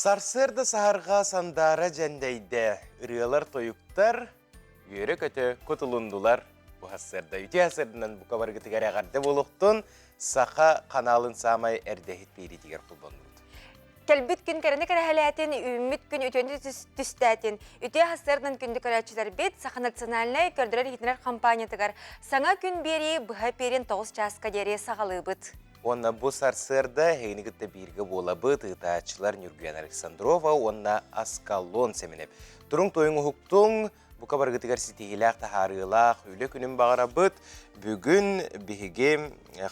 Sarsırda saharga sandara jendeyde ırıyalar toyuktar, yörek öte kutulundular. Bu hasırda üti hasırdan bu kabargı tigara garda boluktun, sağa kanalın samay erdehit biri tigar kullanıldı. Kelbit gün karını karahalatin, ümit gün ütünü tüstatin. Üti hasırdan gündük araçlar bit, sağa nasyonalnay kördüler hitler kampanya tıgar. Sana gün beri bu haperin toğuz çaska deri sağalı bit. Onna bu sarsırda heynigitte birge bolabıt ıtaçılar Nurgüyen Aleksandrova, onna askalon seminep. Turun toyun huktun, bu kabargı tigar sitihilak taharılak, öyle günün bağırabıt, bugün bihigim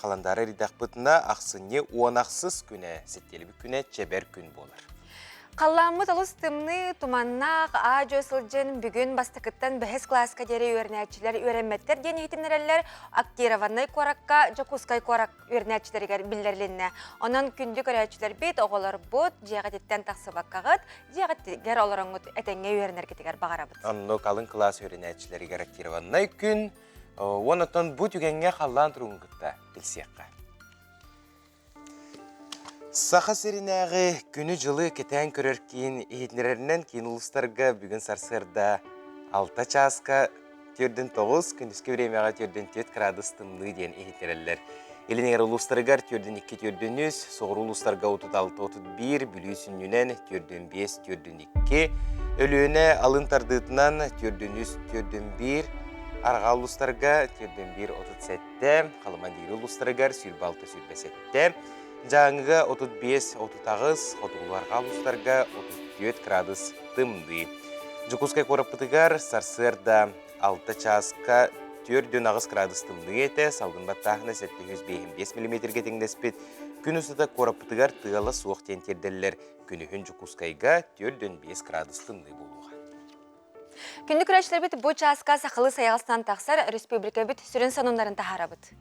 kalandara ridakbıtına aksını uanaksız güne, settelibik güne çeber gün bolar. Kallamı talustımını tumannak, ağacı ısılcın bugün bastıkıttan behes klaska deri öğrençiler öğrenmetler diyen eğitimlerler aktiravannay korakka, jakuskay korak öğrençiler billerlerine. Onun kündük öğrençiler bit, oğular bot, ciğatitten taqsı bakkağıt, ciğattiger olarangut etenge öğrenergetiger bağırabıt. Anno kalın klas öğrençileri aktiravannay gün, onatan bu tügenge kallan turungutta bilsiyakka. Sağa serinäge günü жылы кетен көрөркин ehitlererinden kin uluslarga bugün sarsırda 6 çaska törden 9 gündüzki времяга törden 4 gradus tımlı diyen ehitlereller. Elineger uluslarga törden 2 törden 3, soğur uluslarga 36-31, bülüsününen törden 5 törden 2, ölüğüne alın tardığıtından törden 3 törden 1, arga uluslarga törden 1 37, kalıman diri uluslarga sürbe 6 sürbe 7, Жаңыға 35-39, отуғыларға ұлыстарға 34 градус тымды. Жүкускай қорапытығар сарсырда 6 часқа 4-9 градус тымды еті, салғын баттағына 705 мм теңдеспет. Күн ұсыда қорапытығар тығалы суық тентердерлер күнігін жүкускайға 4-5 градус тымды болуға. Күнді күрәшілер біт бұл часқа сақылы саяғыстан тақсар республика біт сүрін санымларын тахара біт.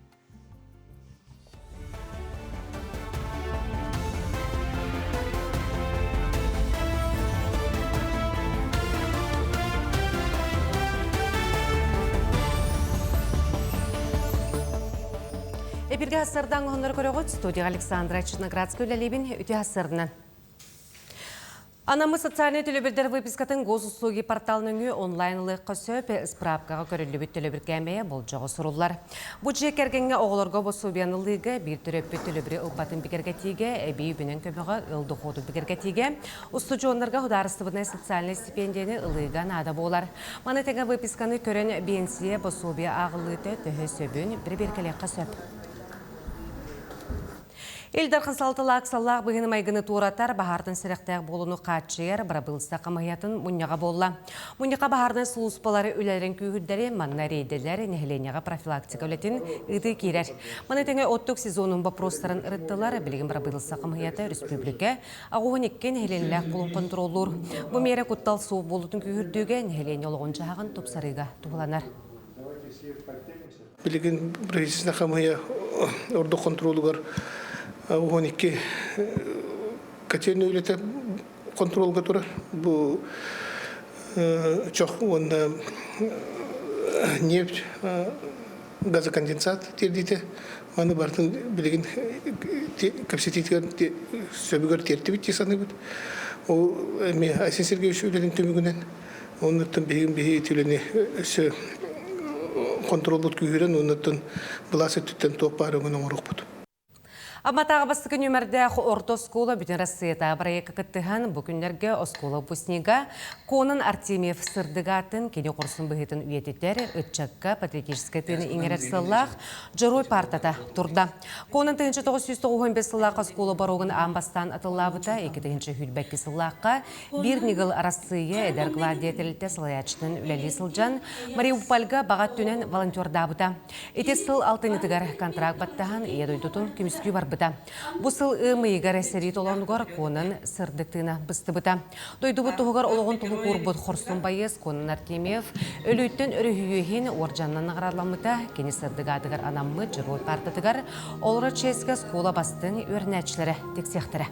Эпирге хассардан ғонлар көріғыт, студия Александра Черноградская үләлебін үте хассарынан. Анамы социальный төлөбірдер выпискатын гос услуги порталының онлайнлыққа сөп справкаға көрілібіт төлөбір кәмейе бұл жоғы сұрулар. Бұл жекергенге оғыларға босубиянылығы бір түрөппі төлөбірі ұлпатын бігергетіге, әбей үбінен көміға ұлды ходу бігергетіге, ұстыжуынларға ұдарыстыбына социальный стипендияны ұлыған ада болар. Манетеге выписканы көрін бенсие босубия ағылыты төхі сөбін бір-беркелекқа сөп. Элдар қынсалтылы ақсаллақ бұғыны майгыны туратар бағардың сіріқтәк болуны қатшығыр бірабылыста қамаятын мұнияға болла. Мұнияға бағардың сұлыспалары өлерін күйгілдері манна рейделер нәхіленияға профилактика өлетін ұйды керер. Маны тәңе оттық сезонын бапростарын ұрыттылар білген бірабылыста қамаяты республика ағуын еккен нәхіленіләк болын контролур. Бұл мере құттал суы болудың күйгілдіге нәхілен олығын жағын топсарыға туғыланар. Білген правительственно қамая орды контролуғар Угоникки котельный үлеті контролға тұрар. Бұл чоқ онда нефть, газоконденсат тердейті. Оны бартын білеген капситетігер сөбігер терті бітте саны бұд. Ол Айсен Сергеевич үлелін төмігінен. Оныттың бейген түйлені өсі контрол бұд күйірен, оныттың бұласы түттен тоқ барығын оңырық бұд. Аматағы бастығы нөмірді орто скола бүтін Россията проекті кіттіған бүкіндерге оскола бұсниға конын Артемьев сырдығатын кене құрсын бұғытын үйететтер үтчакка патриотический тыны еңерер сыллақ жырой партата тұрда. Конын 1995 сыллаққа скола баруғын амбастан атылабыта 2-ші хүлбәккі сыллаққа бір негіл Россия әдер гвардиятеліті сылаячының үләлі сылжан Мариупольға бағат түнен волонтердабыта. Эти сыл алтынытығар контракт баттаған едойдутын күміскі бар бұта. Бұсыл ұмыйғар әсерет оланығар конын сырдықтығына бұсты бұта. Дойды бұттығығар олығын тұғы қорбұт қорсын байыз конын Артемьев өліттен үрігүйген оржаннан ағыраламыта кені сырдығадығар анамы жырой партатығар олыры ческі скола бастың өрнәтшілері тексектірі.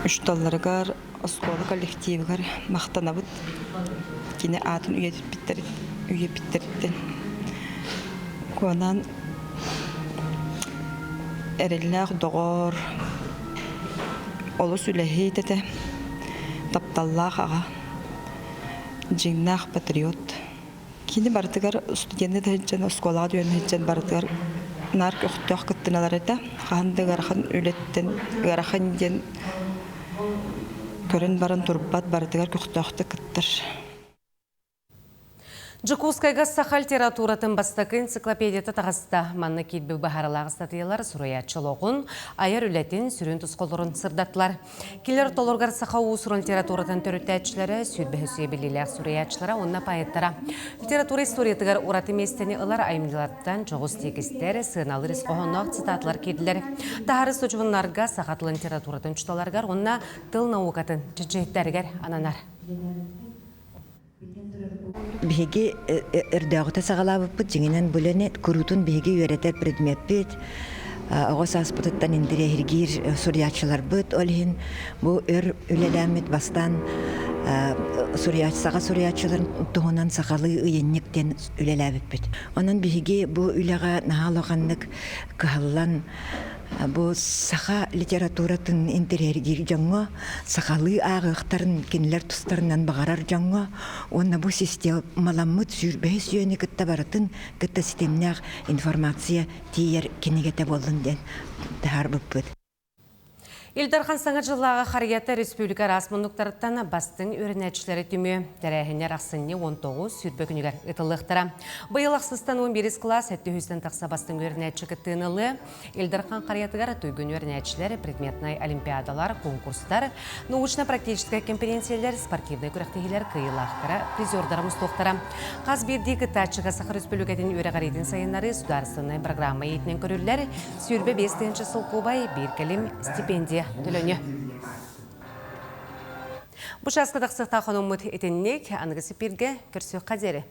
Үшталларығар скола коллективігар мақтанабыт кені атын үйе біттеріттен. Конан эреллах догор олус үлэхи тете тапталлаах ага жиңнаах патриот кини бартыгар студенты хэджен осколага дүйен хэджен бартыгар нар өхтөөх кыттыналар эте ханды гарахан үлеттен гарахан ден көрөн барын турбат бартыгар өхтөөхтө кыттыр. Жакускайга Сахал литературатын бастакы энциклопедията тағыста манны кейбі бағаралағы статиялар сұраячылығын, аяр үлетін сүрін тұсқолырын сырдатылар. Келер толырғар Саха ұсырын литературатын төріттәтшілері сүйбі өсуе білілер сұраячылара онына пайыттара. Литература историятығар ұраты местені ылар аймылардан жоғыз тегістер, сығыналы рисқоғынақ цитатлар кеділер. Тағары сочывынларға Сахатылы литературатын чуталарғар онына тыл наукатын чечеттергер ананар. Биһиги эрдәгыта сагалабыппыт жеңенен бүлене күрүтүн биһиги үйрәтер предметпит огос аспытыттан индире хиргир сурьячылар быт олхин бу үлеләмит бастан сага сурьячылар туһунан сагалы ыйынниктен үлеләбиппит онан биһиги бу үләгә нахалганнык кыһаллан бу саха литературатын интерьергир жаңга сахалы агыктарын кинлер тустарынан багарар жаңга онна бу система маламмыт сүрбе сүйөне кытта баратын кытта системнәг информация тиер кинегете болдун ден тахарбыппыт. Илдархан саңа жыллаға қарията республика расмындықтарыттан бастың өрінәтшілері түмі дәрәхінер ақсынне 19 сүрбі күнігер ұтылықтыра. Бұйыл ақсыстан 11 класс әтті хүстен тақса бастың өрінәтші күттіңілі. Илдархан қариятығар түйгін өрінәтшілер, предметнай олимпиадалар, конкурстар, научно-практическая конференциялар, спортивный күрәқтігілер, қиылақтары, призердарымыз тоқтара. Қаз берді күттәтшіға Саха республикатын өрі қарайдың сайынлары сударсынай программа етінен көрілер, сүрбі 5-ші сылқубай бір кәлем стипендия төлөнү. Бұ жасқыдық сықта қонымыт етіннек, аңғысы бірге көрсі қадері.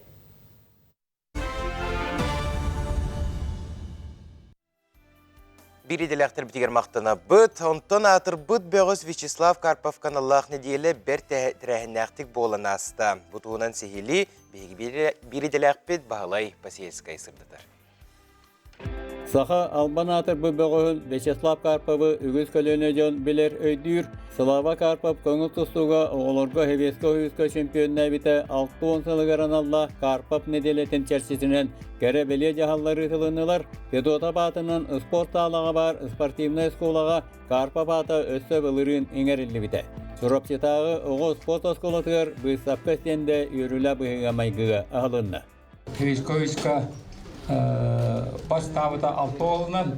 Бири делектер битигер мақтана бұд, онтон атыр бұд бөғіз Вячеслав Карпов каналлах неделе бір тәрәхінәқтік болын асты. Бұтуынан сехили бири делек бит бағалай пасиельскай сырдыдар. Саха албанатыр бұбығын Вячеслав Карповы үгіз көліне жон білер өйдір. Слава Карпов көңіл тұстуға оғылырға хевескі үйізкі чемпионна біті 6-10 сылығыран алла Карпов неделетін чәрсесінен кәрі біле жағалары тылынылар. Педота батының спорт алаға бар спортивный сколаға Карпов аты өсі білірін еңерілі біті. Сұропсетағы оғы спорт осколатығыр бұйсапқа стенде үйрілі бұйыға майгыға ағылынна. Бастабыта 6 олынан,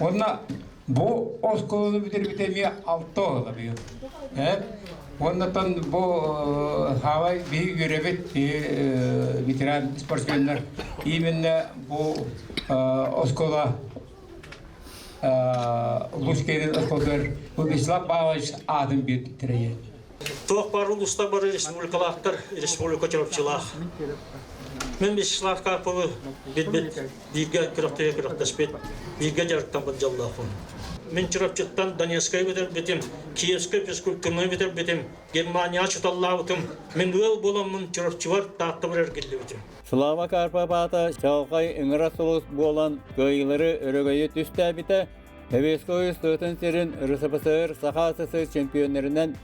онна бұ осколыны бітер-бітеме 6 олы бүйір. Оннатан бұ хавай бейі көребет ветеран спортсменлер. Именно бұ оскола Лускейден осколдар бұ Вячеслав Павлович адым бүйір. Тоқ бар ұлыста бары республикалақтар, республика чарапчылақ. Мен Вячеслав Карповы бит-бит бирге күрәктәге күрәктәшпет, бирге жарыктан бит жаллахын. Мен чарапчыктан Донецкай битер битем, Киевскай физкультурный битер битем, Германия чуталлабытым. Мен ул боламын чарапчылар тақта бер келди битем. Слава Карпов ата чалқай ыңырасылыс болан көйлері өрөгөйі түсті біті, Хевескі стөтін серін РСФСР Сахасысы чемпионерінен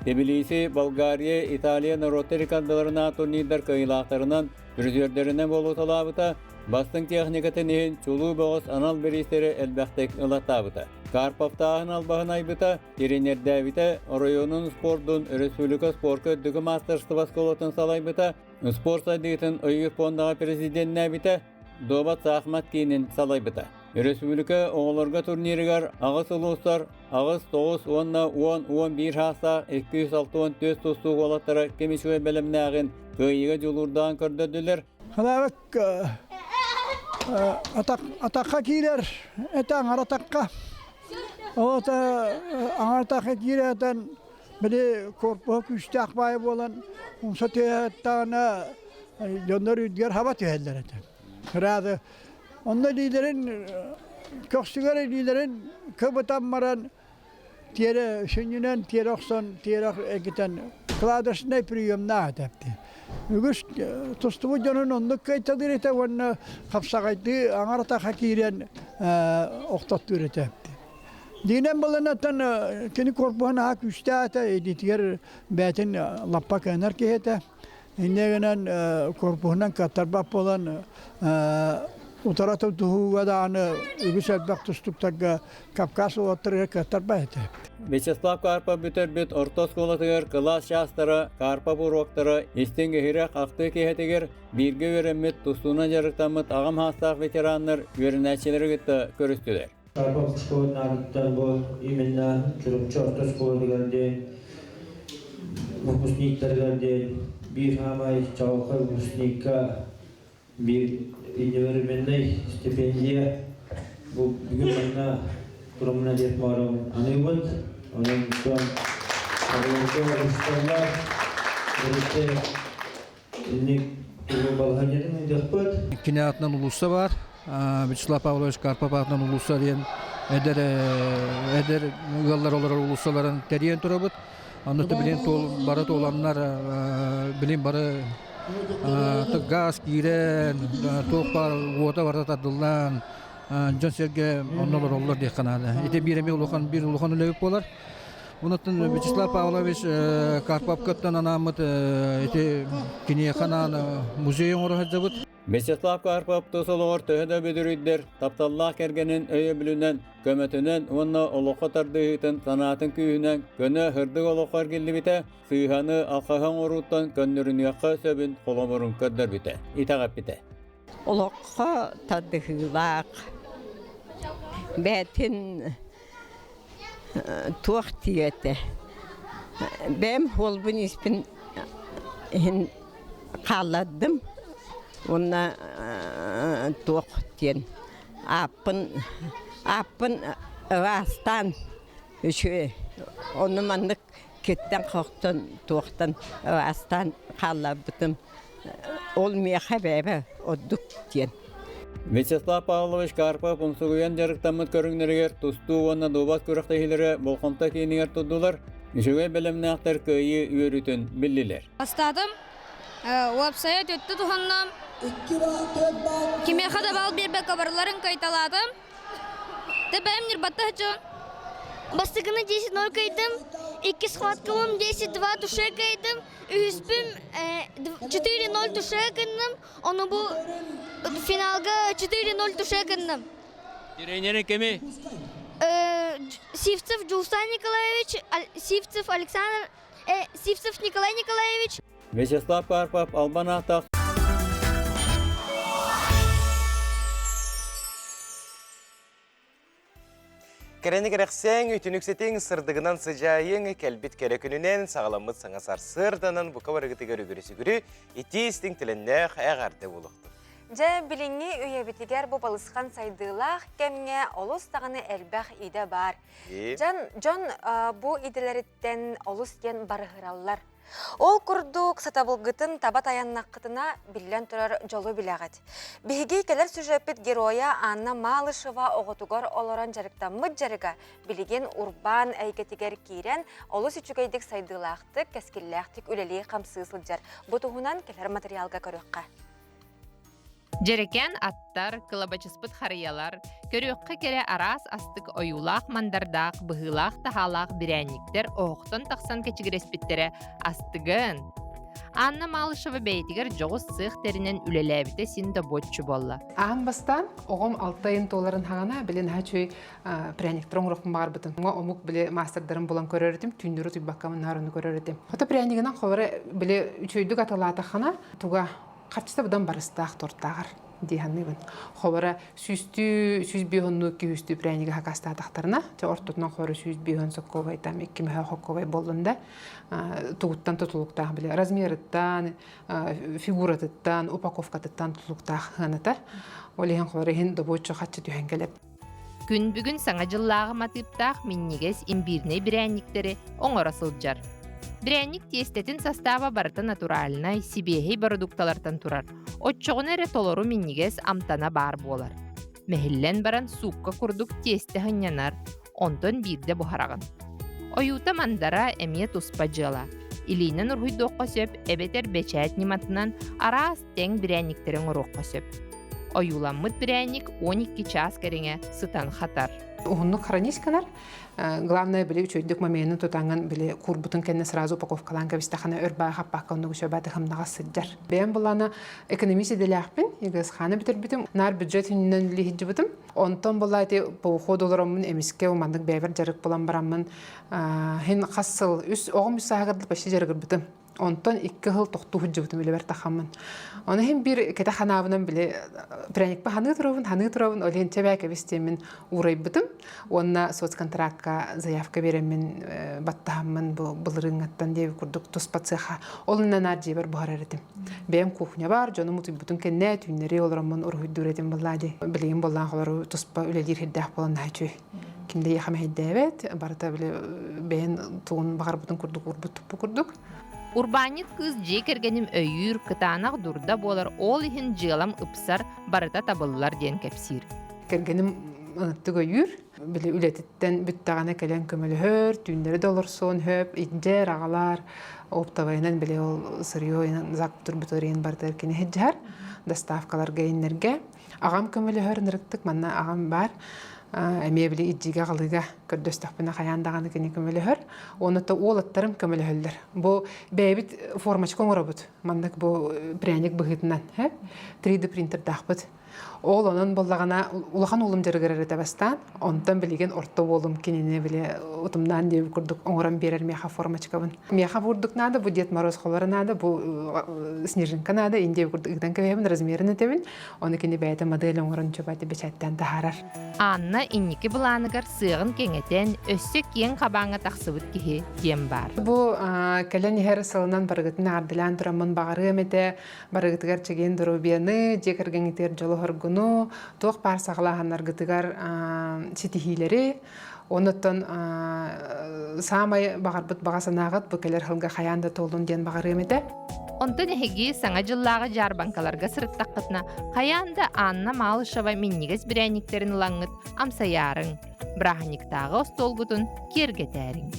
Тбилиси, Болгария, Италия, Ротary кандаларына турнирдар кыйлақтарынан бүрзердерінен болу талабыта, бастың техникатын ең чулу боғыз анал берістері әлбәқтек ұлаттабыта. Карпов тағын албағын айбыта, теренерді әбіті, районын спордың республика спорты дүгі мастерство сколатын салайбыта, спорт сайдығытын ойыр фондағы президентін әбіті, Добат Сахмат кейінен салайбыта. Республика оғыларға турнирігар ағыз ұлыстар, ағыз 9-10-11 хаса 264 тұсту олаттары кемешуе бәлімні ағын көйігі жолырдан көрдірділер. Қалабық атаққа кейлер, әті аңар атаққа. Аңар атаққа кейлерден білі корпуы күшті ақбайы болан, ұмса түйеттағына жондар үйдігер хаба түйелдер әті. Рады. Onda liderin, köksügeri liderin köbütan maran tiyere şünyünen, tiyere oksan, tiyere egiten kladasına priyom na edepti. Ügüs tustubu canın onduk kaytadır ete vanna kapsakaydı, angarata hakiren oktattır etepti. Dinen balanatan kini korpuhan hak üstata editiyer betin lappa kanar kehete. İnnegenen korpuhan katarbap olan Utarata tuhu vadağını ügüsel baktustukta Kafkas olatırı katarbahete. Вячеслав Карпа бүтөрбүт орто сколатыгар класс шастары, Карпа буроктары, истенгехирек акты кехетигер, бирге өреммит тустуна жарыктамыт агам хастак ветераннар өрнәчелери гытты көрүстүлөр. Карпа школы нагыттан бу именно чурупчу орто сколатыгарды, выпускниктаргарды, bir hamay çağıkı выпускникка, bir üniversiteli stipendiya bu bugün bana durumuna yetmiyorum. Anıyımız, onun şu an arayınca ustalar, birlikte ilnik balığa gelin edekpat. Kine atından ulusa var. Vячеслав Павлович Карпов atından ulusa diyen eder yollar olarak ulusaların teriyen turabıt. Anlatı bilen barat olanlar bilen barı gaz giren, topar, vota varta tadılan, Can Serge onlarla olur diye kanadı. İşte bir ulukan ölüp olar. Bunun Vячеслав Pavlovich Karpovka'dan anamıt işte kiniye kanan müzeyin oraya zabıt. Вячеслав Карпов тосолор төһөдө бүдүрүйдер, тапталлах кергенин өйө бүлүнен, көмөтүнен, онна олоққа тардыгытын, санатын күйінен, көне хырдык олоққар келдибите, сыйханы алқахан оруттан көннөрүнүякка сөбүн қоломорун көддөр бите. Итагап бите. Олоққа тардыгылақ, бәтін туақ тиеті. Бәм холбын испін қаладым. Ona tuğ diyen apın astan şu onu manlık ketten korktan tuğtan astan kalladım olmaya haberi olduk diyen. Вячеслав Павлович Карпов унсугуян жарыктамыт көрүңнөрүгөр тустуу онна добас көрөктөһилери болконта кийинигер тудулар. Нишөге белемнактар көйү үйрүтүн биллилер. Бастадым. Веб-сайт өттү туханнам. Кеме хада бал бербе кабарларын кайталадым. Тебем нирбатта хачон. Бастыгыны 10-0 кайдым. 2 схваткамым 10-2 туше кайдым. Үспүм 4-0 туше кайдым. Оны бу финалга 4-0 туше кайдым. Тренери кеме? Сивцев Джулсан Николаевич, Сивцев Александр, Сивцев Николай Николаевич. Вячеслав Карпов албанақтақ. Керені керексен, үтініксетен сырдығынан сыжайын, кәлбет керекінінен сағаламыд саңасар сырданын бұқа барығыты көрі-көрісі көрі, етестің тілінне әғарды болуқты. Жа біліңі үйебітігер бұл балысқан сайдылақ кәмге олыс тағыны әлбәқ иде бар. Жон бұл иделеріттен олыс ген барығыралар. Ол күрдік сатабылғытын табат аяннаққытына білен тұрар жолу біләғат. Бігей келер сюжепет героя Анна Малышева оғытуғар оларан жарықтамыд жарыға білеген урбан әйгетігер кейрен олыс үчігейдік сайдылақтық, кәскелләқтік үлелей қамсысыл жар. Бұтығынан келер материалға көріққа. Жерекен аттар, кылабачыспыт харыялар, көрөккө кере арас астык оюлақ мандардақ, бұғылақ тахалақ бірәнниктер оқтын тақсан кечігіреспеттере астыгын. Анна Малышева бәйтігер жоғыз сық терінен үлеләбіте синді ботчу болла. Ағын бастан оғым 6 айын толарын хағана білін хачуй пряниктер оңырықпын бағар бұтын. Оға омук біле мастердарын болан көрердім, түйіндері түйбаққамын нарыны көрердім. Хота прянигінен қовары біле үчөйдік аталаты қана туға Қартыста бұдан барыстақ торттағыр дейханнығын. Қобара сүз бейхонны күйісті прәйнігі хақастадақтарына, ортотынан қобара сүз бейхон соққовай, там еккімі хоққовай болында тұғыттан тұтылықтақ біле. Размеріттан, фигуратыттан, упаковкатыттан тұтылықтақ ғаната. Олеген қобара хен добойчы қатшы түйен келіп. Күн бүгін саңа жыллағы матыптақ миннигес имбирне бірәнниктері оңырасыл жар. Бірәнник тестетін состава барыты натуралынай сибехей продукталартан турар. Отчоғын әрі толору миннигес амтана бар болар. Мәхіллен баран суққа күрдік тесті хынянар, онтон бірде бұхарағын. Ойута мандара әмие туспа жыла. Илейнен ұрхойдоққа сөп, әбетер бәчәт нематынан арас тәң бірәнниктерін ұрыққа сөп. Oyulanmıt birәнник 12 час кәріңе сытан хатар. Угуннук хронисканар, главное были учойдук моментын тутанган были курбутун кенне сразу упаковкалан кабистахана өрбай хаппакка оннугу сөбаты хымнага сыджар. Бен булана экономиси деляхпин, игас хана битербитим, нар бюджет хүннен лихиджибитим. Онтон булати по ходолоромун эмиске умандык бэвер жарык булан бараммын. Хин кассыл үс огым үсагырды баши жарыгыр битим. Онтон 2 жыл тоқту хүджібітім үлі бәр тақамын. Оны хем бір кәті қанабынан біле пряникпа ханы тұрауын, олен чәбәк әбестемін урай бітім. Онына соцконтрактқа заявка беремін баттағамын бұлырың аттан дейі күрдік тұспа цеха. Олынан аржей бар бұғар әретім. Бәйім кухня бар, жоны мұты бұтын кәнне түйінері олырамын ұрғыйды үретім бұллади. Білейін болдан қолары тұспа үлелер хеддәқ болан әчүй. Кімде яқам әйдәвет, барыта біле бәйін туғын бағар бұтын күрдік ұрбыттып күрдік. Урбанит кыз жекергеним өйүр кытанақ дурда болар ол ихин жылам ыпсар барыта табылылар ден кепсир. Кергеним ынытты өйүр, біле үлетіттен бүттағана кәлен көмілі хөр, түйіндері долар сон хөп, иджер ағалар, оптавайынан біле ол сырьойынан зақ тұрбытырын бартар кені хеджар, доставкалар гейнерге. Ағам көмілі хөр нырыктық, манна ағам бар. Әме біле иджиге қалыға көрдөстіқпіна қаяндағаны кені көмілі хөр. Онытта ол аттарым көмілі хөлдір. Бұл бәйбіт формачкон ұрабыд. Мандық бұл пряник бұғытынан. 3D принтер дақпыд. Ол onun боллағана улахан олым жарығыр бастан, онтан білеген орта олым кенене біле ұтымдан деп күрдік оңырам берер меха формачкабын. Меха бұрдық нады, бұл Дед Мороз қолары нады, бұл Снежинка нады, инде күрдік үгден көбеймін, размерін өтебін, оны кені бәйті модель оңырын чөбәті бечәттен тахарар. Анна инники бұланығар сығын кеңетен өссі кен қабаңы тақсыбыт кеге дем бар. Бұл кәлен ехер сылынан барығытын ардылан тұрамын бағары әметі, барығытығар чеген дұру бені, жекіргенетер жолы хоргуну, тоқ бар сағылағанар гытығар сетихилері, оныттан самай бағарбыт бағасанағыт бұл кәлер хылға қаянда толын ден бағары әметі. Онтан әхеге саңа жыллағы жар банкаларға сырыттаққытына қаянда Анна Малышева миннигес бірәниктерін лаңғыт амсаярың, браханиктағы остолгутын кергетәрің.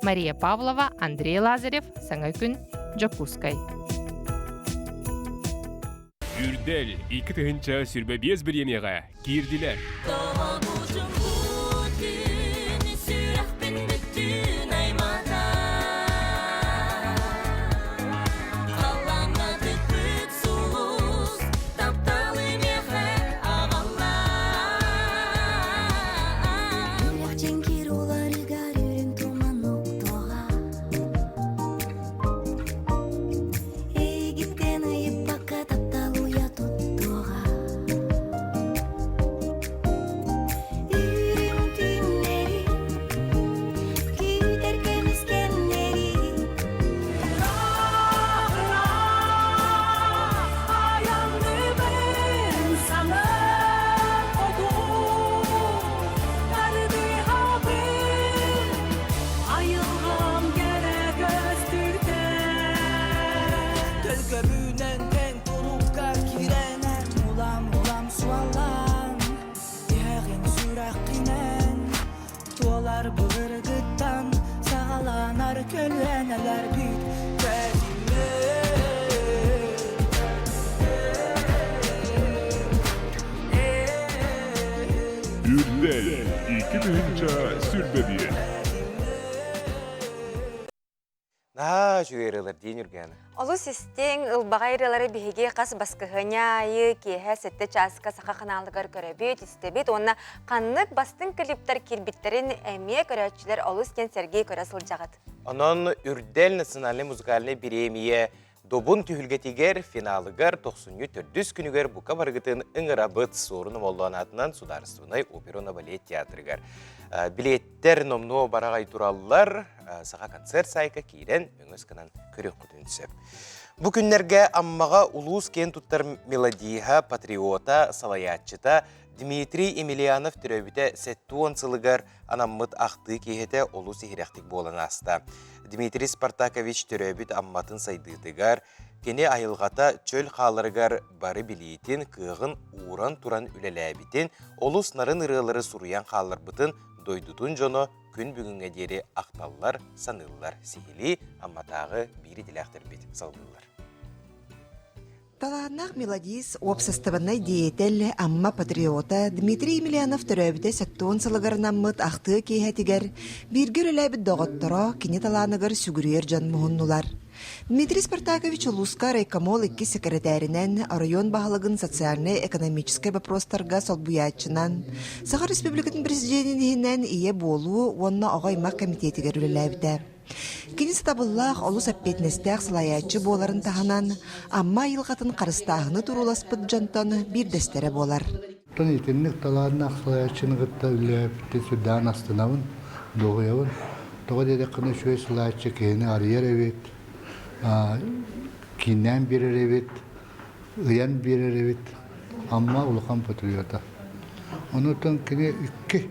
Мария Павлова, Андрей Лазарев, саңа күн, Жокускай. Үрдел 2 тыгынча сүрбе 5 бір емеға кирдилер. Ürdel 2 tıgınча сүрбе 1. Жүйерілер дейін үргені. Олу систең ұлбағайрылары бігеге қас басқығыняйы кеге сетті часқа сақа қаналығар көрәбет, істебет, онына қаннық бастың клиптар келбеттерін әме көрәтшілер олу скен Сергей көрәсіл жағыд. Onun Ürdel Nasionalny Muzikальny Biremiye Dobun tühülgetігер финалығар 94 күнігер бұқа барғытын ыңырабыт сорыны моллуанатынан Сударственный оперона балет театрыгар. Билеттер номну барағай туралылар, саға концерт сайқа кейрен өңіз кынан көрек күтінсіп. Бұл күнлерге аммаға улус кен туттар мелодиха, патриота, салаятчыта Дмитрий Емельянов түрөбіте сәттуон сылығар анаммыт ақты кейхеті олу сехиряқтық болан аста. Дмитрий Спартакович түрөбіт амматын сайдыдығар, кене айылғата чөл қалырығар бары білейтін кығын уран туран үлеләбітін, олус нарын ырылары суруян қалырбытын дойдутун жоно күн бүгінге дері ақталылар, санылылар сихили, амматағы бири диләқтір бет салдылар. Таланақ мелодис опсастыбынай диетел амма патриота Дмитрий Емельянов төрөбіте сәттуын сылығарнаммыт ақты кейхетігер биргір үләбіт доғыттыра кені таланыгар сүгірер жан мұхыннулар. Дмитрий Спартакович Луска райкомол 2 секретаринен район бағалығын социальный-экономический вопростарға солбуячынан Сахар Республикатын президентінен ие болу онна ағаймақ комитетігер үләбіті. Кенесі табыллақ олыс әппетнестәқ сылаячы боларын тағынан, амма елғатын қарыстағыны тұруласпыд жантаны бір дәстері болар. Тон етіннік талағынақ сылаячыны ғытта үләпті сүрдан астынауын, доғыяуын. Тоға деді қыны шөй сылаячы кейіні арияр әвет, кейіннен берер әвет, ұян берер әвет, амма ұлыған патриота. Оны тон кене үкке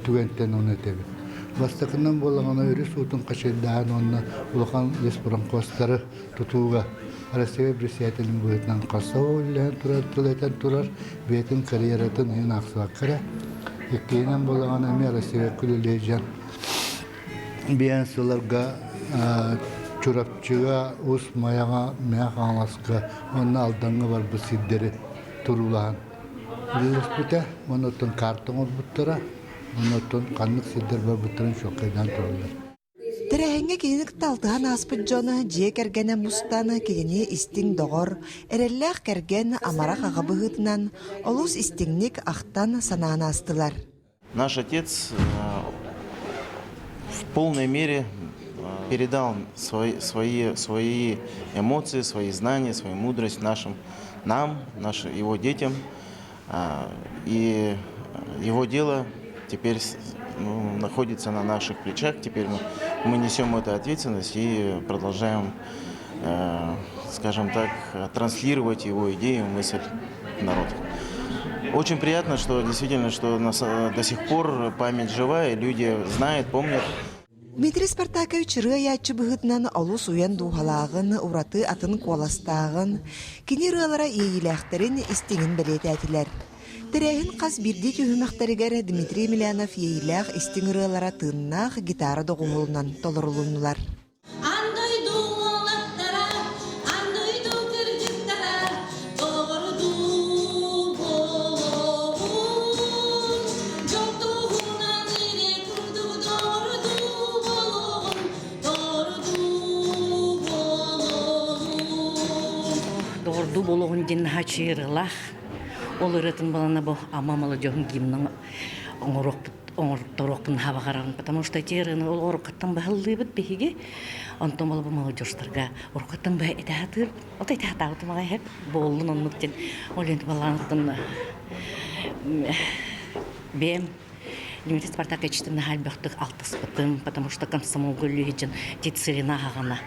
түгенттен оны әтебет. Бастықынан болғана өрі суытын қашылдаған онына ұлған леспоранкостары тұтуға Россия президентінің бұйтынан қаса ойлаған тұрар, тұлайтан тұрар, бетін карьератын ең ақсуаққара. Еккейінен болғана мен Россия күлілі жан. Бейін сыларға чұрапчыға, ұс маяға, мәқ аңласқа, оның алдыңғы бар бұл сиддері тұрулаған. Үлес бұта, оны ұтын картың ол бұттыра. Онотон қанық сидер бар бұттырын шоқайдан тұрылыр. Тәрәхіңе кенік талтыған аспыт жоны, жие кәргені мұстаны кеніне истің доғыр, әрелләқ кәрген амарақ ағабығытынан, олус истіңнік ақтан санааны астылар. Наш отец в полной мере передал свои эмоции, свои знания, свою мудрость нам, его детям. И его дело теперь находится на наших плечах. Теперь мы несем эту ответственность и продолжаем, скажем так, транслировать его идею, мысль в народ. Очень приятно, что действительно, что до сих пор память живая, и люди знают, помнят. Дмитрий Спартакович рыаячы бұғытынан олус уян дұғалағын, ураты атын қоластағын, кені рыалара ейіләқтерін істеңін білет әтілер. Тірәйін қас бірде түйімәқтәрігер Дмитрий Емельянов ейіләқ істеңірілара тыннақ гитара доғуылынан толырылынылар. Доғырду болуғын ден хачырылақ. Ол ырытын балана бұл амамалы жоғын гимнің оңыртырықпын хабағарағын, потому что теріні ол орықаттан бағылды бұд бейге, онтан балы бұл малы жұрстарға орықаттан бай әтәғатыр, ол әтәғатағыты мағай әп болын онлықтен, ол енді баланықтың бәм, Дмитрий Спартаковичтің әлбіқтік алтыспытым, потому что комсомол гөлі ежін детсірина ағана,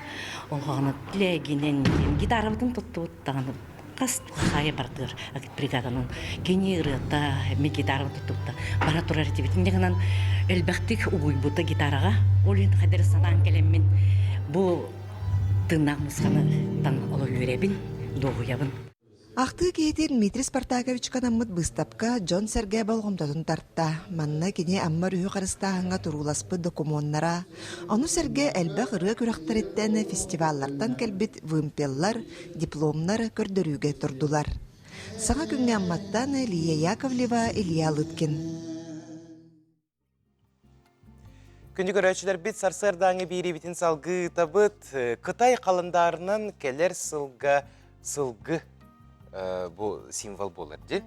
ол ғана тіләгенен гитарабытын тұтты бұттағаны. Қас қайы бардыр агит бригаданың кені ырыта мен гитараны тұттыпты бара тұрар етебетін дегеннен әлбәқтік ұйбыты гитараға ол енді қадыр санан келеммен бұл тыңнақ мұсқаны тан олы өребін доғыябын. Ақты кейтер Дмитрий Спартакович канаммыт быстапка Джон Сергей болғымдатын тартта. Манна кене аммар үйі қарыстағынға тұруласпы докумоннара. Оны Сергей әлбәқ ұры көріқтареттен фестиваллардан кәлбет вымпеллар, дипломнар көрдіріге тұрдылар. Саңа күнге амматтан Лия Яковлева, Илья Лыткин. Күнді көрәчілер бит сарсырдаңы бейрі бітін салғы табыт. Қытай қалындарынан келер сылғы бұл символ болыр, де?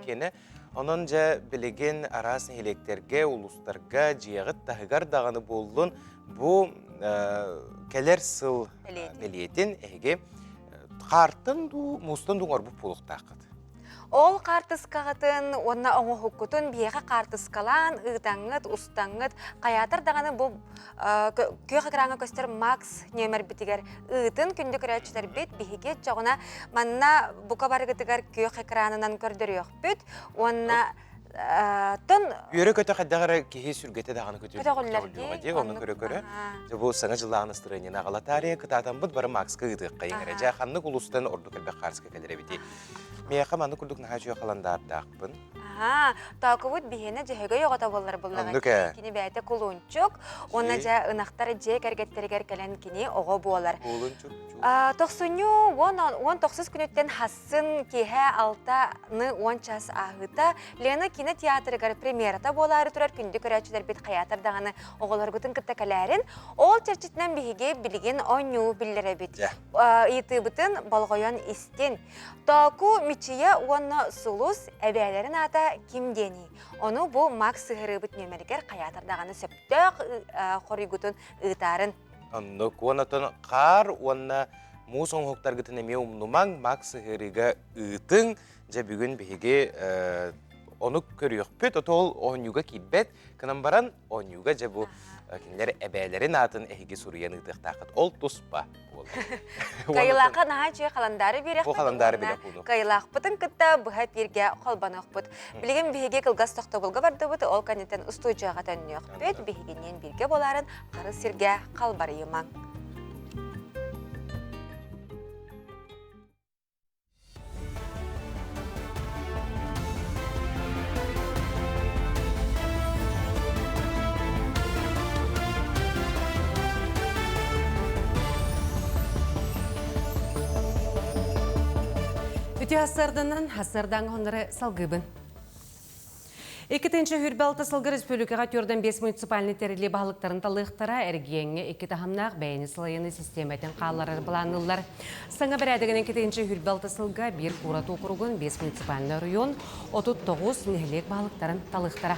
Кені, onun ja bilegen aras elekterge, ulustарға, жиағыт тағығар дағаны болдың бұл келер сыл белетін әге қартын мұстын дуңар бұл полықтақыд. Ол қартысқағытын, онна оңы хұккутын бейеға қартысқалан, ұғдаңыт, ұстаңыт, қаятыр дағаны бұл күйеқі қыраңы көстер Макс нөмір бітігер ұғытын күнді көрәтшілер бет бейге жоғына манна бұқа барғытығар күйеқі қыранынан көрдір өқ бүт, онна Тон Үйрі көті қаддағыры кеге сүргеті дағаны көтер. Көтеғыллерге, Оның көрі-көрі. Бұл саңа жылағын ыстырынен ағалатария кытатан бұд бары Максқа ғыдық қайын әрі. Қанны құлыстан орды көлбек қарсқа кәлері бейді. Мейаққа манды күлдік наға жүйе қаландарды ақпын. Тақывыд бейені жүйеге жоғата болар болар. Кені бәйті құлынчық, оны жа ынақтары жек әргеттергер кәлен кені оғы болар. Тоқсыну 19 күнеттен хасын кеге алтаны 10 час ағыта. Лені кені театрығар премьерата болары тұрар күнді көрәчілер бет қаятырдағаны оғылар күтін күтті кәләрін. Ол черчетінен бейге білген ойну білдері бет. Иеті бұтын балғойон істен. Тақу мичия оны сұлыс әбәлерін ата кимдени. Оны бұл Макс сығыры бұт нөмерігер қаятырдағаны сөптіқ қоригутын ұйтарын. Оны қуанатын қар, оны мұсын хоқтар күтіне ме ұмнумаң Макс сығырыға ұйтың жа бүгін бейге onu көрüyor. Pöt otol onyuga kibet, kınan baran onyuga jabu kinler ebelerin atın ehigi Suriye'nin dıhtaqat. Ol tuspa. Kayılaqa naha çöy qalandarı birek. O qalandarı birek bunu. Kayılaq bıtın kıtta buha birge qalbanıq bıt. Bilgin bihege kılgaz toqta bulga bardı bıt, ol kaneten ustujağa tönüyor. Pöt bihegenen birge boların qarı sirge qalbarı yıman. Үті hasardan onları salgıbın. Екітінші хүрбалты сылғы республикаға түрден 5 муниципальный тәрілі бағылықтарын талықтыра әргейіңі екі тағымнақ бәйіні сылайыны системетін қаларар бұланылар. Саңа бір әдігін екітінші хүрбалты сылға бір курат округын 5 муниципальный район 39 нехлек бағылықтарын талықтыра.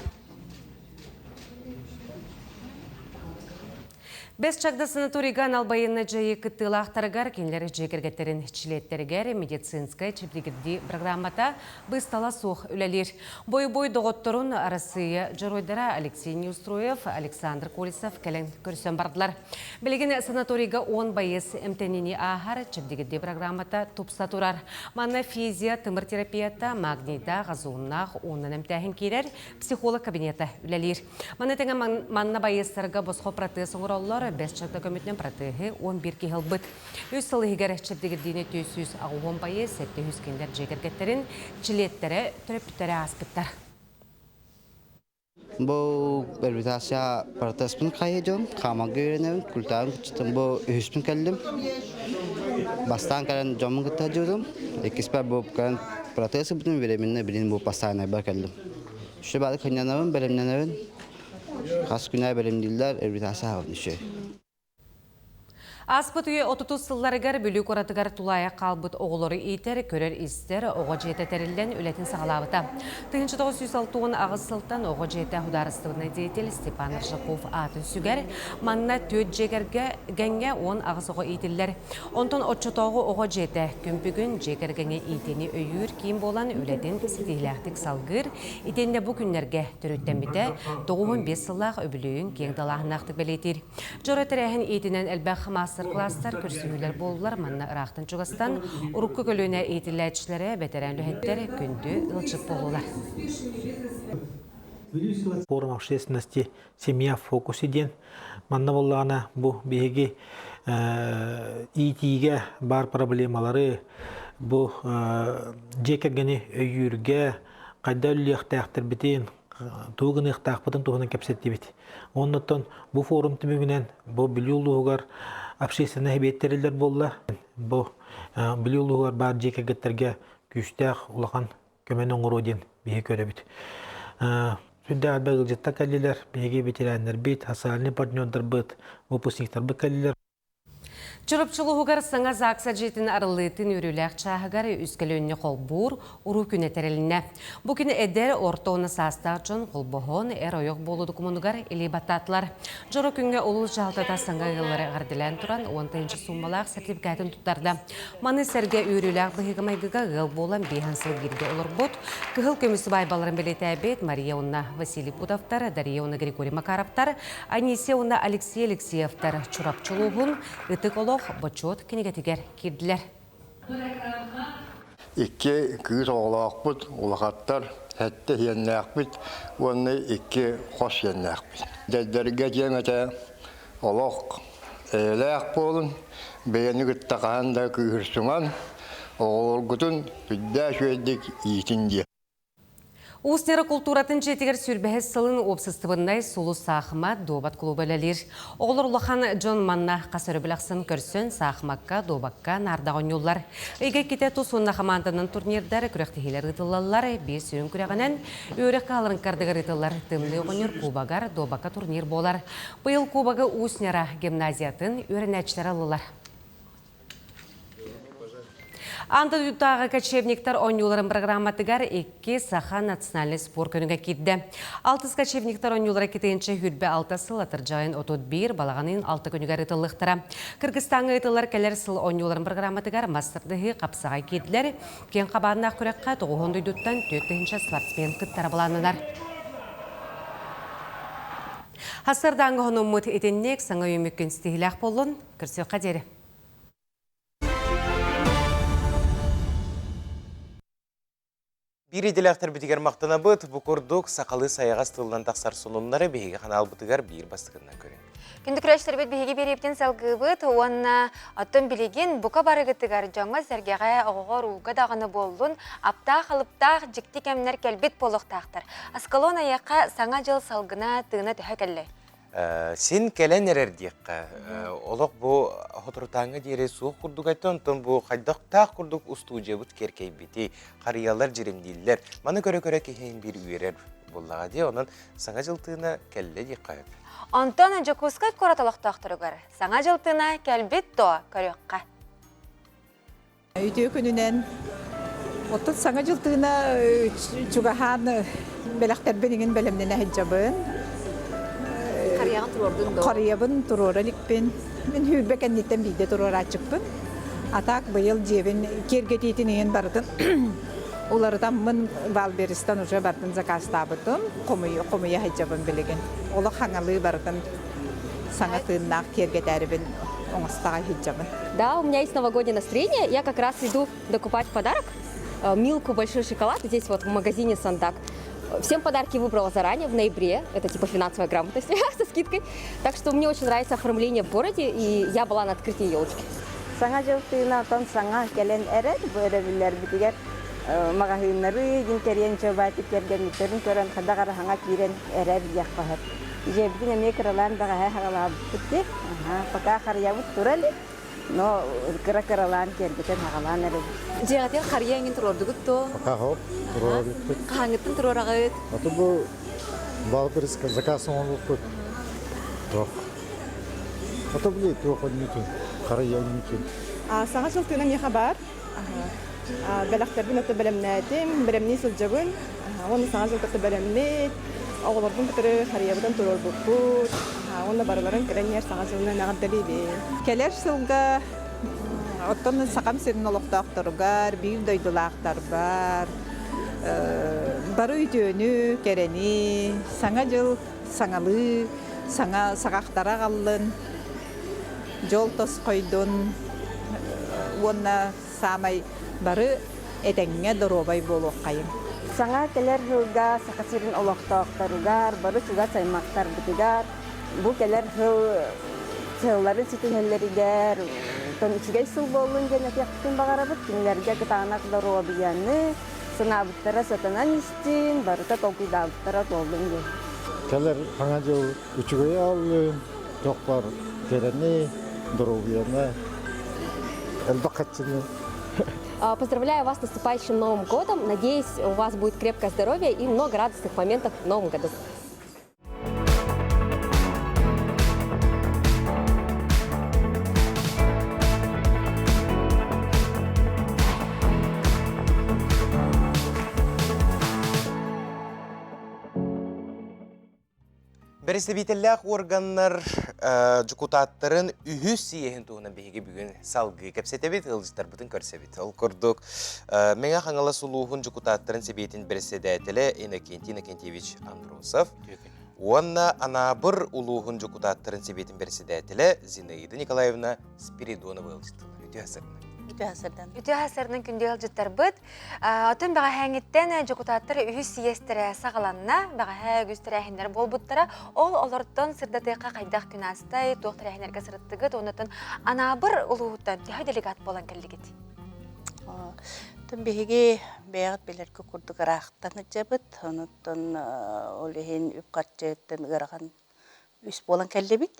Бес чагда санаторийган албайынна жайы кыттылақтаргар кенлері жекергеттерін чилеттерігер медицинскай чеплигерди программата быстала соқ үлелер. Бой-бой доғытторын Россия жыройдара Алексей Неустроев, Александр Колесов кәлін көрсен бардылар. Білген санаторийга 10 байыз эмтенини ахар чеплигерди программата тупса турар. Манна физия, тымыр терапията, магнита, ғазуыннақ, онын эмтәхін керер психолог кабинета үлелер. Манна байыздарға босқо протез оңыралылар бес чакта көмітнен протеги 11 кехіл бұд. Өз сылы егер чептігірдейіне 200 ағуын байы 700 кендер жекергеттерін чилеттері түріптері аспыттар. Бұл реабилитация протезпін қайыдым, қамағы үйренемін, күлтағын күтістім, бұл үйіспін кәлдім. Бастан кәрін жомын күтті жүрдім. Екіспер бұл кәрін протезі бұтын веремінне білін бұл бастайын айбар кәлдім. Үші бады көнянауын, бәлемненауын. Қас күнәй бәлемділдер, реабилитация ғавын үші. Аспыт үйе 30 сылларыгар бүлі көратыгар тулая қалбыт оғылары ейтер, көрер істер оға жететерілден үлетін сағалабыта. 1906 ағыз сылтан оға жете хударыстығына дейтел Степан Ржаков атын сүгер, манна төт жегерге гәңге 10 ағыз оға ейтелер. Онтон 30 оға жете күмпігін жегергеңе ейтені өйір кейін болан үлетін сетейләқтік салғыр, етенде бұл күнлерге түріттен біте 95 сыллақ өбілігін кең далағынақтық бәлейтер. Жоры етінен әлбәқ кластар көрсігілер болулар манна ырақтын чугастан ұрыққы көліне ейтіләтшілері бәтерән лөхеттер күнді ұлчып болулар. Форум общественности «Семья в фокусе» ден. Манна боллағана бұл беге итиге бар проблемалары, бұл жекергені өйірге қайда үліқтәқтір бітен, туғын иқтақпытын туғының кәпсетті бет. Оннаттан бұл форум түмігінен бұл білюлуғар общественный хебеттерилер болла. Бұл білюлуғар бар жекергеттерге күштәқ ұлақан көмен оңыруден бейі көрі бет. Сүнді әлбәғыл жетті кәлілер, бейге ветеранлар бет, асалыны партнердар бет, выпускниктар бет кәлілер. Чұрыпчылығығар саңа зақса жетін арылытын үріләқ чағығар үскілі қол бұр, ұру күні тәріліне. Бұл күні әдер ортауыны састақ жын қолбұғын әр ойық болуды күмінігар елей баттатылар. Жұры күнге ұлы жалтата саңа ғылары ғарділән тұран 10-шы сумалақ сәтліпкәтін тұттарды. Маны сәрге үріләқ бұғығымайғыға ғыл болан бейхансыл керге олар бұд. Күғыл көмісі байбаларын білеті әбет Мария Онна Василий Пудовтар, Дарья Онна Григорий Макаровтар, Анисия Онна Алексей Алексеевтар чұрапчылығын ұтық олық бочот кенегетігер керділер. iki kız oğlakbıt, ulakattar, hette yenlakbıt, onu iki hoş yenlakbıt. Dedlerge cemete olak, eylak bolun, beğeni gıttakahan da kıyırsunan, oğulgutun büdde şöydik yitince. Устнера культуратын жетігер сүрбәһе сылын опсыстыбындай сулу сахыма добат клубы әлелер. Олар улахан Джон Манна қасыры білақсын көрсін сахымакка, добакка, нардағын yollar. Иге кете тусунна хамантының турнирдары күректігелер ұтылалар, бес сүйін күрегінен өрек қалырын кардығыр ұтылар тымды оңыр кубагар, добакка турнир болар. Бұйыл кубагы Устнера гимназиятын өрінәчтер алылар. Анда ютағы качевниктар ойнуларын программатыгар 2 Саха национальный спор күнігі кетді. 6 качевниктар ойнулары кетейінші хүрбе 6 сыл атыр жайын отот 1 балағанын 6 күнігер ұтылықтыра. Кыргызстанға ұтылар кәлер сыл ойнуларын программатыгар мастырдығы қапсаға кетілер. Кен қабанына күрекқа 9 үйдеттен 4 спортсмен күттары баланынар. Хасырданғы ғының мұт етеннек саңа өмеккен стихилақ болын. Күрсе қадері. Bir edelектер бітігер мақтана бұд, бұқырдық сақалы саяғас тылдан тақсар сонунлары бейге қанал бұтығар бір бастығынан көрін. Күнді күрәштер бет бейге берептен сәлгі бұд, оңна аттын білеген бұқа бары гітігар жаңа сәргеға оғығар уға дағыны болуын, апта қалыптақ жікті кәмінер кәлбет болуқтақтыр. Аскалон аяққа саңа жыл салғына тығына түхі кәлі. Сен кәлен әрердек, олық бұл ғотыртаңы дере суық күрдік айтын, тұн бұл қайдақтақ күрдік ұстуыжы бұд керкей беті, қариялар жеремдейлер. Маны көрі-көрі кейін бір үйерер болаға де, оның саңа жылтығына кәлі де қайып. Антон Джакускай қораталықтақтырығыр. Саңа жылтығына кәлбет тоа көріққа. Үйті күнінен отын саңа жылтығына чугахан бәліқтербенігін бәлемнен әхіджабын. Қариябын тұроран икпен. Мен хүрбекен неттен бейде тұрора чықпын. Атақ бұйыл жебін кергетейтін ең бардын. Олардан мұн Валберистан уже бардын закастабытын. Қомыя хайджабын білеген. Олы қаңалы бардын. Саңатыннақ кергетәрібін оңыстаға хайджабын. Да, у меня есть новогоднее настроение. Я как раз иду докупать подарок. Милку большой шоколад здесь вот в магазине Сандак. Всем подарки выбрала заранее, в ноябре. Это типа финансовая грамотность со скидкой. Так что мне очень нравится оформление в городе, и я была на открытии елочки. Саңа жылтыына тон саңа келен әрет, бөребілер бітігер мағахинлары, динтерен чөбәтіп кергенліктерін көрін, қадағары хаңа кирен әрет яқпағыр. Жебдің әме кіраларын баға хағалап бітті, пока қариябыт тұралы, но кіра-кіраларын кергетен хағалан әрет. Жегатен қария еңін тұрордығыт то? Қағып, тұрордығыт. Қаңыттың тұрорағыт? Аты бұл Валберисқа закасын оңылық көт. Жоқ. Аты бұл ет оғын мүтін, қария мүтін. Саңа жылтығынан не хабар? Бәліқтербін өті бәлемнәдім, бәлемнен сылжабын. Оны саңа жылтықты бәлемнет. Оғылардың бұтыры қариябыдан тұрор бұқпұт. Оны барыларын кіренер саңа жылынан ағаддали бе. Келер сылға оттон сақам серін олықтақтарығар, бір дойдылақтар бар. Бары үйдені, керені, саңа жыл, саңалы, сағақтара қалын, жол тос қойдын, онна самай бары әдәңе дұробай болу қайын. Саңа келер жылға сақасырын олықтақтарығар, бары суға саймақтар бұтығар. Бұл келер жылларын сетінелерігер, тончигай сыл болуын және тияқтың бағарабыт, кенелерге кітағанақ дұробияны, сынабыттара сатанан істен, барыта толқидабыттара толдың де. Келер хаңа жыл үчігай алын, жоқпар керені, дұробияны, әлбақатшыны. Поздравляю вас с наступающим Новым годом. Надеюсь, у вас будет крепкое здоровье и много радостных моментов в Новом году. Берестебителләк органнар депутаттарын үхүс сиехин туһуна беге бүгүн салгы кепсетебит ылжытар бутун көрсөбүт. Ол көрдүк. Меңа хаңала сулуухун депутаттарын себетин берседетеле Иннокентий Иннокентьевич Андросов. Онна анабыр улуухун депутаттарын себетин берседетеле Зинаида Николаевна Спиридонова ылжытты. Өтө асырына. Үтө хасырдан күндө алжыттар быт. Отын бага хәңиттен жокутаттар үһүс сиестере сагаланна, бага хәгүстер әһиннәр болбуттара, ол олорттон сырдатыга кайдак күнастай доктор әһиннәргә сырыттыгыт, онотон анабыр улуутан тиһа делегат болан келдигит. Тон беге бәгат белерге курдук арахтан жабыт, онотон олехин үпкатчеттен гараган үс болан келдебит.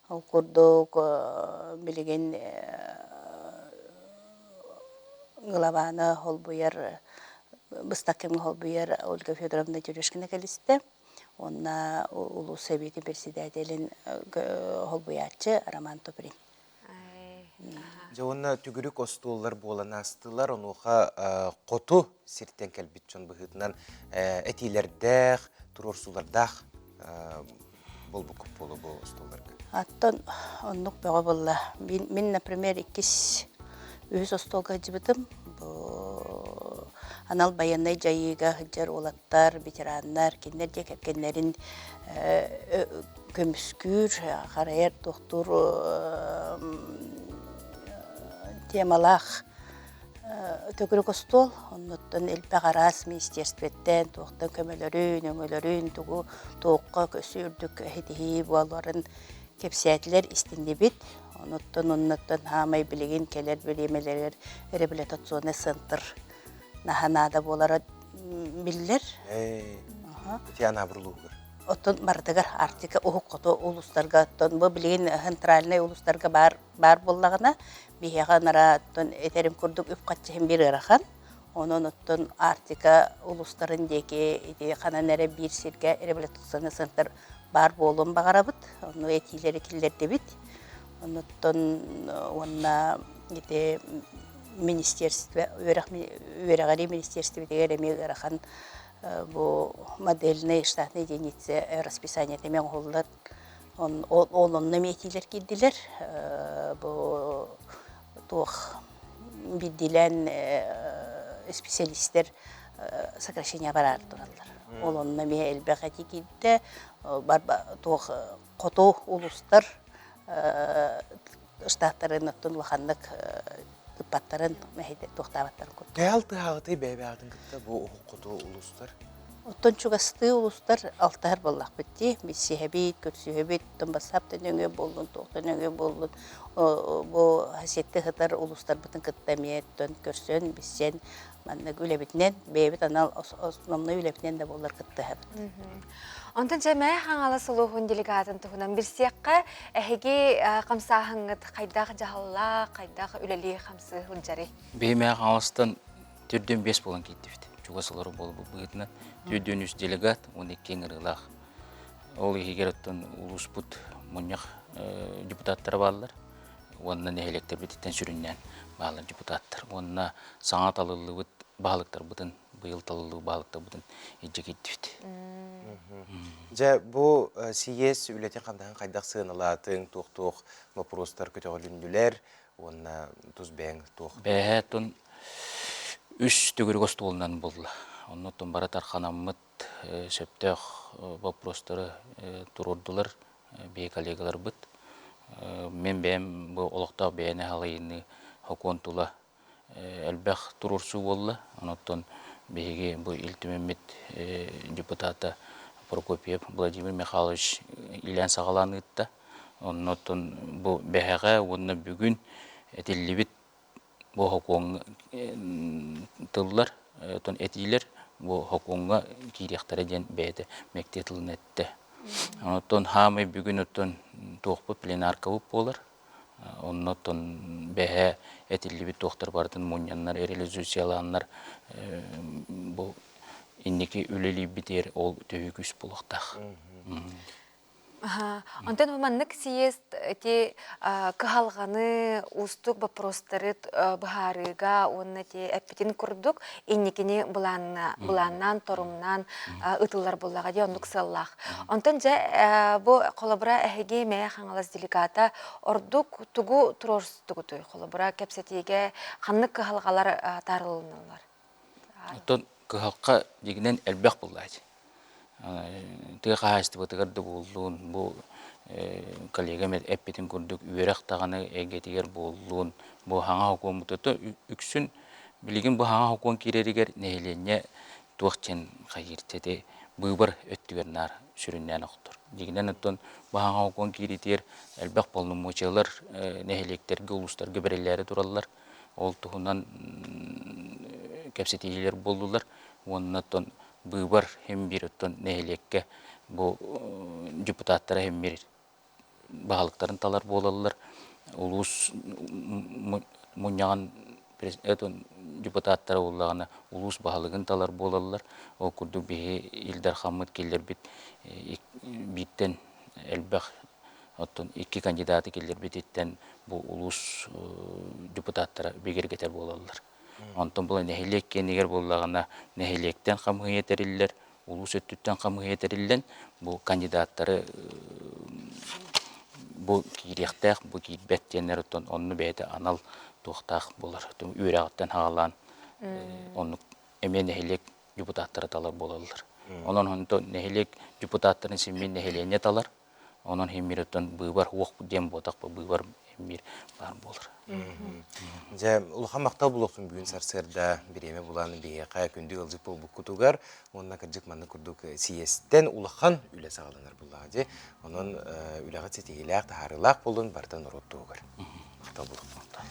Ол курдук билеген Главаны холбуяр, быстакем холбуяр Ольга Федоровна Терешкина келисте. Онна улус совете председателин холбуячы Роман Топрин. Жауына түгірік остуылар болан астылар, онуға қоту сирттен кәлбітчон бұғытынан әтейлердәқ, тұрорсулардақ бол бұқып болу бұл остуыларға. Аттон оннук бәға болла. Мен, например, өз остолға жібітім. Анал баянай жайыға хыджар олаттар, ветераннар, кендер де кәпкенлерін көміскүр, қарайыр доктор темалақ төгірік остол. Оннуттан әлбәқ арас министерстветтен тоқтан көмелерін, өңелерін, тоққа көсүрдік әхетіхи боларын кепсәтілер істендебет. Онуттан хамай білеген келер білемелер реабилитационный центр наханада болара биллер. Тиана Абрулугар. Оттон бардыгар артика оқото улустарга оттон бу билеген центральный улустарга бар боллагына бияга нара оттон этерим курдук үпкатчыхын бир ырахан. Онон оттон артика улустарын деке кананере бир сирге реабилитационный центр бар болун багарабыт. Ону этилери киллердебит. Онуттон онна ете министерство, Уэрагари министерство дегереме ырахан бу модельный штатный единицы расписание темен голлар. Олонны метилер киддилер. Бу тух биддилен специалисттер сокращение барар тураллар. Олонны ме элбегати кидде бар тух кото улустар штаттарын оттон лаханнык ыппаттарын мәхейде тоқтабаттарын көрді. Кәлті ағыты бәйбәғдың күтті бұл оқыту ұлыстар? Оттон чугасты ұлыстар алтар боллақ бітті. Мессихебет, көрсүйебет, томбасаптын өңе болдың, тоқтын өңе болдың. Бұл хасетті ғытар ұлыстар бұтын күттәметтен көрсін, бісен, маннық өлебітінен, бәйбет анал основны өлебітінен де болар күтті әбіт. Онтан жәмәй қаңалы сұлуғын делегатын тұғынан бір сеққа әхеге қамсағыңыт қайдағы жағалла, қайдағы өлелі қамсы ғылжары? Беймәй қаңалыстан түрден 5 болан кейттіпті. Чуғасылары болып бұғытынан түрден 3 делегат, 12 ұрғылақ. Ол егер оттан ұлыс бұд мұнық депутаттар балылар. Онына нәхелектер бітеттен сүріннен бағылар депутаттар. Онына саңат алылы бұд бағылықтар бұдын, бұйыл талылы бағылықтар бұдын ежі кейттіпті. Жа бұл сиес үлетен қамдаған қайдақ сығыналатын, тоқ-тоқ вопростар көтеғілінділер, онына тұз бәң тоқ. Бәхәттін үш төгірік остуылынан болды. Оннықтың бара тарқанамыт сөптәқ вопростары тұрордылар, бей коллегалар бұд. Мен бәм бұл олықтақ бәйіне халайыны хокон тұла әлбәқ тұрорсу болды. Оннықтың бейге бұл илтімемет депутата Прокопьев Владимир Михайлович Ильян сағаланы ұтты. Оннықтың бұл бәйға онына бүгін әтелебет бұл хокон тыллар, әтейлер бұл хоконға кейректері ден бәйді мектетілін әтті. Оннықтың хамай бүгін ұттың тоқпы пленарка ұп болар. Оннықтың бәйға әтелебет тоқтар бардың мұнянлар, реализацияланлар бұл иннеки үлелі бітер ол төвігіс болуқтақ. Онтан уманнык сиест те кахалганы устук вопростары бахарыга онна те эппетин курдук инникини буланнан торумнан ытылар буллага де ондук саллах. Онтан же бу колобра эһиге мэ хаңалас делегата ордук тугу турорстугутой колобра кепсетиге ханнык кахалгалар тарылыналар. Онтан кахалка дегенен элбек буллайды. Тыга хаасты бытыгарды болуун бу коллегам эппетин көрдүк үйрек таганы эгетигер болуун бу хаңа хокумуту үксүн билигин бу хаңа хокум киреригер нехиленне туакчен кайыртеде быйбар өттүгернар сүрүннен октор. Дигинен оттон бу хаңа хокум киритер элбек полномочиялар нехилектерге улустарга берелери тураллар. Ол туһунан кепсетилер болдулар. Оннаттон быйбар hem bir оттон нехилекке бу депутаттары hem bir баалыктарын талар болалар. Улус муньян президент депутаттары уллагына улус баалыгын талар болалар. Ол курду бии Илдар Хаммат келер биттен элбек оттон 2 кандидаты келер биттен бу улус депутаттары бегергетер болалар. Онтон бул нехилек кенигер боллагына нехилектен камгы етериллер, улус өттүттен камгы етериллен бу кандидаттары бу киректек, бу кирбеттенер оттон онну бете анал тохтак болар. Үйрәгәттән хагалан онну эме нехилек депутаттары талар болалар. Онон онтон нехилек депутаттарын симмен нехилене талар. Онон хеммиреттен быйбар уок дем ботак быйбар хеммир бар болар. Же улхан мактал булоксун бүгүн сарсырда биреме буланы бие кая күндү ылжык бол букутугар онна кыржык манны курдук сиестен улхан үле сагаланар буллага же онон үлага сетигилак таарылак болун бартан уруттугар. Мактал булокмакта.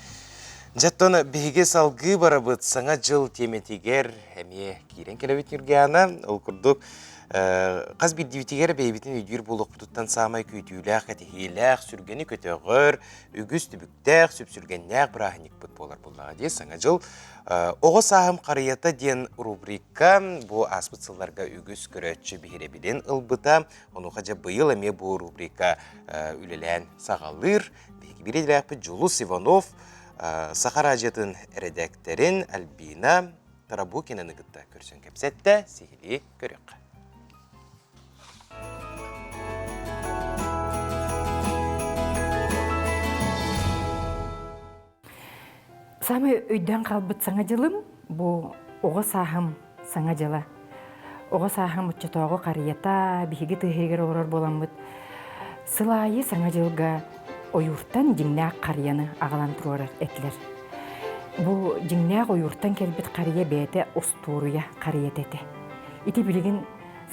Жаттон биге салгы барабыт саңа жыл теметигер эме кирен келебит юргана ол курдук Қаз бір дивитигер бейбітін үйдер болық бұтыттан самай көйтүйләқ, әтехейләқ, сүргені көтеғыр, үгіз түбіктәқ, сөп сүргеннәқ бірағынек бұт болар болаға де. Саңа жыл оғы сағым қарията ден рубрика бұл аспытсыларға үгіз көрәтші бейребеден ұлбыта. Оны қажа бұйыл әме бұл рубрика үлелән сағалыр. Біреділәқ бұт Жулус Иванов, Сахара ажетін редакторин Альбина Тарабукина нығытта көрсен кәпсетті сейілі көрек. Самы өйден қалбыт саңа жылым, бұл оғы сағым саңа жылы. Оғы сағым ұтчатоғы қарията, бігігі тұхегер олар боламыд. Сылайы саңа жылға ойуртан жіңнәк қарияны ағалан тұрорар әтілер. Бұл жіңнәк ойуртан келбіт қария бәйті ұстуруя қариет әті. Ити білігін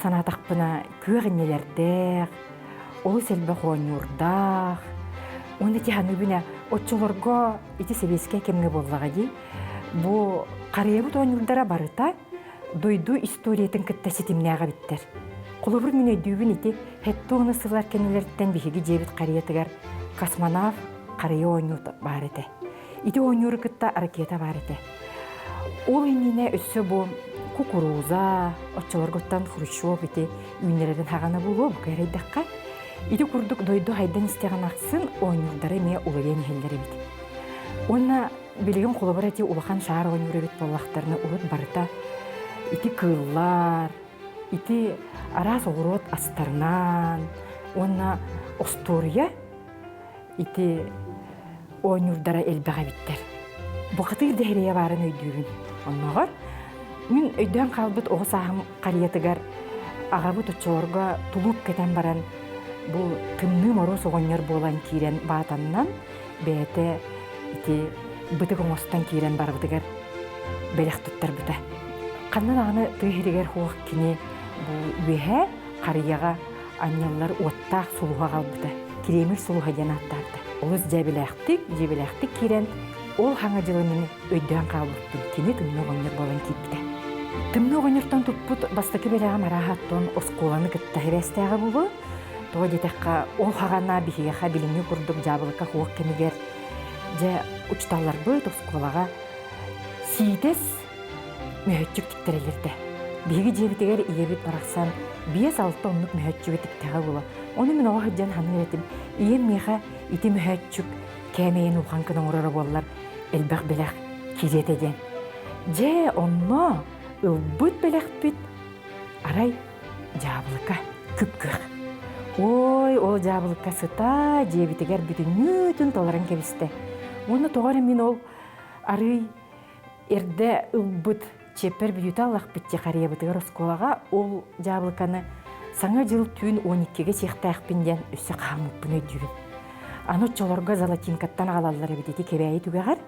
санатақпына көғінелердәқ, олы сәлбі қоңырдақ, оны тиханы бүні отчыларға ити себеске кемге боллаға дей, бұл қария бұт оңырдара барыта, дойду историятын кітті сетімнәға біттер. Қолыбыр мен өйдуібін ити хетті оны сылар кенелерден бігігі жебіт қариятығар космонав қария оңыр бар еті. Ити оңыры кітті ракета бар еті. Ол еніне өссі бұл кукуруза, отчыларғыттан Хрущев ити үйнерерін хағаны болу бұл кәрейдіққа. Иди курдук дойду хайдан истеген ақсын ойнырдары ме уларен хеллері бит. Онна билеген қолыбыр әте улахан шаар ойныры бит боллақтарына урут барыта. Ити кыллар, ити арас оғырот астарнан, онна остория, ити ойнырдары әлбіға биттер. Бұқытыр дәрия барын өйдүйін. Оннағар, мен өйден қалбыт оғы сағым қариятығар ағабыт ұтчыларға тулуп кетен баран бұл тымны мороз оғынер болан кирен батаннан бәйті ити бұтық оңостан кирен бар бұтығар бәліқ тұттар бұта. Қаннан ағыны тұйхерігер хуақ кіне бұл өйе қарияға анялар оттақ сұлуға қал бұта. Киремір сұлуға ден аттарды. Олыз жебеләқтік кирен ол хаңа жылының өйден қал бұттың кені тымны оғынер болан кип бұта. Тымны оғынертан тұппұт бастықы бәліға марағаттон осқоланы кіттағы бәстәғы бұлы. Тоға детекка ол хағана бігеға біліңі күрдік жабылыққа хуақ кемігер. Жа ұчталар бұд осқолаға сейдес мөхетчік тіктерелерді. Бігі жебітігер иебет барақсан 5-6 онлық мөхетчігі тіктеға бұлы. Оны мен оға хүджан ханы өретім. Ием меға ити мөхетчік кәмейін ұлған күнің ұрары болылар әлбәқ бәләқ кезет еден. Жа онна ұлбыт бәләқ бүт арай жабылыққа күп көк. Ой, ол жабылыққа сыта, жебітігер бүтін толарын кебісті. Оны тоғары мен ол арый әрді ұлбыт чепер бүйті алақ бітте қария бұтығыр осколаға ол жабылыққаны Саңа жыл түйін 12-ге сехтаяқпенден үсі қамыппын өйдігін. Аны чолорға золотинкаттан алалары бітеті кебәйі түгәғар.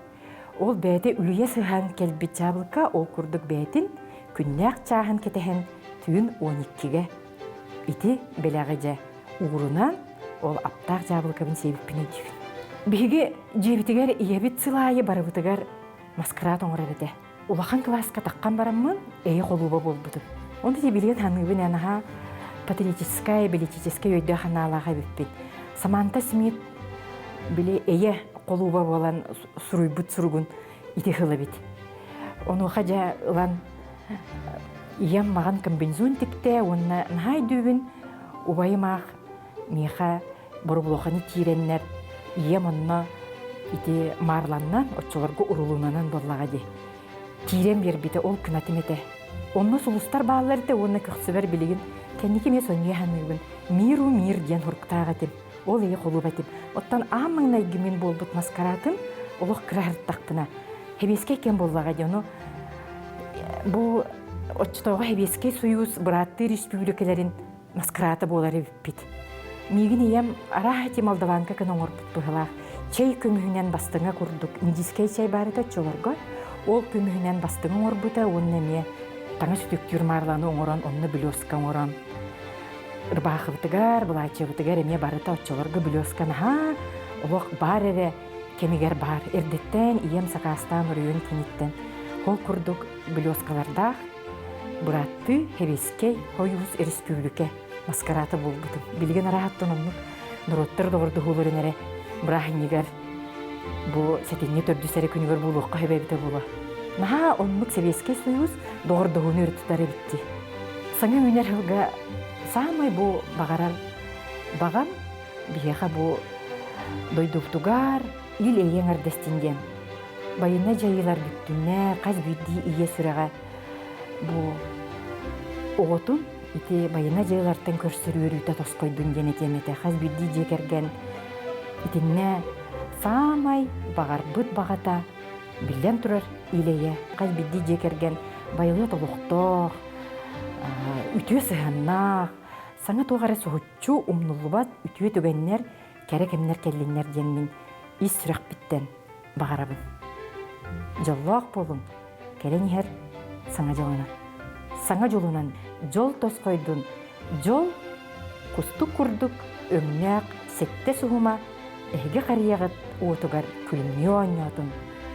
Ол бәйті үліе сыған кәлбет жабылқа ол күрдік бәйтін күннәқ чағын кетеген түйін 12-ге. Ити бәләғі жа уғырынан ол аптақ жабылқабын себіппін өйдігін. Бігі жебітігер иебет сылайы барыбытығар маскарат оңыра бәді. Улахан класска таққан бараммын, әйі қолуба болбыдым. Онда де білген ханығын әнаға патриотическая, политическая өйді ханалаға бүппен. Саманта Смит біле әйі қолуба болан сұруйбыт сұруғын ити хылы бет. Оны қажа ұлан ием маған комбинзон тікті, онына нағай дөбін ұбайымақ меха бұрыбылоқаны тиреннер ием онына ити марланнан, отчыларға ұрылуынан боллаға де. Тирен бербеті ол күнатым еті. Онына сұлыстар бағаларды онына көқсібер білігін кәнеке ме сония ханығын миру мир ден ұрқтағатым. Ол ей қолу бәтім. Оттан амыңна егімен болбыт маскаратым, олық кірағырттақпына. Хебеске кен боллаға де, оны бұл отчытауға Хебеске Союз бұратты республикаларын маскараты болары біппет. Мегін ем арахати Молдаванка кін оңыр бұттығылақ. Чай көмігінен бастыңа күрдік. Индискай чай барыда чоларға. Ол көмігінен бастыңа оңыр бұта, онына ме таңа сүтіктер марланы оңыран, онына білеосқа оңыран. Ырбақывытығар, бұлайчывытығар еме барыта отчоларға білеосқан. Олық бар әрі, кемігер бар. Эрдеттен, ием сақастан ұрыйын кенеттен. Ол күрдік білеосқалардақ, бұратты Хебеске Союз республика маскараты болбыдым. Білген арахаттан онлық нұроттар доғырды ғылырын әрі Брахинигар бу сетинне төрдүсәре күнүгөр булукка хебебите була. Наха онлук Советский Союз доғырдығын өрттері бітті. Саңа өнер хылға самай бу бағарар бағам бияға бу дойдуқтугар ил эйен ардестинген. Байына жайылар бүттінне қаз бүйді ие сүрәға бу оғытын ите байына жайлартан көрсірі өрүйті тосқойдың денетемете қаз бүйді жекерген итинне самай бағар бұт бағата білден тұрар илeye қаз бүйді жекерген байлы толықтық үтіе сығаннақ саңа тоғары соғытчу умнулубат үтіе түгеннер кәрі кемнер келленнер денмін ис сүрақ біттен бағарабын. Жоллақ болын, кәрен ер саңа жолынан. Саңа жолынан жол тосқойдun, жол кустук курдук, өмнәк, сетте суғыма, әйге қарияғыт отығар күлімне ойнатын,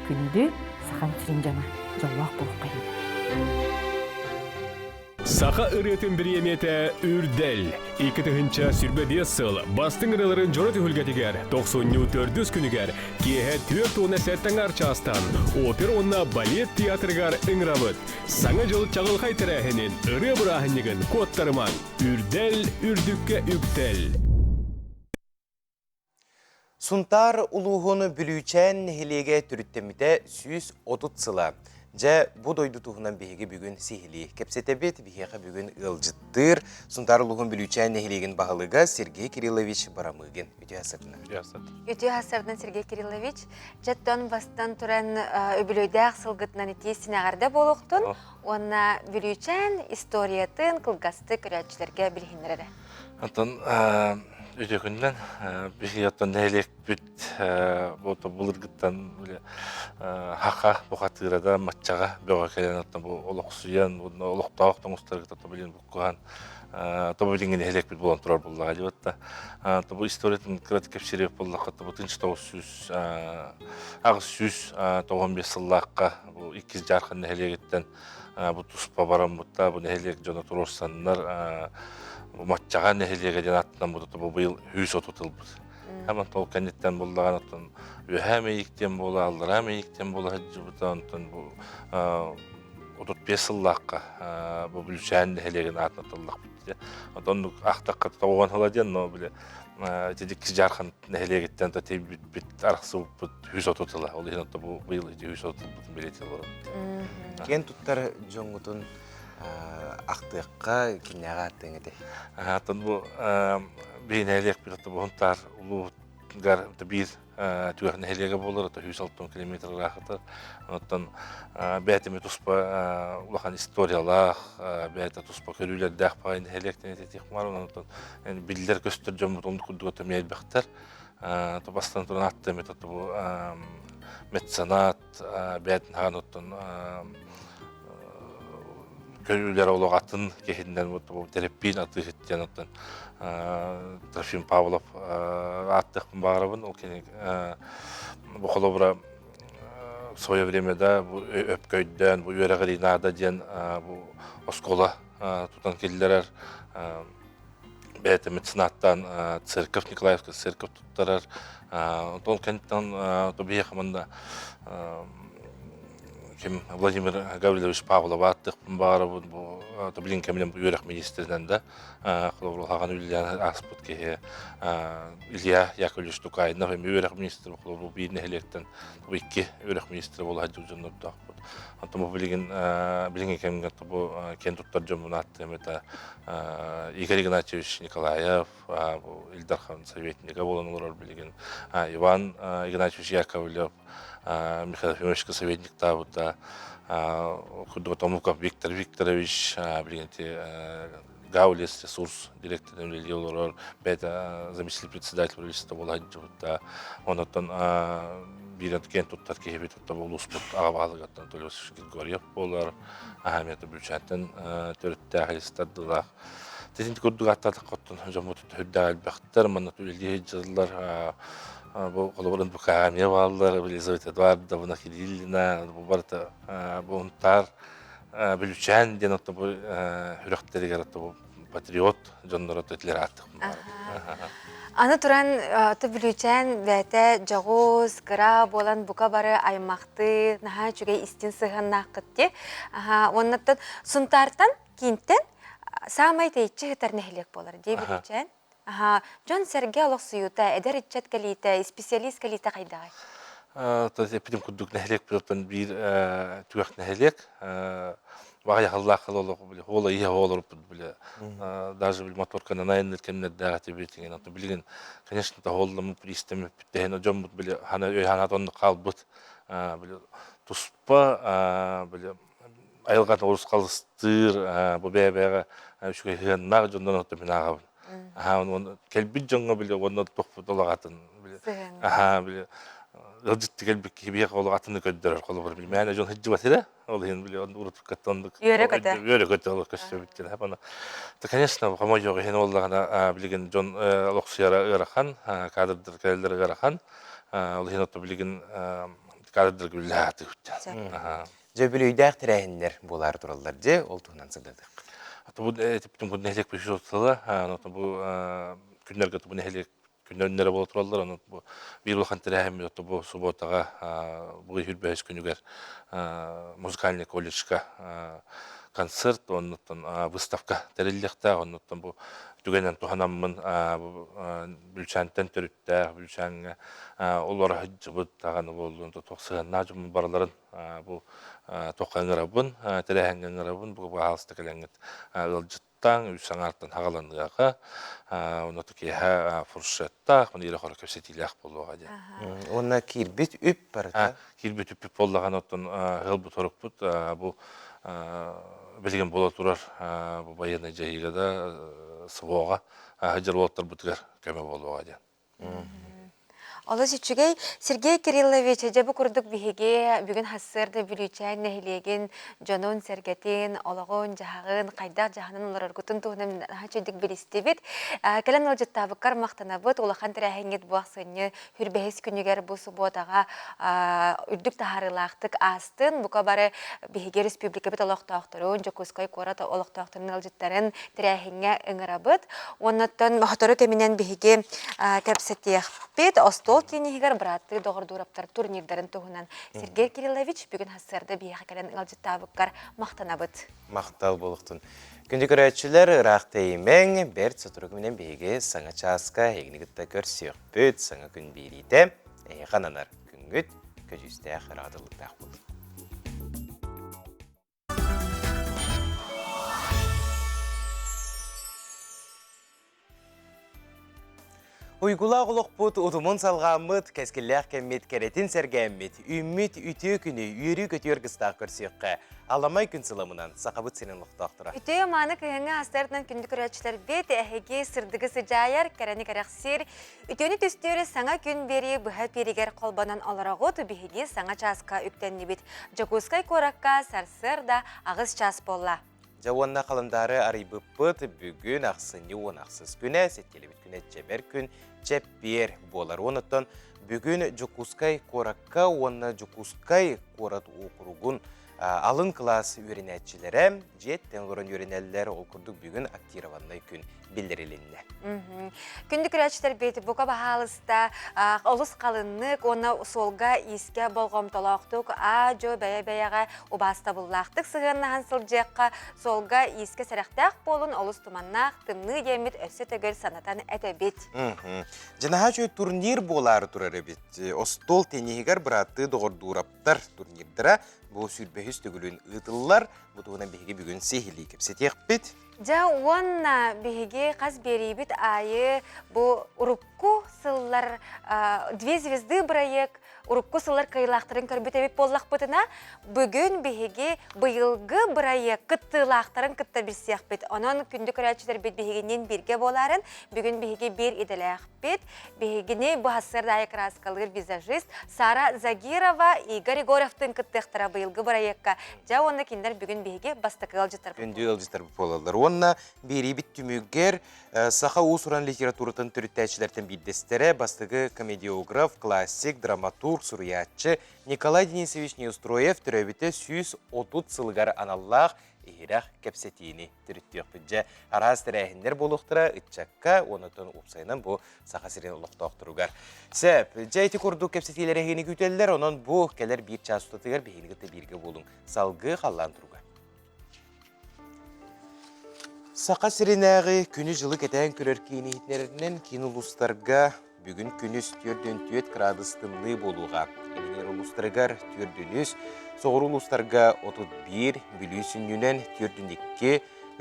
күнді сақан сүрін жана, жоллақ болып қайын. Саха ырытын бір еметі үрдәл. 2-тігінші сүрбе 5 сыл бастың ырыларын жоры түхілгетігер 94 күнігер кейі 4 оны сәттің арчастан опер онна балет театргар ыңравыд. Саңа жыл чағыл қайтырахынын ыры бұрахынығын кодтарыман. Үрдәл үрдікке үктәл. Сунтар улуғыны бүлүүчән хелеге түріттеміде 130 сыла. Жа бұ дойды туғынан бейге бүгін сихили. Кепсетебет бейге бүгін ылжыттыр. Сунтар улуғын бүлүүчән хелеген бағылыға Сергей Кириллович Барамыгин. Үті асырдың. Үті асырдың Сергей Кириллович. Жаттан бастан тұран өбілөйдәқ сылғытынан етесіне ағарда болуқтын. Онна бүлүүчән историятын қылғасты көрәтшілерге білгендері. Антон, өте күннен бейгеттен нәйлек бүт бұлырғыттан хақа бұқатығырада матчаға бөға кәлен олықсуян, олықтауықтың ұстарғыта білген бұққан білген нәйлек бүт болан тұрар бұллаға дебатта. Бұл историятын кірат кепсереп боллаққа бұтыншы ағыз сүз 95 сыллаққа икіз жарқын нәйлегеттен бұл тұспа барам бұтта бұл нәйлек жона тұрорсанлар матчаға нәхелеге ден аттынан бұдыты бұл бұйыл хүйс отутыл бұд. Әмін тол кәнеттен болдаған оттан өйә мейіктен бола, алдыра мейіктен бола хаджы бұдан оттан бұл 35 сыллаққа бұл бүлшән нәхелеген атын атыллақ бұд. Оттан ақтаққа тауған хыла ден, но біле дедік жарқын нәхелегеттен тәтей бүт арқсы бұд хүйс отутыла. Ол ең отта бұл бұйыл хүйс отутыл бұдын белетел бұрын. Кен тұттар жоңғытын ақтыққа кенеға аттың еді. Атын бұл бейін әлек бір ұнтар ұлығар бір түгәк нәһелеге булыр, 160 километр рахыты. Оттан бәтеме туспа улахан историялар, бәте туспа көрүләр дәхпа нәһелектен тетихмар, оттан биллер көстөр жомут онды кудуга төмәйт бәхтер. Бастан туран атты метод бу меценат бәтен хануттан көрүләр ологатын кехинден бу терапин аты хиттен оттан Трофим Павлов аттык барабын ол кене бу холобра в свое время да бу өпкөйдөн бу үрөгөринада ден бу оскола тутан келдерер бәте меценаттан церковь Николаевская церковь туттарар тол кенттан тобия хаманда кем Владимир Гаврилович Павлов аттык барабын бу Таблин кемлен бүйрек министринен да хаган үллән аспут ке Илья Яковлевич Тукайнов бүйрек министр бу бирне электен бу икки бүйрек министр болу хаҗы жөнөп тапты. Антому билген кемге бу кен туттар жомунат мета Игорь Игнатьевич Николаев бу Илдархан советника болонлар билген Иван Игнатьевич Яковлев Михаил Ефимович советник табыта Худотомуков Виктор Викторович, Гаулес, ресурс, директор Лилиолор, бета заместитель председателя правительства Володимира, он оттан бирен кен туттар кебет оттан улуспут агабалыгаттан Толёс Григорьев болар, Ахмет Бючаттан төрөттө христаддылар. Тезин курдугаттар коттон жомут хөддал бактар, мана төлөдө жылдар бу колоборун букамия балдар, Елизавета Эдуардовна Кириллина, бу барта бунтар Бүлчән ден отто бу хүрөктөргө отто патриот жоннорот этлер аттык. Аны туран аты Бүлчән бәтә жагоз кыра болан бука бары аймакты наха чүгә истин сыгыннакытте. Оннаттан сунтартан кинтен самай тейче хетәрнехлек болар ди Бүлчән. Жон Сергей Алоксуюта эдер итчет калите специалист калите кайдагай. Тәзепидем кудук нәһлек биртен бир түгәк нәһлек вагай Аллах халолог биле ола ия олор биле даже бил моторка на найнер кемнер дагы битеген аты билген конечно та оллым пристем биттен жом биле хана өй хана тонны калбыт биле туспа биле айылган орус калыстыр бу бебеге шуга хыннар жондан аты минага он келбит жонго биле онно топу долагатын биле биле Рождество келбек кебе колу атыны көддөрөр колу бир билмәне жон хиҗи батыра ол ген биле он урып каттандык йөрөкөтө ол көстө биттен һәм аны то конечно хамой жогы ген оллагана билген жон локсияра ырахан кадрдыр келдер ырахан ол ген отто билген кадрдыр гүлләте үттә Жөбүл үйдәк тирәһеннәр булар тураллар же ол туһнан сыгдык. Бу типтен бу нәһлек бишотла бу күннәргә бу нәһлек күннәре болот тураллар аны бу бир улхан тирәһем ятты бу субботага бу хүрбәс күнүгәр музыкальный колледжга концерт оннан выставка тереллекте оннан бу түгәннән туханаммын Бүлчәнтен төрүттә Бүлчәнгә олар хаҗбыт таганы булды токсыган наҗым барларын бу токкаңырабын тирәһәңгәрабын бу баһалсты кәләнгәт таң үсәңартан хагаландыга оны тукеха фуршетта оны ире хор көсетиләк булуга ди. Онна кирбит үп барда. Кирбит үп боллаган оттон гылбы торыппыт бу билген бола турар бу баяны жайгада сыгога хаҗырлыктар бутгар көмө болуга ди. Олос үчүгей Сергей Кириллович жабы курдук биһиге бүгүн хассырда Бүлчән нәһилеген жонун сергетин ологон жагын кайдак жаганын олар гутун туһунам хачыдык билистебит. Келен олжаттабыккар мактанабыт улахан тирәһеңет буаксыны хүрбәһис күнүгәр бу субботага үрдүк тахарылактык астын бука бары биһиге республика бит олоктокторун жокускай кората олоктокторун олжаттарын тирәһеңе ыңырабыт. Оннан моторы кеминен биһиге кепсетиях бит остол тинигер браты догордураптар турнирдарын туһунан Сергей Кириллович бүгүн хассырда биһакалан алжытабыккар мактанабыт. Мактал болуктун. Күндү көрөчүлөр рахтеймең бер сотурук менен биге саңа часка эгнигитте көрсөк бүт саңа күн бирите кананар күнгүт көжүстө радылыктак болду. Уйгула олықпыт, ұтымын салғамыт, кәскілләқ кәммет, кәретін сәргәммет, үммет үті күні үйрі көтер қыстақ көрсеққа. Аламай күн сыламынан сақабыт сенен лұқтақтыра. Үті маны күйіңі астарынан күнді көрәтшілер бет әхеге сырдығы сыжайар, кәрәні кәрәқсер. Үтені түстері саңа күн бері бұға перегер қолбанан оларағу түбігеге саңа часқа үктенні бет. Жокускай кораққа сарсырда ағыз час болла. Жауанна қалындары арайбыппыт бүгін ақсыны он ақсыз күні, сеткелі бүткіне жебер күн жеппер болар. Оныттан бүгін Жокускай кораққа, онна Жокускай корат оқыруғын алын класс үйренәтчілері, жеттен ғырын үйренәлілер ол күрдік бүгін актированный күн білдірілінне. Күнді күрәтшілер беті бұқа бағалыста олыс қалыннық, оны солға еске болғым толақтық, жо бәе-бәяға обаста бұллақтық сығынна хансыл жаққа солға еске сәріқтақ болын олыс тұманнақ, тымны демет өсі төгіл санатан әті бет. Жынаға жөй турнир болары тұрары бет. Остол тенегер бұратты доғырдураптар турнирдіра бұл сүрбәхіс төгілін ұтылылар, бұтығына бейге бүгін сейхілі кепсетек бет. Жа онна беге қаз беребет айы бұл ұрықку сыллар 2 звезды проект ұрықку сыллар кайлақтарын көрбетебек боллақ бұтына бүгін беге бұйылғы проект күттілақтарын күтті білсеқ бет. Онын күнді көрәтшілер бет бегенен берге боларын бүгін беге бер еделәқ бет. Бегене бұхасырда айы краскалыр визажист Сара Загирова Игорь Егоровтың күттіқтіра бұйылғы проектқа. Жа оны кендер бүгін беге бастықы алжытар. Күнді алжытар болалар. Онна бері бит түмігер сақа ұсыран литературатын түріттәчілерден биддестері бастығы комедиограф, классик, драматург, суриятчы Николай Денисович Неустроев түрәбіті 130 сылғар аналлақ егерақ кәпсетейіні түріттіқ бүдже. Араз тірәхіндер болуқтыра үтчакка, онытын ұпсайынан бұл сақа сирен ұлықтақтыруғар. Сәп, жәйті көрді кәпсетейлері егені күтелілер, онын бұл кәлер бір час ұтатығар бейінігіті бірге болың. Салғы қаллан тұруға. Сақа сиренәғі күні жылы кәтән көрер кейіні хитнерінен кейін ұлыстарға бүгін күніс түрден 4 градус тымлы болуға. Елінер ұлыстарғар түрдініз, соғыр ұлыстарға 31, бүлісіннен түрдін 2,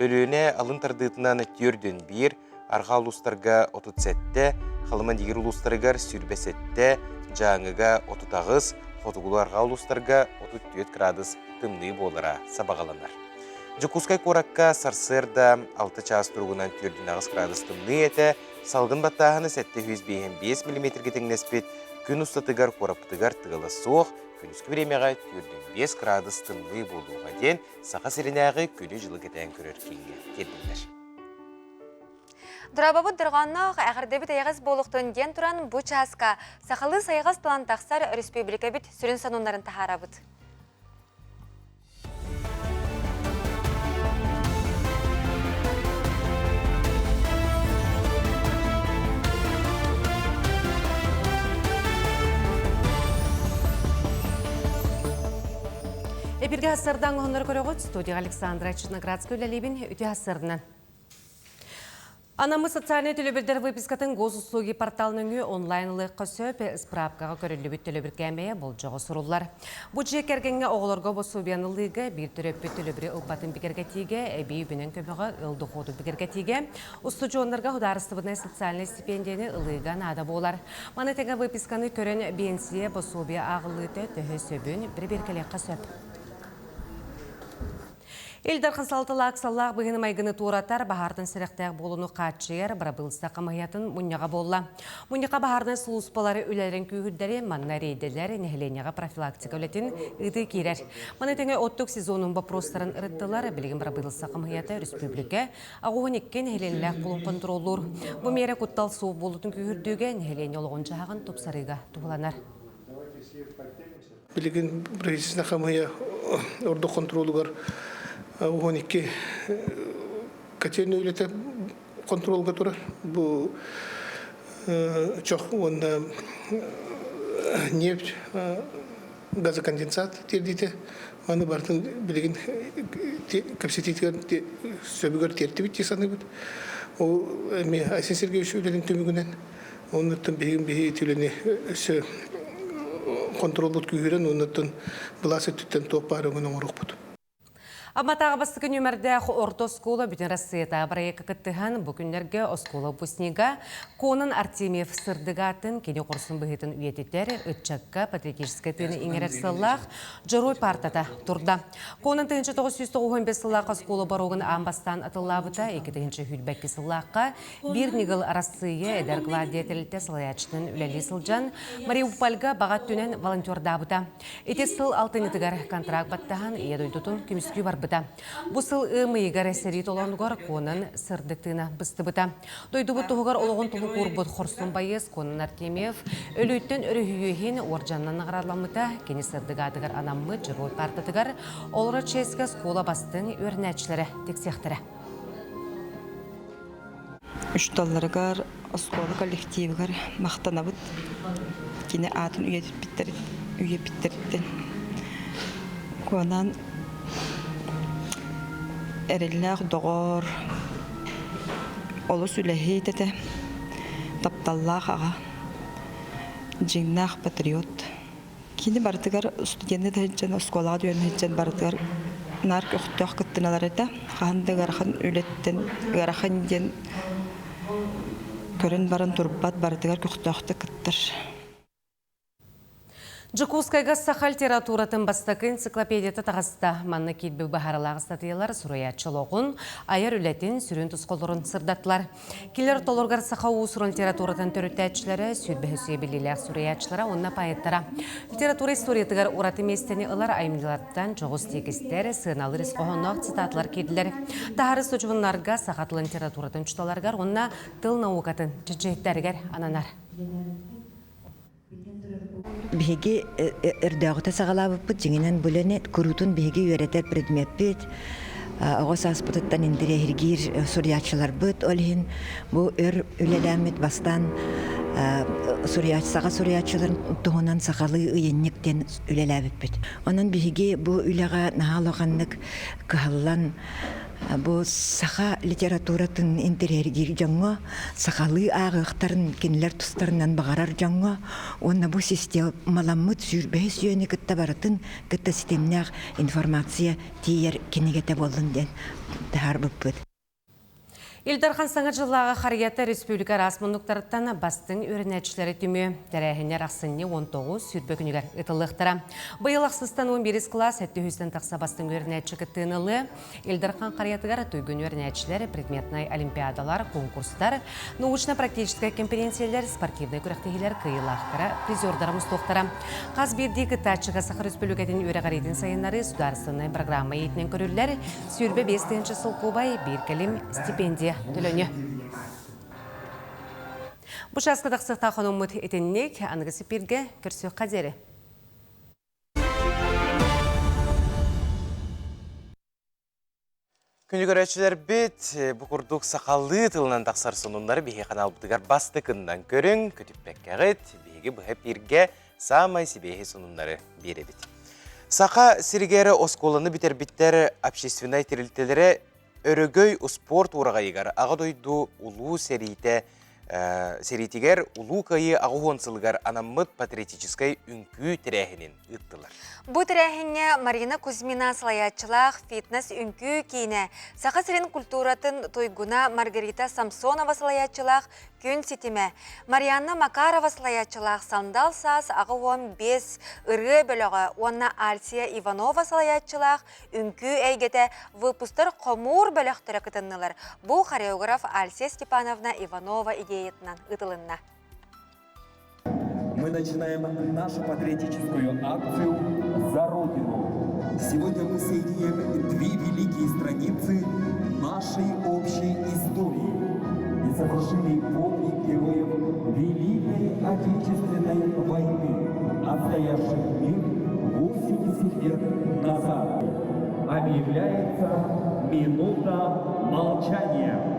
өліні алын тардытынан түрдін 1, арға ұлыстарға 37, қалыман дегер ұлыстарғар сүрбесетті, жаңыға 30, қотығылы арға ұлыстарға 34 градус тымлы болыра сабағаланар. Жокускай коракка сарсырда 6 час тұрғынан 4 градус тымны еті, салғын баттағыны сәтті 105 мм теңнеспет, күн ұстатығар қораптығар тығылы соқ, күніскі біремеға 4 градус тымны болуға ден, сақа сиренәғі күні жылы кетен көрер кейінге келдіңдер. Дұрабабы дұрғаннақ әғірдебіт айғыз болуқтың ден тұран бұ часқа сақалы сайғыз талантақсар республика бит сүрін санунларын тахарабыд. Эпирге асырдан ғондар көріғыт, студия Александра Черноградская үләлебін үте асырынан. Анамы социальный төлөбірдер выпискатын гос услуги порталының онлайнлыққа сөп справкаға көрілі бүт төлөбір кәмейе бұл жоғы сұрулар. Бұджи кәргенге оғыларға босубиянылығы бір төлөппі төлөбірі ұлпатын бігергетіге, әбей бүнен көміға ұлды қоду бігергетіге, ұстыжы онларға ұдарыстыбыдың социальный стипендияны ұлыған ада болар. Маны тәңі выписканы көрін бенсия босубия ағылыты төхі сөбін бір-беркелеққа сөп. Элдар қынсалтылақ саллақ бұғыны майғыны туратар бағардың сіріқтәк болуны қатшығыр бірабылыста қамаятын мұньяға болла. Мұньяға бағардың сұлыспалары өлерін күйгілдері манна рейделер нәхіленяға профилактика өлетін ұйды керер. Маны тәңі оттық сезонын бапростарын ұрыттылар білген бірабылыста қамаяты республика ағуын еккен нәхіленіләк болуын контролур. Бұл мере құттал суып болутын күйгілдіге нәхілене олығын жағын топсарыға туғыланар. Білген правительствена қамая орды контролуғар Угоникки котельный үлеті контролға тұрар. Бұл чоқ онда нефть, газоконденсат тердейті. Оны бардың білеген капситетігер сөбігер терті бітте саны бұд. Ол Айсен Сергеевич үлетін төмігінен. Онырттың бейген түліне контрол бұд күйірен, онырттың бұласы түттен тоқ бары мұның ұрық бұд. Аматаға бастығы нөмірді орто скола бүтін Россията барайықы кіттіған бүкіндерге оскола бұсниға конын Артемьев сырдығатын кені құрсын бұхетін үйететтері үтчакка патриотическая тыны иңерер сыллақ жырой партата тұрда. Конын 1995 сыллаққа скола баруғын амбастан атыллабыта 2-ші хүлбәккі сыллаққа бір негіл Россия әдер гладиятеліте сылаячтың үләлі сылжан Мариупольға бағат түнен волонтердабыта. Эте сыл алтынетігер контракт баттаған едойдутын күміскі бар бұта. Бұсыл ұмыйғар әсері толанығар конын сырдықтығына бұсты бұта. Дойды бұттығығар олығын тұлы қорбұт қорсын байыз конын Артемьев өліттен үрігүйген оржаннан ағыраламыта кені сырдығадығар анамы жырой партатығар олыра ческі скола бастың өрнәтшілері тексектірі. $3 оскола коллективгар мақтанабыт кені атын үйе біттеріттен. Конан әрелләғ доғыр олы сүләхейдеді тапталлақ аға жеңнақ патриот. Кені бардығар студенті дәйджен, осколаға дүйен дәйджен бардығар нар көқтіғ күттіналар еді. Қанды ғарқан өлеттен, ғарқан ден көрін барын тұрбат бардығар көқтіғті күттір. Жакускайга Сахал литературатын бастакы энциклопедията тағыста манны кетбі бағаралағы статиялар сұраятшылығын, айыр үлетін сүрін тұсқолырын сырдаттылар. Келер толырғар Саха ұсырын литературатын төріттәтшілері сүрбі сөйбелілер сұраятшылара онына пайыттара. Литература историятығар ұраты местені ұлар аймылардан жоғыз тегістер сығыналы ресқоғынақ цитатлар кеділер. Тағары сөчівінларға Сахатыл литературатын чуталарғар онына тыл наукатын жүджеттергер ананар. Биһиги эрдәгыта сагалабыппыт жеңенен бүлене күрүтүн биһиги үйрәтер предметпит огос аспытыттан индирехиргир сурьячылар быт олхин бу өр үлеләмит бастан сурьячыларын туһунан сагалы ыйынниктен үлеләбиппит. Онан биһиги бу үләгә нахалыганнык кыһаллан бу саха литературатын интерьергир жаңга сахалы агыктарын кинлер тустарынан багарар жаңга онна бу система маламмыт сүрбе сүйөне кытта баратын кытта системнәг информация тиер кинегете болдун ден тарбыппыт. Илдархан саңа жыллаға қарията республика расмындықтарыттан бастың өрінәтшілері түмі тәрәхінер ақсынне 19 сүрбе күнігер ұтылықтыра. Бұйыл ақсыстан 11 класс әтті хүстен тақса бастың өрінәтші күттіңілі. Илдархан қариятығар түйгін өрінәтшілері предметнай олимпиадалар, конкурстар, научно-практическая конференциялар, спортивный күрәқтігілер кыйлақтыра, призердарымыз тоқтыра. Қаз берді күттәтшіға Саха республикатын өрі қарайтын сайынлары сударсынай программа етінен көрілер, сүрбе 5-ші сылқубай бір кәлем стипендия төлөне. Бұ жасқы дақсықта қонымыт етіннек, аңғысы перге көрсі қадері. Күні көрәтшілер бет, бұқырдық сақалы тылынан тақсар сонунлары бейге қанал бұдығар басты күндан көрің, көтіп бәккәғыт, бейге бұға перге самай себейге сонунлары беребет. Сақа сіргері осколаны бітер біттер общественной терілтелері өрөгөй спорт ураға егар, аға дойду улу серитигер улу кайы ағуонсылғар анаммыт патриотическай үнкүй тірәхінен ұттылар. Бұ тірәхіне Марина Кузьмина салаятчылақ фитнес үнкүй кейіне. Сақа сирен культуратын тойгуна Маргарита Самсонова салаятчылақ күн сетіме. Марианна Макарова салаятчылақ сандал сас ағуон 5 ұрғы бөлігі. Онна Альсия Иванова салаятчылақ үнкүй әйгеті выпустар қомур бөліқтірі күтіннілер. Бұ хореограф Альсия Степановна Иванова идеятынан ұтылынна. Мы начинаем нашу патриотическую акцию «За Родину». Сегодня мы соединяем две великие страницы нашей общей истории и сокрушили подвиг героев Великой Отечественной войны, отстоявших мир 80 лет назад. Объявляется минута молчания.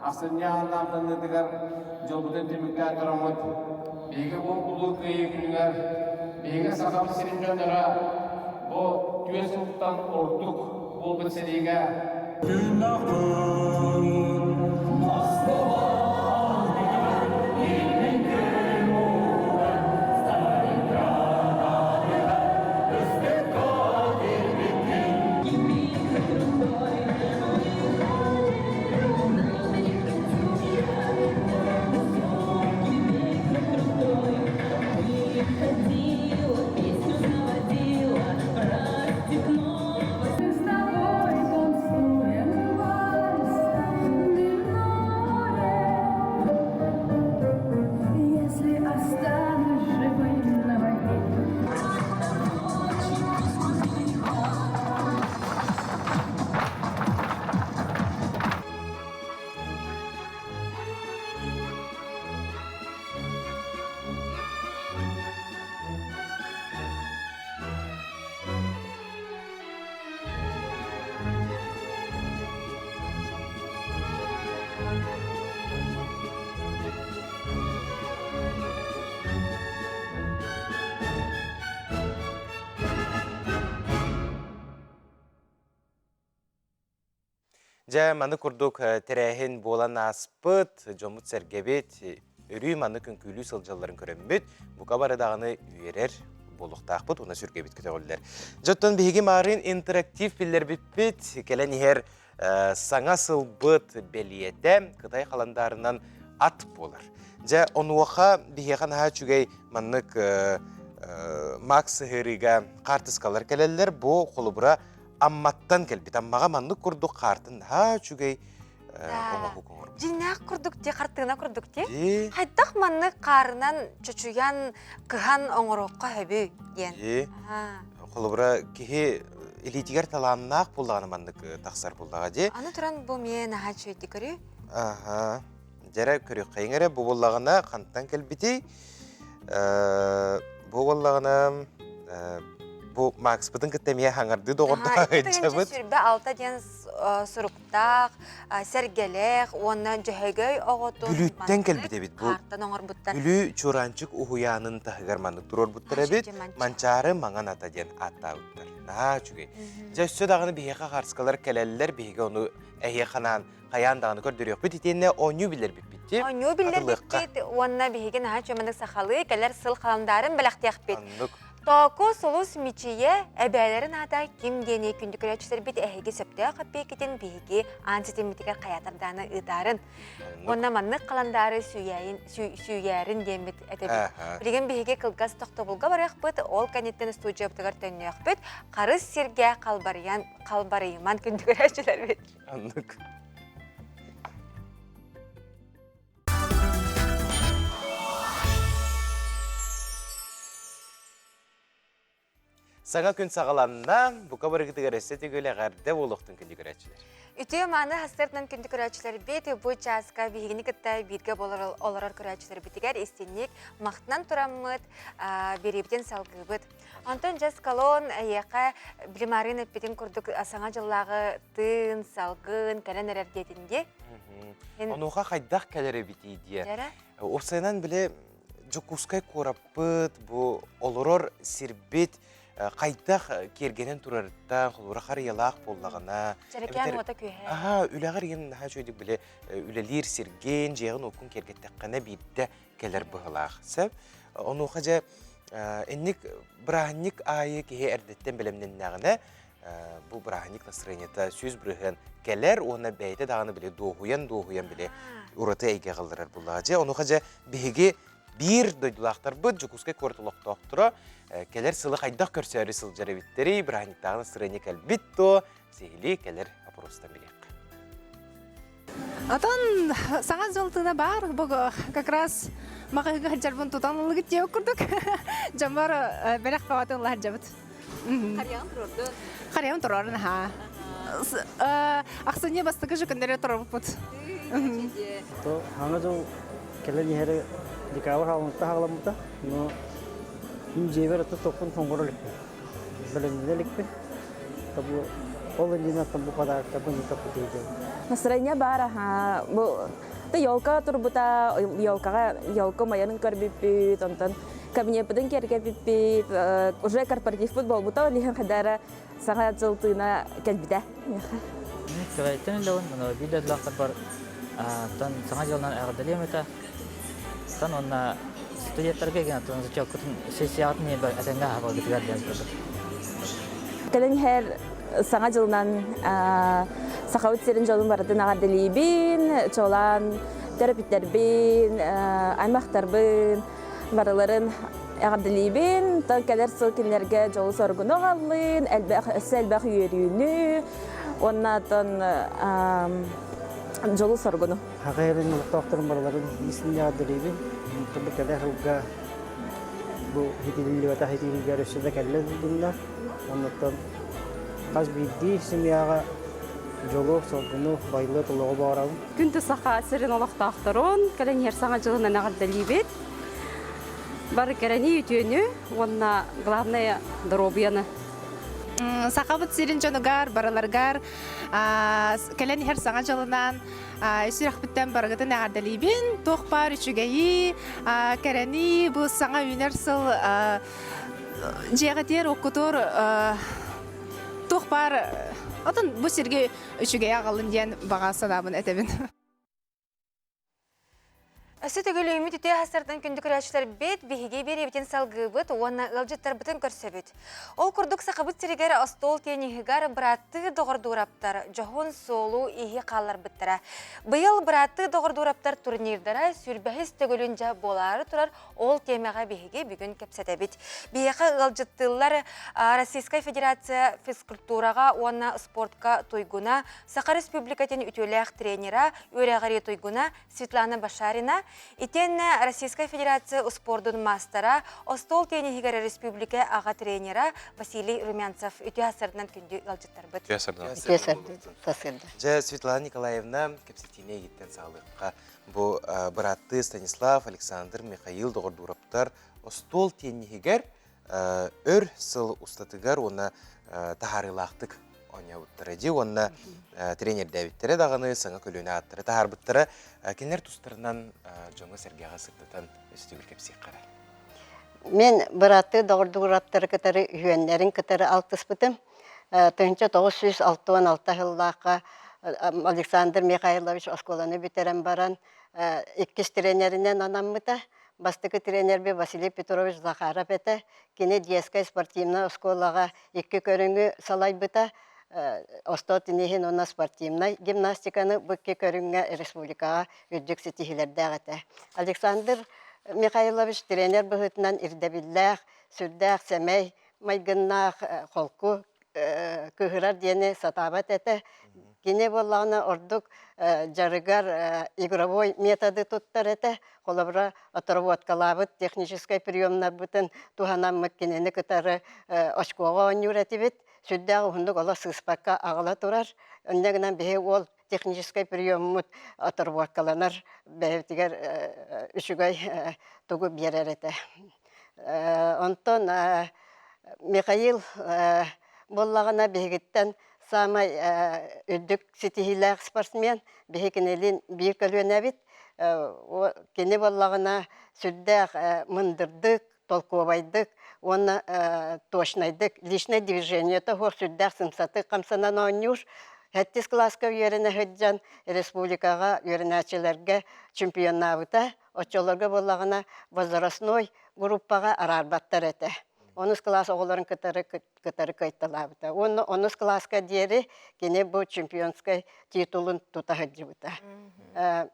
Асыня анамдан дегар жолбуден темікке тұрамыд. Беге бұл ұлы көйі күнігер, беге сақам сирин жөндіға, бұл түйе сұлықтан ұрттық бұл бітсеріге. Күн ақын, Москва! Жа маны курдук терәһин болан аспыт, жомут сәргебет, өрүй маны күнкүлүү сылжаларын көрөмбүт, бука барадағыны үйерер болуқтақпыт, уна сүргебет көте олылар. Жоттон бейге марын интерактив пиллер бітпіт, келен ехер саңа сылбыт белиете Кытай қаландарынан ат болар. Жа онуаха бейген ха чүгей маннык Макс Херига қартыскалар келелер, бұ қолыбыра амматтан келбет. Аммаға маннык курдук қартын ха чүгей оңақу көңір. Жинақ күрдік те, қартығына күрдік те. Хайдақ манны қарынан чөчуян кыхан оңыроққа хөбі ден. Қолыбыра кеге элитигер таламнақ болдағаны маннык тақсар болдаға де. Аны тұран бұл мен аға чөйді көрі? Жәрі көрі қайыңыры бұл болдағына қанттан келбеті. Бұл болдағына bu Max butun ketemiye hangardı doğurda jabıt. Sürbe alta diyen suruktak, sergelek, ondan cehegey oğutun. Gülütten kelbide bit bu. Kartan oğur buttan. Gülü çurancık uhuyanın tahgarmanlık durur buttar bit. Mançarı mangan ata diyen ata uttar. Naha çünkü. Cəssö dağını biheka karskalar keleller biheka onu ehyehanan kayan dağını gördürüyor. Bit itenine onyu bilir bit bitti. Onyu bilir bitti. Onunla biheka naha çömendik sakhalı keller sıl kalamdarın belaktiyak bit. Току солус мичие әбәләрін ада ким дене күндік өрәчістер бет әйге сөпті қаппе кетін бейге антисемитикер қаятарданы ұдарын. Онна маннық қаландары сүйәрін демет әтәбет. Білген бейге қылғас тоқтобылға барық бұд, ол кәнеттен студия бұтығар төнне өқ қарыз серге қалбарыйман күндік өрәчілер бет. Аннық. Саңа күн сағаланна, бұқа біргіті көресі тегілі ғарды болуқтың күнді көрәтшілер. Үтіе маны хастыртынан күнді көрәтшілер бет, бұл жазға бейгіні кітті бетге оларар көрәтшілер бетігер естенек мақтынан тұрамыд, беребден салғы бұд. Антон жаз колон әйеқа білімарын өппетін күрдік саңа жыллағы тын, салғын, кәлін әрер детінде. Онуға қайдақ кәлері беті идея. Осайынан біле жүкускай қораппыд, бұл оларар сербет, қайтақ кергенен тұрарыттан, қолуыра қариялақ боллағына. Жәрекен ота көйе. Үләғар еген жөйдік біле үләлер серген, жеғын оқын кергеттіққана бейді кәлер бұғылақ. Сәп, оны оқажа әннік бірағынник айы кеге әрдеттен білімнен нағына, бұл бірағынник настроенета сөз бірігін кәлер, оны бәйді дағаны біле доғуян біле ұраты әйге қалдырар бұллағажа. Оны оқажа бейге bir doydulaqtar bu jukuskay kortuluqta oqtura keler sılı qaydak körsörü sıljarı bitteri brahaniktağın sırani kalbitto sehili keler aporostan bilek. Atan sana zoltuna бар, bu как раз мағайға жарбын тұтан ұлы кетте өкірдік. Жамбар бәлек қаватын ұлы жарбыт. Қариян тұрорды? Қариян тұрорын, ха. Ақсыне бастығы жүкіндері тұрор бұд. Аңа жол келен ері декабр халымызда хағыламызда, но инжевер ұты тоқын соңғыры лікпен. Білімді лікпен. Ол индинаттан бұл қадарықта бұл не тоқы дейді. Настроение бар, Та елка турбута, елка майянын көрбіппет, онтан кабинетпеден кергеппет, уже корпоратив футбол бута, лихан қадара саңа жылтыына кәлбіде. Көләйттен үлеуін, видеодлақтар бар, саңа жылынан әғадалем өті, онна студенттарға еген, сессиятын не бар, әтенге хабал бітігер жаздырды. Кәлін әр саңа жылынан сақауыт серін жолын бардын ағадалейбін, чолан терапиттербін, аймақтарбын, барыларын ағадалейбін, кәлер сылкенлерге жолы сорғыны ғалын, өсі әлбәқ үйерүйіні, оннатын жолы сорғыны. Ағайырын ұлықтақтырын барыларын есінде ағадалейбін, тұлы кәлер ұлға бұл хетелілі өті хетелілгер өсіде кәлер бұдындар, оннаттан қаз бейді семьяға жолу, сорғыны, байлы тұлығы бағарауын. Күнді сақа сірін олықтақтырын, кәлен ер саңа жылынан ағадалейбет. Бары кәрәне үтіені, онына главная дробияны. Сақабыт сирин жонугар, бараларгар, кәлен хер саңа жылынан үсір ақпыттан барғытын ағадалейбін, тоқпар үшігейі, кәрәне бұл саңа үйнер сыл жеғатер оқытыр тоқпар Отон бу сирге үчүгэй агалын диэн бага санабын этебин. Әсі түгілі үміт үте хасардан күнді күрәшілер бет, бейге беребітен салғыбыт, оны ғылжыттар бұтын көрсөбіт. Ол күрдік сақыбыт сірігер остол тенігігар бұратты доғырдураптар, жоғын солу игі қалар бұттара. Бұйыл бұратты доғырдураптар турнирдара сүрбәхіз түгілінжа болары тұрар ол темеға бейге бүгін кепсетебіт. Бейге ғылжыттылар Российская Федерация физкультураға, оны спортқа тойгуна, Сақа Республикатын ütөләқ тренера, өрәғари тойгуна Светлана Башарина, Итен Российская Федерация спордун мастера, Остол тенігігер республика аға тренера Василий Румянцев үті асырынан күнді ғалжыттар бұд. Жа Светлана Николаевна кепсетіне еттен сағылыққа. Бұл бұратты Станислав, Александр, Михаил доғырдураптар Остол тенігігер өр сыл ұстатығар оны тахарылақтық ойнауыттырыды. Оны тренер дәвиттері дағаны саңа көліне аттыры тахарбыттыры кенер тұстарынан жоңы сәргеға сырттатан өстігіл кепсек қара. Мен бұратты доғырдураптары кітары үйенлерін кітары алтыспытым. Түйінші 966 жыллаққа Александр Михайлович осколаны бітерен баран иккіс тренерінен анаммыта. Бастықы тренер бе Василий Петрович Захаров әті. Кені детская спортивна осколаға иккі көріңі салай бұта. Остотинихин онна спортивной гимнастиканы бүкке көрүнгө республикага үддүк сетихилердәгәтә. Александр Михайлович тренер быһытынан ирдәбилләх, сүрдәх, сәмәй, майгыннах, холку кыһырар диене сатабат әтә. Кине болланы ордук жарыгар игровой методы туттар әтә. Колабра отработкалабыт технический приемнар бутын туханам маккинене кытары очкога онюратибит. Сүддәғы хүндік ола сыспаққа ағыла тұрар. Өндегінен бейе ол технический приеммут отработкаланар бәйбітігер үшігай тұғы берер еті. Онтон Михаил боллағына бейгіттен самай үддік сетихиләқ спортсмен бейкенелін бір көлуен әбіт. Кені боллағына сүддәқ мұндырдық, толковайдық, оны точнайдық. Личное движение того сүддәқ сымсаты қамсанан ойнуш. 7 класска үйеріне хүджан республикаға үйерінәчілерге чемпионнабыта. Очоларға болағына возрастной группаға арарбаттар әті. 10 класс оғыларын кытары кайтталабыта. 10 класска дері кене бұл чемпионскай титулын тута хүджібіта.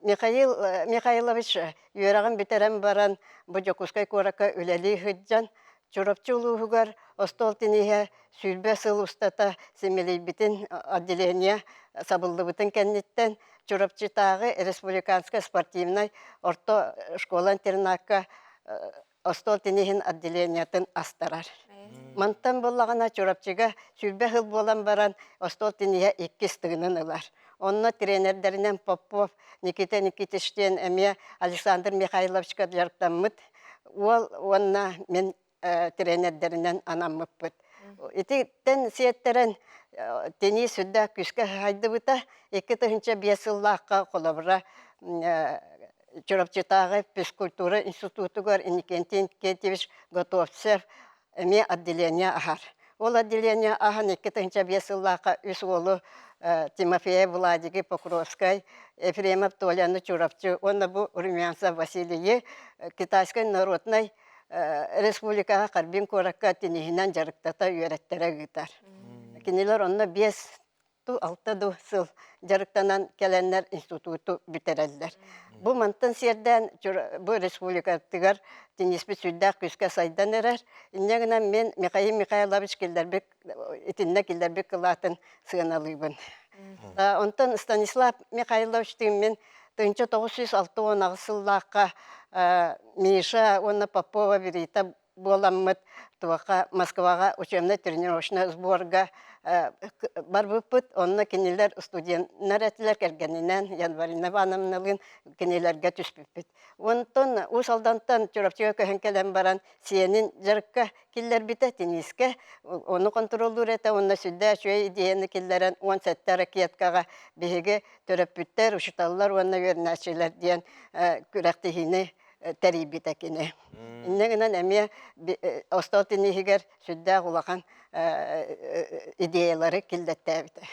Михаил Михайлович үйерағын бітерен баран бұл жокускай көрікі үләлі хүджан. Чурапчулугар остолтинихе сүрбе сыл устата семелей битин отделение сабылды бутын кеннеттен чурапчытағы республиканская спортивная орто школа-интернатка остолтинихин отделениятын астарар. Мантан боллағына чурапчыга сүрбе хыл болан баран остолтинихе 2 стыгынын ылар. Онна тренердерінен Попов, Никита Никитиштен әме Александр Михайловичка жарықтамыд. Онна мен тренердерінен анаммыппыт. Ититтен сиеттерен тени сүдді күске хайды бұта, 2-5 жыллаққа қолабыра Чурапчытағы физкультура институтугар Иникентин Кетевич Готовцев әме отделение ахар. Ол отделение ахан 2-5 жыллаққа үс олы Тимофея Владиги Покровскай, Ефремов Толяны Чурапчы, онна бұл Румянцев Василий, Китайской народной республикаға қарбин көракка тенегінен жарықтата үйреттері ғытар. Кенелер онна 5-6 сыл жарықтанан келенлер институту бітерелдер. Бұл мантын серден бұл республикатығар тенеспі сүрдәк күске сайдан әрер. Иннегінен мен Михаил Михайлович итінне келдербек қылатын сығыналығын. Онтан Станислав Михайловичтің мен 1906 сыллаққа Миша, онна Попова Верита боламмыт туақа Москваға учебный тренировочный сборга бар бұппыт, онна кенелер студенттер әтілер кәргенінен январина ванамналығын кенелерге түспіппіт. Онтон усалдантан чурапчыға көһін кәлем баран сиенин жарыққа келлер біті тениске, оны контролдур әті, онна сүдді шөй идеяны келлерін 10 сәтті ракеткаға бейге төрөппіттер, ұшыталылар, онна өрнәшілер дейін күрәқтігіні тәрибитекіне. Иннегінен әме осталтынығығар сүдді ғулақан идеялары келдеттәбіті.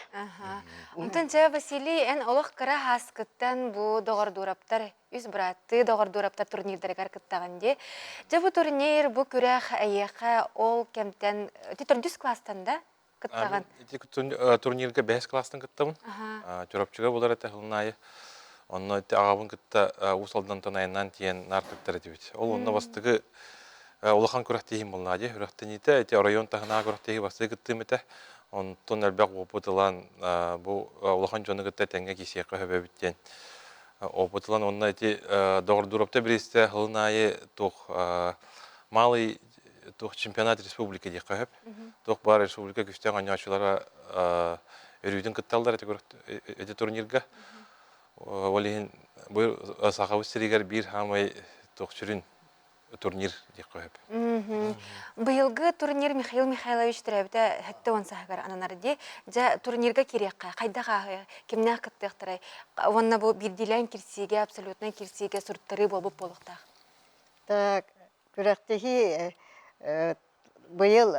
Онтанча Василий ән олық кыра хаскыттан бу доғырдураптар, үз бұратты доғырдураптар турнирдерігер кыттағанде. Жа бу турнир бу күрәқ әйеқа ол кемтен, түрдүс кластан да кыттаған? Турнирге 5 класстан кыттамын. Түрапчыға болар әті ғылынайы. Онны ағабын кытта усалдан тонайынан тиен нар кыттар әтебет. Ол онна бастығы олахан көрәқтейін болна де. Үрәқтен еті, әте район тағына көрәқтейі бастығы кыттым еті. Онтон әлбәқ опытылан бұл олахан жоны кытта тәңге кесеқі хөбәбіттен. Опытылан онна әте доғырдурапта біресті ғылынайы тоқ малый чемпионат республики де қағып. Тоқ бар республика күштен ғанячылара өрүйдің кытталдар әте турнирға. Олеген бұл сақауыз сірегер бір хамай тоқчырын турнир деп қойып. Бұйылғы турнир Михаил Михайлович түрәбіті әтті он сағығар ананарды жа турнирға керекқа, қайдаға, кемнәқ кіттіқтірай, онна бұл бірділән керсеге, абсолютно керсеге сұрттары болып болуқтақ. Так, күрәқтігі бұйыл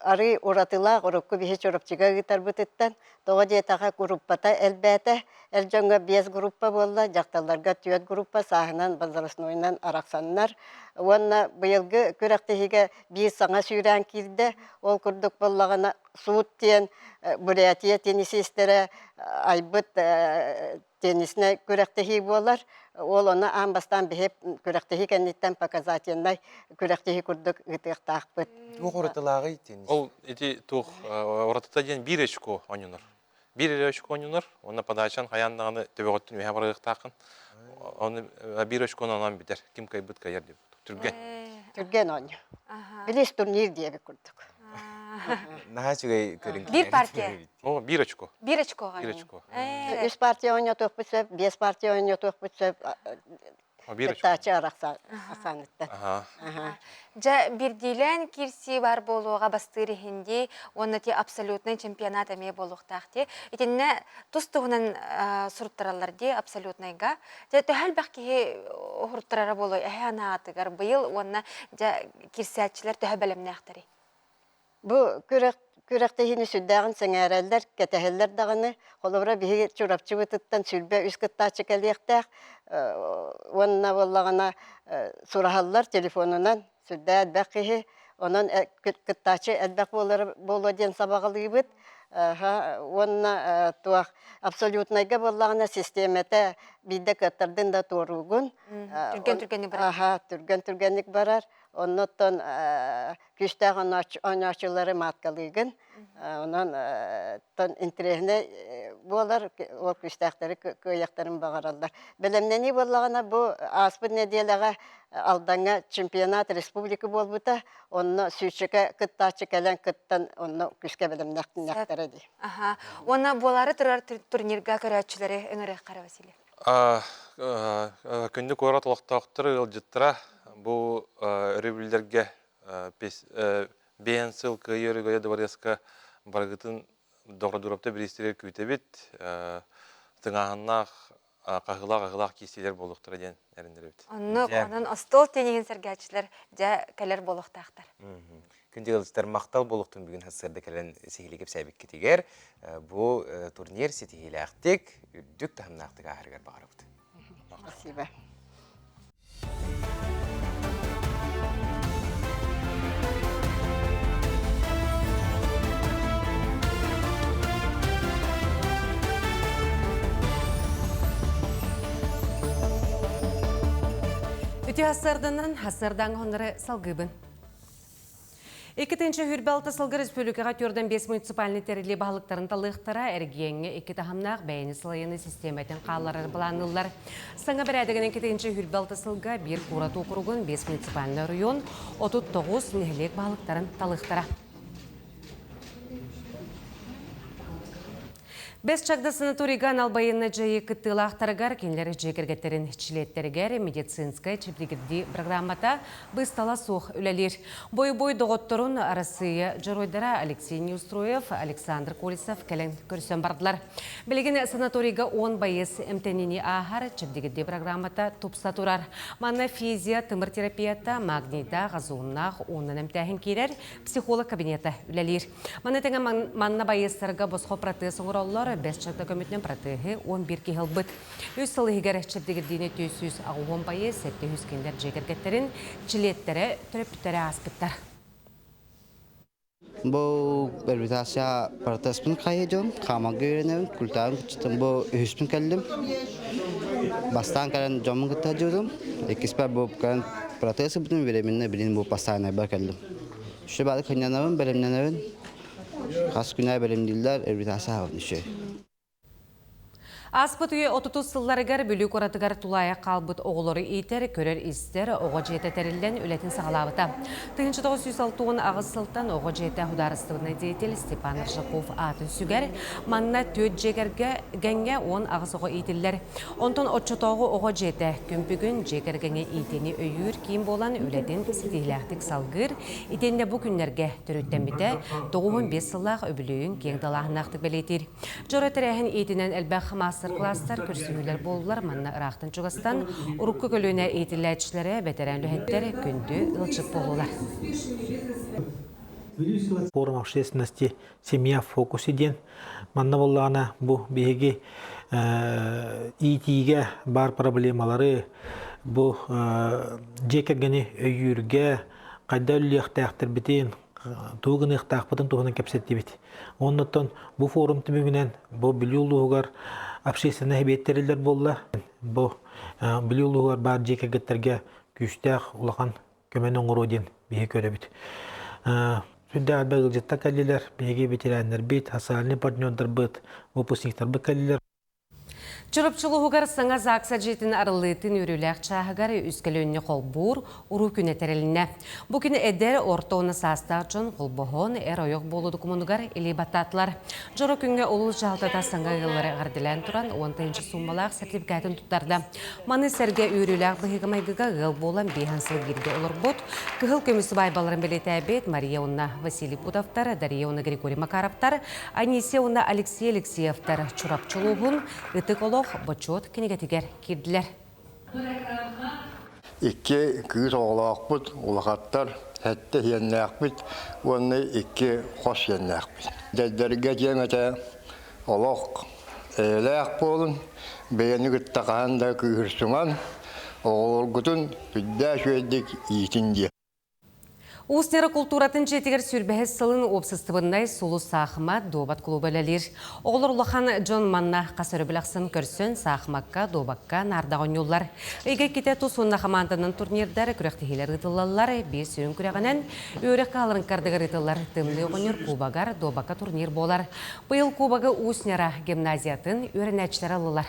ары оратылақ, орыққы бейі чорапчыға ғытар бұтыттан, тоға жетаға группата әлбәті, әл жаңға 5 группа болды, жақталарға 4 группа, сағынан, базарысын ойынан арақсаннар. Онна бұйылғы күрәқтігі бейі саңа сүйрән келді, ол күрдік болағына суыт тен, Бурятия теннисистері айбыт теннисіне күрәқтігі болар. Ол оны амбастан бейіп күрәқтігі кәнеттен показатеннай күрәқтігі күрдік ғытықтақ бұд. Туқ оратылағы теннис? Ол еті туқ оратыта ден 1 очко ойныныр. 1 очко ойныныр, оны падачан қаяндағаны төбеғыттың өйе барығықтақын. Оны 1 очконы онан бітер. Кім кайбыт кайыр деп. Түрген. Түрген ойны. Білес турнир деп күрдік. Наға жүгей көрінген? Bir partiya? O, 1 очко. 1 очко ғайын? 1 очко. 3 партия ойнатық бұтсып, 5 партия ойнатық бұтсып, күттачы арақсанытты. Жа бірдейлен керсі бар болуға бастыры хенде, оны те абсолютный чемпионат әме болуқтақ те. Етінне тұстығынан сұрттыралар де абсолютныйға. Жа төхәл бәқкеге ұрттырары болу, әйі ана атығар бұйыл, оны жа керсі әтшілер төхә бәлеміне ақтары. Бұл күрәқтігіні сүддәғын сәңәрәлдер, кәтәхелдер дағыны, қолыбыра бігі чурапчы бұтыттан сүлбә үз кыттачы кәліқтәқ, онына болағына сұрахалар телефонынан сүддә әлбәқ кеге, онын кыттачы әлбәқ болу ден сабағылығы бұд, онына туақ абсолютнайға болағына системеті бейді кәттірдің да торуғын. Түрген-түргенік барар. Оннотон күштәғ оңашылары маткалығын, онан интерегіне болар, ол күштәқтері көйяқтарын бағаралдар. Білімнені болағына бұл аспыр неделіға алдаңа чемпионат республика болбыта, онны сүйшігі кыттачы кәлен кыттан онны күшке білімнәқтін нәқтері де. Оны болары тұрар турнирға көрәтшілері өңірі қара Василий? Күнді көрат олықтақтыры ұлжыттыра, бұл өребілдерге бейін сыл көйері көйе дұбаресқа барғытын доғырдурапта бірестері көйтебет, тыңағынақ қағылақ кестелер болуқтыры ден әріндер өт. Оның остол тенеген сәргәтшілер жа кәлер болуқтақтар. Күнде ғылыстар мақтал болуқтың бүгін хасырды кәлін сехилегіп сәбік кетегер. Бұл турнир сетихилі ақтек, үрдік тағымнақтық ағырғар бағар өкті. Спасибо. Үті хасырдынан хасырдан ғоныры салғыбын. Екітінші хүрбалты сылғы республикаға түрден 5 муниципальный терілі бағылықтарын талықтыра әргейіңі екі тағымнақ бәйіні сылайыны системетін қаларар бұланылар. Саңа бір әдігінің екітінші хүрбалты сылға бір қурат оқырғын 5 муниципальный район 39 нәхілек бағылықтарын талықтыра. Бес чагда санаторийган албайынна жайы кыттылақтарыгар кенлері жекергеттерін чилеттерігер медицинская чеплигерди программата быстала соқ үлелер. Бой-бой доғытторын Россия жыройдара Алексей Неустроев, Александр Колесов кәлін көрсен бардылар. Білеген санаторийга 10 байыз эмтенини ахар чеплигерди программата тупса турар. Манна физия, тымыр терапията, магнита, ғазуыннақ, онын эмтәхін керер психолог кабинета үлелер. Манна тәңі манна байызтарға босқо протез оңыралылар бес чакта көмітнен протеги 11 кихыл бұд. Үз сылығығар чептігірдейіне 200 ағуын байы сәтті хүскендер жекергеттерін чилеттері түріп-түттері аспыттар. Бұл реабилитация протезпін қайы қамаға үйренемін, күлтағын күтчітім бұл үйіспін кәлдім. Бастан кәрін жомын күтті жүрдім. Екіспәр бұл кәрін протезі бұтын беременне білін бұл бастағына бар кәлдім. Үші бады күнянауын, бәлемненауын. Қас күнәй бәлемділдер реабилитация ауын үші. Аспыт үйе 30 сылларыгар бүлі көратыгар тулая қалбыт оғылары ейтер, көрер істер оғы жете тәрілден үлетін сағалабыта. 1906 ағыз сылтан оғы жете хударыстығына дейтел Степан Ржаков атын сүгер, манна төт жекерге гәңге 10 ағыз оғы ейтілдер. Онтон отчытоғы оғы жете күмпігін жекергеңе ейтені өйір кейін болан үлетін сетейләқтік салғыр, етенде бұл күнлерге түріттен біті 95 сыллақ өбілігін кең далағынақтық бәлетер. Жора тірәхін ейтінен әлбәқ мастер-класстар көрсігілер болулар манна ырақтын чугастан ұрыққы көліне ейтіләтшілері бәтерән лүхеттері күнді ылчып болулар. Форум общественности «Семья в фокусе» ден. Манна боллағына бұл беге итиге бар проблемалары, бұл жекергені өйірге қайда үліқтәқтір бітен, туғын иқтақпытын туғынан кәпсетті бет. Оннаттан бұл форум түмігінен бұл білі ұлығығар общественный объекттерилер болла. Бұл білі ұлығығар бар жекергеттерге күштәқ ұлақан көмен оңыруден бейі көрі бет. Сүнді әрбәй ғылжетті кәлілер, бейге ветеранлар бет, асалыны партнердар бет, выпускниктар бет кәлілер. Чырыпчылығығар саңа зақса жетін арылытын үріләқ чағығар үскелі қол бұр, ұру күні тәреліне. Бұл күні әдер ортауына састар жон қолбығын әр ойық болуды күмінігар елей баттатылар. Жұры күнге ұлы жалтата саңа ғылары ғарділән тұран 10-шы суммалақ сертификатын тұттарды. Маны сәрге үріләқ бұғығымайғыға ғыл болан бейхансыл берге олар бұд. Күғыл көмісі байбаларын білеті әбет Мария Онна Василий Пудовтар, Дарья Онна Григорий Макаровтар, Анисия Онна Алексей Алексеевтар чурапчылығын үтік бочот кенегетигер кирдилер. Икки күйіс оғылақпыд, олақаттар, әтті еннәқпід, оны икки қос еннәқпід. Дәддерге жеңеті олақ әләқ болын, бейіні күттақағанда күйірсіңан, оғылыр күтін күдді шөйдік етінде. Уснера культуратын жетігер сүрбәхес сылын опсыстыбындай сулу сақыма добат клубы әлелер. Оғылыр ұлақан Джон Манна қасыры білақсын көрсін сақымакка, добакка, нардағын yollar. Үйге кете тұсуында қамандының турнирдары күректігелер ұтылалар, бес сүйін күрегінен өрек қалырын кардығыр ұтылар тымлы оғыныр кубагар, добакка турнир болар. Бұйыл кубагы Уснера гимназиятын өрінәтшілер алылар.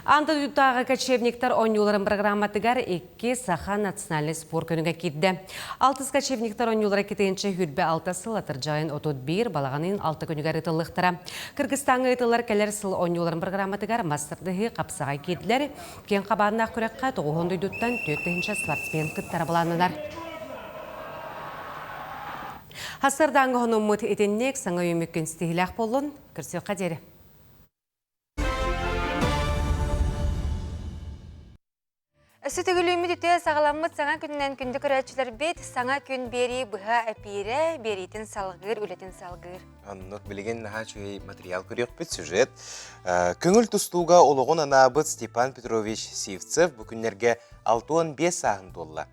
Анда дұтағы качевниктар ойнуларын программатыгар 2 саха национальный спор күніге кетді. 6 качевниктар ойнулары кетейінші хүрбе 6 сыл атыр жайын 31 балағанын 6 күнігер ұтылықтыра. Кыргызстанға ұтылар кәлер сыл ойнуларын программатыгар мастырдығы қапсаға кетілер. Кен қабарына күрекқа 9 дүйдіттен 4-ші спортсмен күттары бұланынар. Хасырдаңғы ғынымыт етеннек саңа өмеккен стихилақ болын. Күрсе қадері. Сүтігілімі дүте сағаламыт саңа күннен күнді көрәтшілер бет, саңа күн бері бұға әпейірі, беретін салғыр, үлетін салғыр. Аннық білген наға чөй материал көрек бет сюжет. Көңіл тұстуға олығын анабыт Степан Петрович Сивцев бүкіндерге 6-15 сағын долла.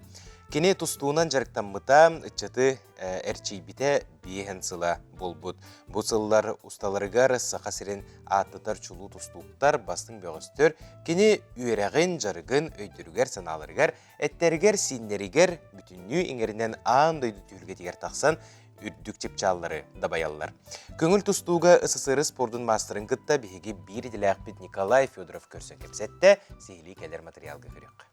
Кене тұстуынан жарықтанмыта үтчаты әрчейбіте бейхен сыла болбуд. Бұл сыллар ұсталарығар сақа сирен аттытар чулу тұстуқтар бастың бөғістер, кене үйерәғын жарығын өйдірігер саналарығар, әттерігер синлерігер бүтінні еңерінен аңдойды түйілгетігер тақсан үрдік чепчаллары дабаяллар. Көңіл тұстуға СССР спордың мастерын күтті бейге бір діләқ бет Николай Федоров көрсен кепсетті, сейлі кәлер материалға көрек.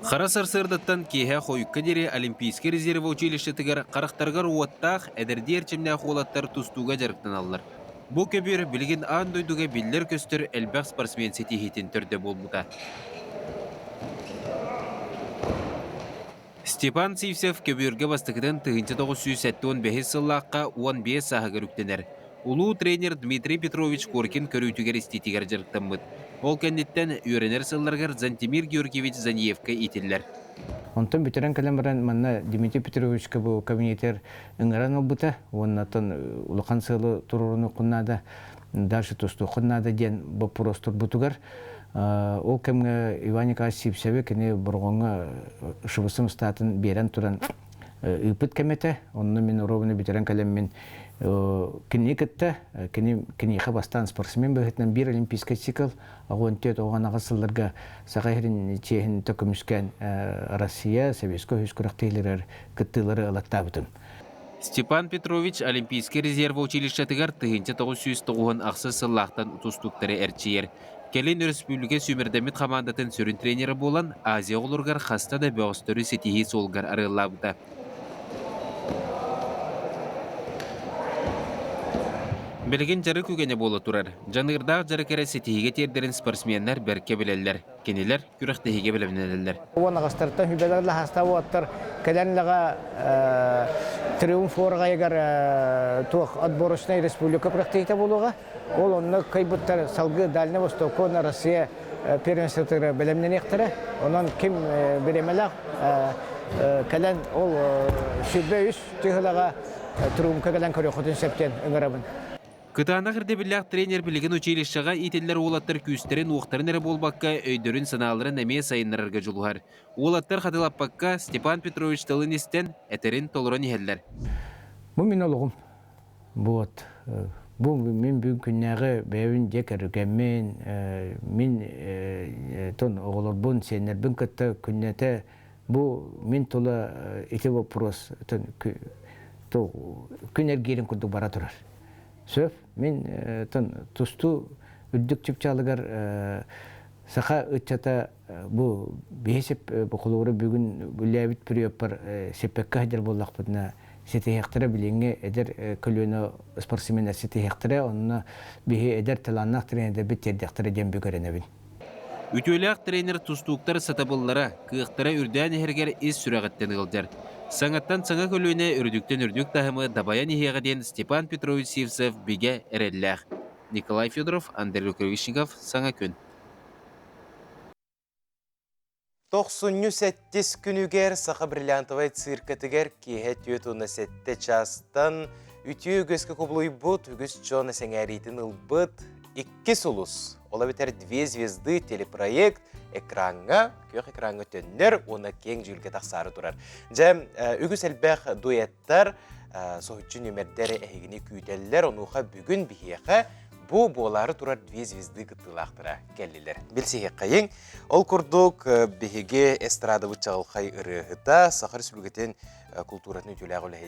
Қара сарсырдаттан кейхе қойыққа дере Олимпийский резерві училищетігер қарақтарғар уаттақ әдірді ерчімне қолаттар тұстуға жарықтан алылар. Бұл көбір білген аң дойдуға білдер көстір әлбәқ спортсмен сетихетін түрде болмуда. Степан Сивсев көбірге бастықыдан 1975 сыллаққа 15 сағығыр үктенер. Улуу тренер Дмитрий Петрович Коркин көрүйтүгер иститигер жарықтанмыд. Ол кәннеттен үйренер сылларғар Зантимир Георгиевич Заниевка итиллер. Онтон бүтерен кәлембаран манна Дмитрий Петровичка бұл кабинетер ыңыран олбыта, оннатын улақан сылы тұруыны құннада, дальше тұсту құннада ден бұл простор бұтығар. Ол кәмге Иван Николаевич Сивсеве кәне бұрғыңа шыбысым статын берен тұран үпіт кәметі, онны мен ровыны бүтерен кәлеммен кіне кітті, кінеға бастан спортсмен бөхетінен бір олимпийский цикл, ағуын-төт оған ағасыларға сағайырын чейін төкімішкен Россия, Советско хүскүріқ тейлерер кіттілері алатта бұтым. Степан Петрович Олимпийский резерві училищетігер 1990 ақсы сыллақтан тұстуқтары әрчиер. Келен республика сүймердемет командатын сөрін тренері болан Азия олырғар қаста да бөғістөрі сетихи солғар арылабыда. Белген жары күгене болы тұрар. Жанығырдағы жары кәрі сетихиге тердерін спортсменлер бәрке білелер. Кенелер күріқтехиге білімнелелер. Оны ғастырттан хүбелерлі хастау оттыр. Кәләнліға триумф орға егер туық отборочной республика күріқтехите болуға. Ол оны кайбыттар салғы Дальний Восток, на Россия первенствотары білімнен ектірі. Онан кем беремелі кәлән ол шүбе үш түйіліға триумфқа кәлән көрі құтын септен үңірабын. Кытаана кырдебілләқ тренер білген училищаға ителлер олаттар күстерін уқтарын әрі болбаққа өйдерін саналарын әме сайынларырға жылуғар. Олаттар қадылаппаққа Степан Петрович Толынестен әтерін толырын ехелдер. Бұл мен олығым. Бұл мен бүгін күннәғы бәуін дек әрігәммен, мен тон оғылырбын, сенербін күтті күннәті. Бұл мен толы еті вопрос күнер герін күрді бара тұрар. Сөп, мен тұсту үддік чүпчалығар сақа үтчата бұл бейсеп бұқылуыры бүгін бүләбіт пүріөппар сеппекка хадер боллақ бұдына сетехектірі біліңе әдер көліні спортсменер сетехектірі, онына бейі әдер таланнақ тренерді біттердектірі ден бүгірінебін. Үтөләқ тренер тұстуқтар сатабыллара, күйіқтара үрдән ехергер ес сүрәғаттен ғылдар. Саңаттан саңа көліне үрдіктен үрдік тағымы Дабаян ехеғаден Степан Петрович Сивсев біге әрелләқ. Николай Федоров, Андрей Рукавишников, Саңа күн. 98 күнігер Сақа бриллиантовай циркатығер кейе түйетуына сәтті частан үтіе өгізгі көбілуй бұд, өгіз Джона сәңәретін ұлбыд 2 сұлыс. Ола бітер 2 звезды телепроект экранға, көк экранға төннер, оны кең жүлге тақсары тұрар. Жәм, өгіз әлбәқ дуэттар, соғытшы нөмердері әйгіне күйделер, онуға бүгін бігеға бұ болары тұрар 2 звезды күттілақтыра кәлілер. Білсеге қайын, ол күрдік бігеге эстрада бұтчағылқай ұрығыта, Сақар Сүлгетін культуратын өтілі ағылы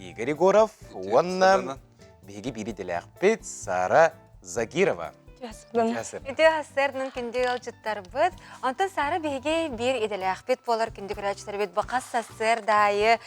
Игорь Егоров, онна бігеге бірі діләқпет Сара Загирова. Иде хастернын күнде алжыттар бұд. Онтан сары бейге бір еделәқ бет болар күнде күрәчтер бет. Бақас сасыр дайы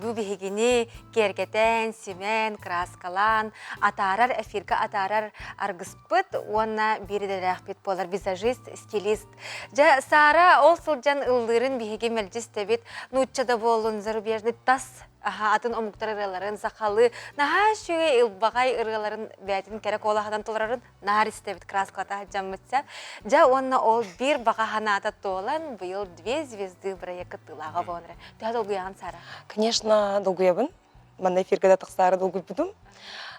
бұл бейгені кергетен, семен, краскалан, атарар, эфирка атарар арғыс бұд. Онна бір еделәқ бет болар. Визажист, стилист. Жа сары ол сылжан ұлдырын бейге мәлжісті бет. Нұтчада болын зарубежный тас. Атын омуктар ырыларын, сақалы, наға шөге илбағай ырыларын бәтін керек олағадан толарарын нағар істебіт краскалата жаммытса. Жа онна ол бір баға ханаты толан, бұйыл 2 звезды бірайы кыттылаға болыныры. Түға долгуяған Сара? Конечно, долгуябын. Манда эфиргада тақсары долгуйбудым.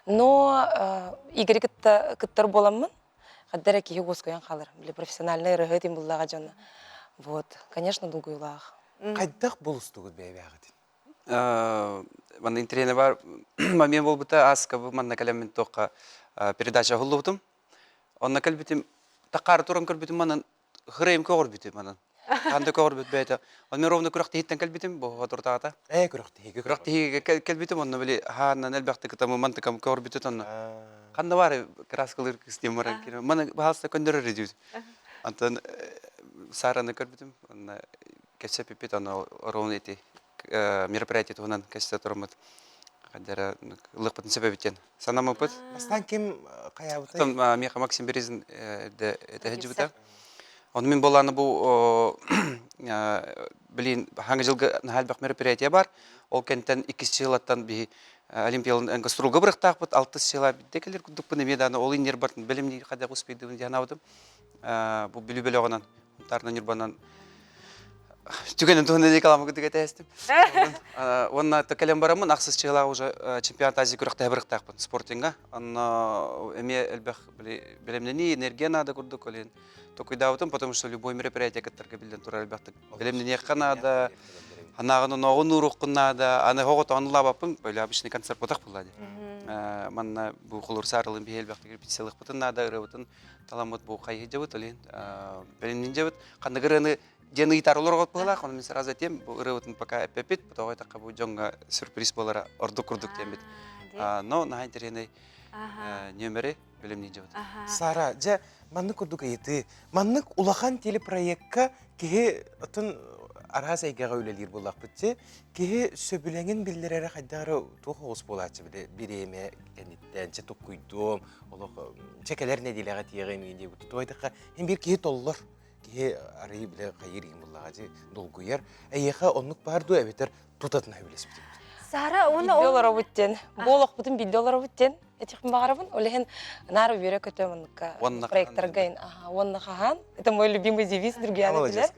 Но игері кыттар боламын. Қаддар әкеге ғосқоян қалыр. Профессиональный ырығы дейм бұллаға жаны. Вот, конечно, долгуйлағы. Қайдақ болыстығыз бәйбәғыдын? Манда интернет бар. Мен бол бута аска бу манда калемин тока передача хуллубутум. Онна калбитим тақар туран калбитим манан хрейм когорбитим манан. Анда когорбит бета. Он мен ровно курахти хиттен калбитим бу хатуртата. Курахти калбитим онна били хана нелбахты кытамы мантакам когорбитет онна. Канда бар краскалыр кыстемаран кино. Мана баалса көндөрөр дию. Антан Сараны калбитим. Онна кесе пипит аны ровно эти мероприятие тугунан кесе турмут. Кадера лыпытын себебитен. Санамы пыт. Астан ким каябытай? Там Меха Максим Березин это хеджибита. Он мен боланы бу билин ханга жылгы халбак мероприятие бар. Ол кенттен 2 жылаттан би Олимпиялын ангаструга бырыктакпыт 6 жыла бидекелер күдүкпүн меданы ол инер бартын билимни када успейди жанабыдым. Бу билүбелөгөнөн тарна нирбанан түгенен тугунда декаламы күдүгө тестип. Онна текелем барамын аксыз чыгыла уже чемпионат Азии күрөктө бырыктакпын спортинга. Анна эме элбек билимни энергия надо күрдүк олен. Токуйдабытым, потому что любое мероприятие, которое билден тура элбекте билимни канада. Анаганы ногун уруккун надо, аны хогот анлабапын, böyle обычный концерт потак булады. Манна бу кулур сарылын бихелбекте репетициялык бутын надо, ырыбытын таламыт бу кайы жабыт олен. Билимнин жабыт, кандыгырыны жаны гитаралар булак, аны мен сразу айтем, бу ырыбытын пока эпепит, потом айтакка бу жонга сюрприз болара ордук курдук дембит. Но на интернете нөмірі білімнен жауды. Сара, жа, маннык курдук айты, маннык улахан телепроектка кеге отын араз айгаға өлелер болақ бітсе, кеге сөбіленген білдерері қайдары туғы оғыз болатшы біреме, кәнеттен, че тұқ күйдім, чекелер неделеға тиеғем еңде бұты. Туайдыққа, hem бір кеге толылыр, кеге арайы біле қайыр ең болаға же долгуяр, әйеға онлық барды әбетер тұтатына өбілесі бітім. Сара, оны $5 бүттен, болық бұтын $5 бүттен, этихін бағарабын, олеген нары вере көтемін проекттар гайын. Онны қаған, это мой любимый девиз, другие анатилер.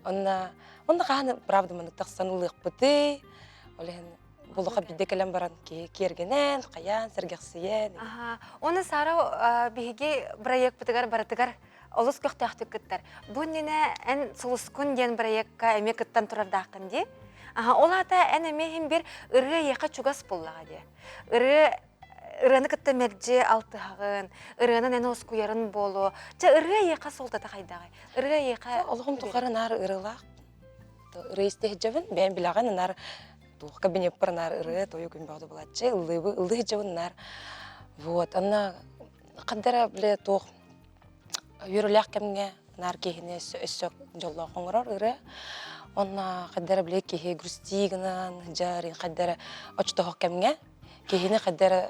Онны қаған, правда, мұны тақстанылық бұты, олеген болуға бидде кәлем баран кергенен, қаян, сәргеқсиен. Оны Сара біге проект бұтығар баратығар олыс көқтіқтік күттір. Бұл нені ән сұлыскүн ден проектқа әме күттен тұрардақын де. Олата ән әмейін бір ұры еқа чугас боллаға де. Ұрыны күтті мәрже алтығын, ұрының әні оску ярын болу. Ұры еқа солдата қайдағай. Ұры еқа... Олығым тұқарын ары ұрылақ. Ұры істегі жабын, бән білаған ынар тух кабинет парнар ыры тою күн багды булатчы ылды жабыннар. Вот, анна каддара биле тух юрулак кемге нар кехине өссөк жолло коңрор ыры. Онна каддара биле кехи грустигнан жарын каддара очтох кемге кехине каддара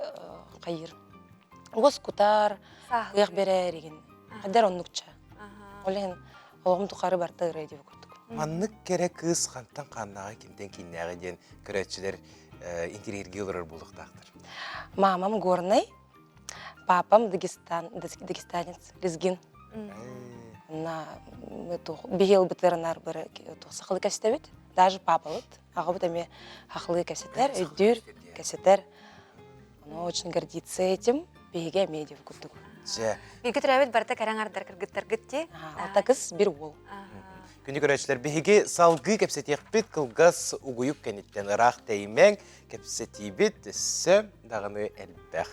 кайыр. Гос кутар гык береригин. Каддара оннукча. Олен олгум тукары барты ыры деп көрдүк. Маннык керек кыз қанттан қаннаға кемден кейіннәға ден көрәтшілер интерьерге олар болдықтақтыр. Мамам горный, папам дагестанец, лезгин. Бігел бұтырынар бірі сақылы кәсетебет, даже папалыт. Аға бұт әме хақылы кәсетер, өйдір кәсетер. Она очень гордится этим, беге медиа күттік. Беге түрәбет барта кәрәңардар кіргіттар гітте? Алта кыз бір ол. Күнді көрәтшілер беге салғы кәпсетек бит қылғас ұғыйып кәнеттен ұрақ тәймен кәпсеті бит үсі дағыны әлбәқ.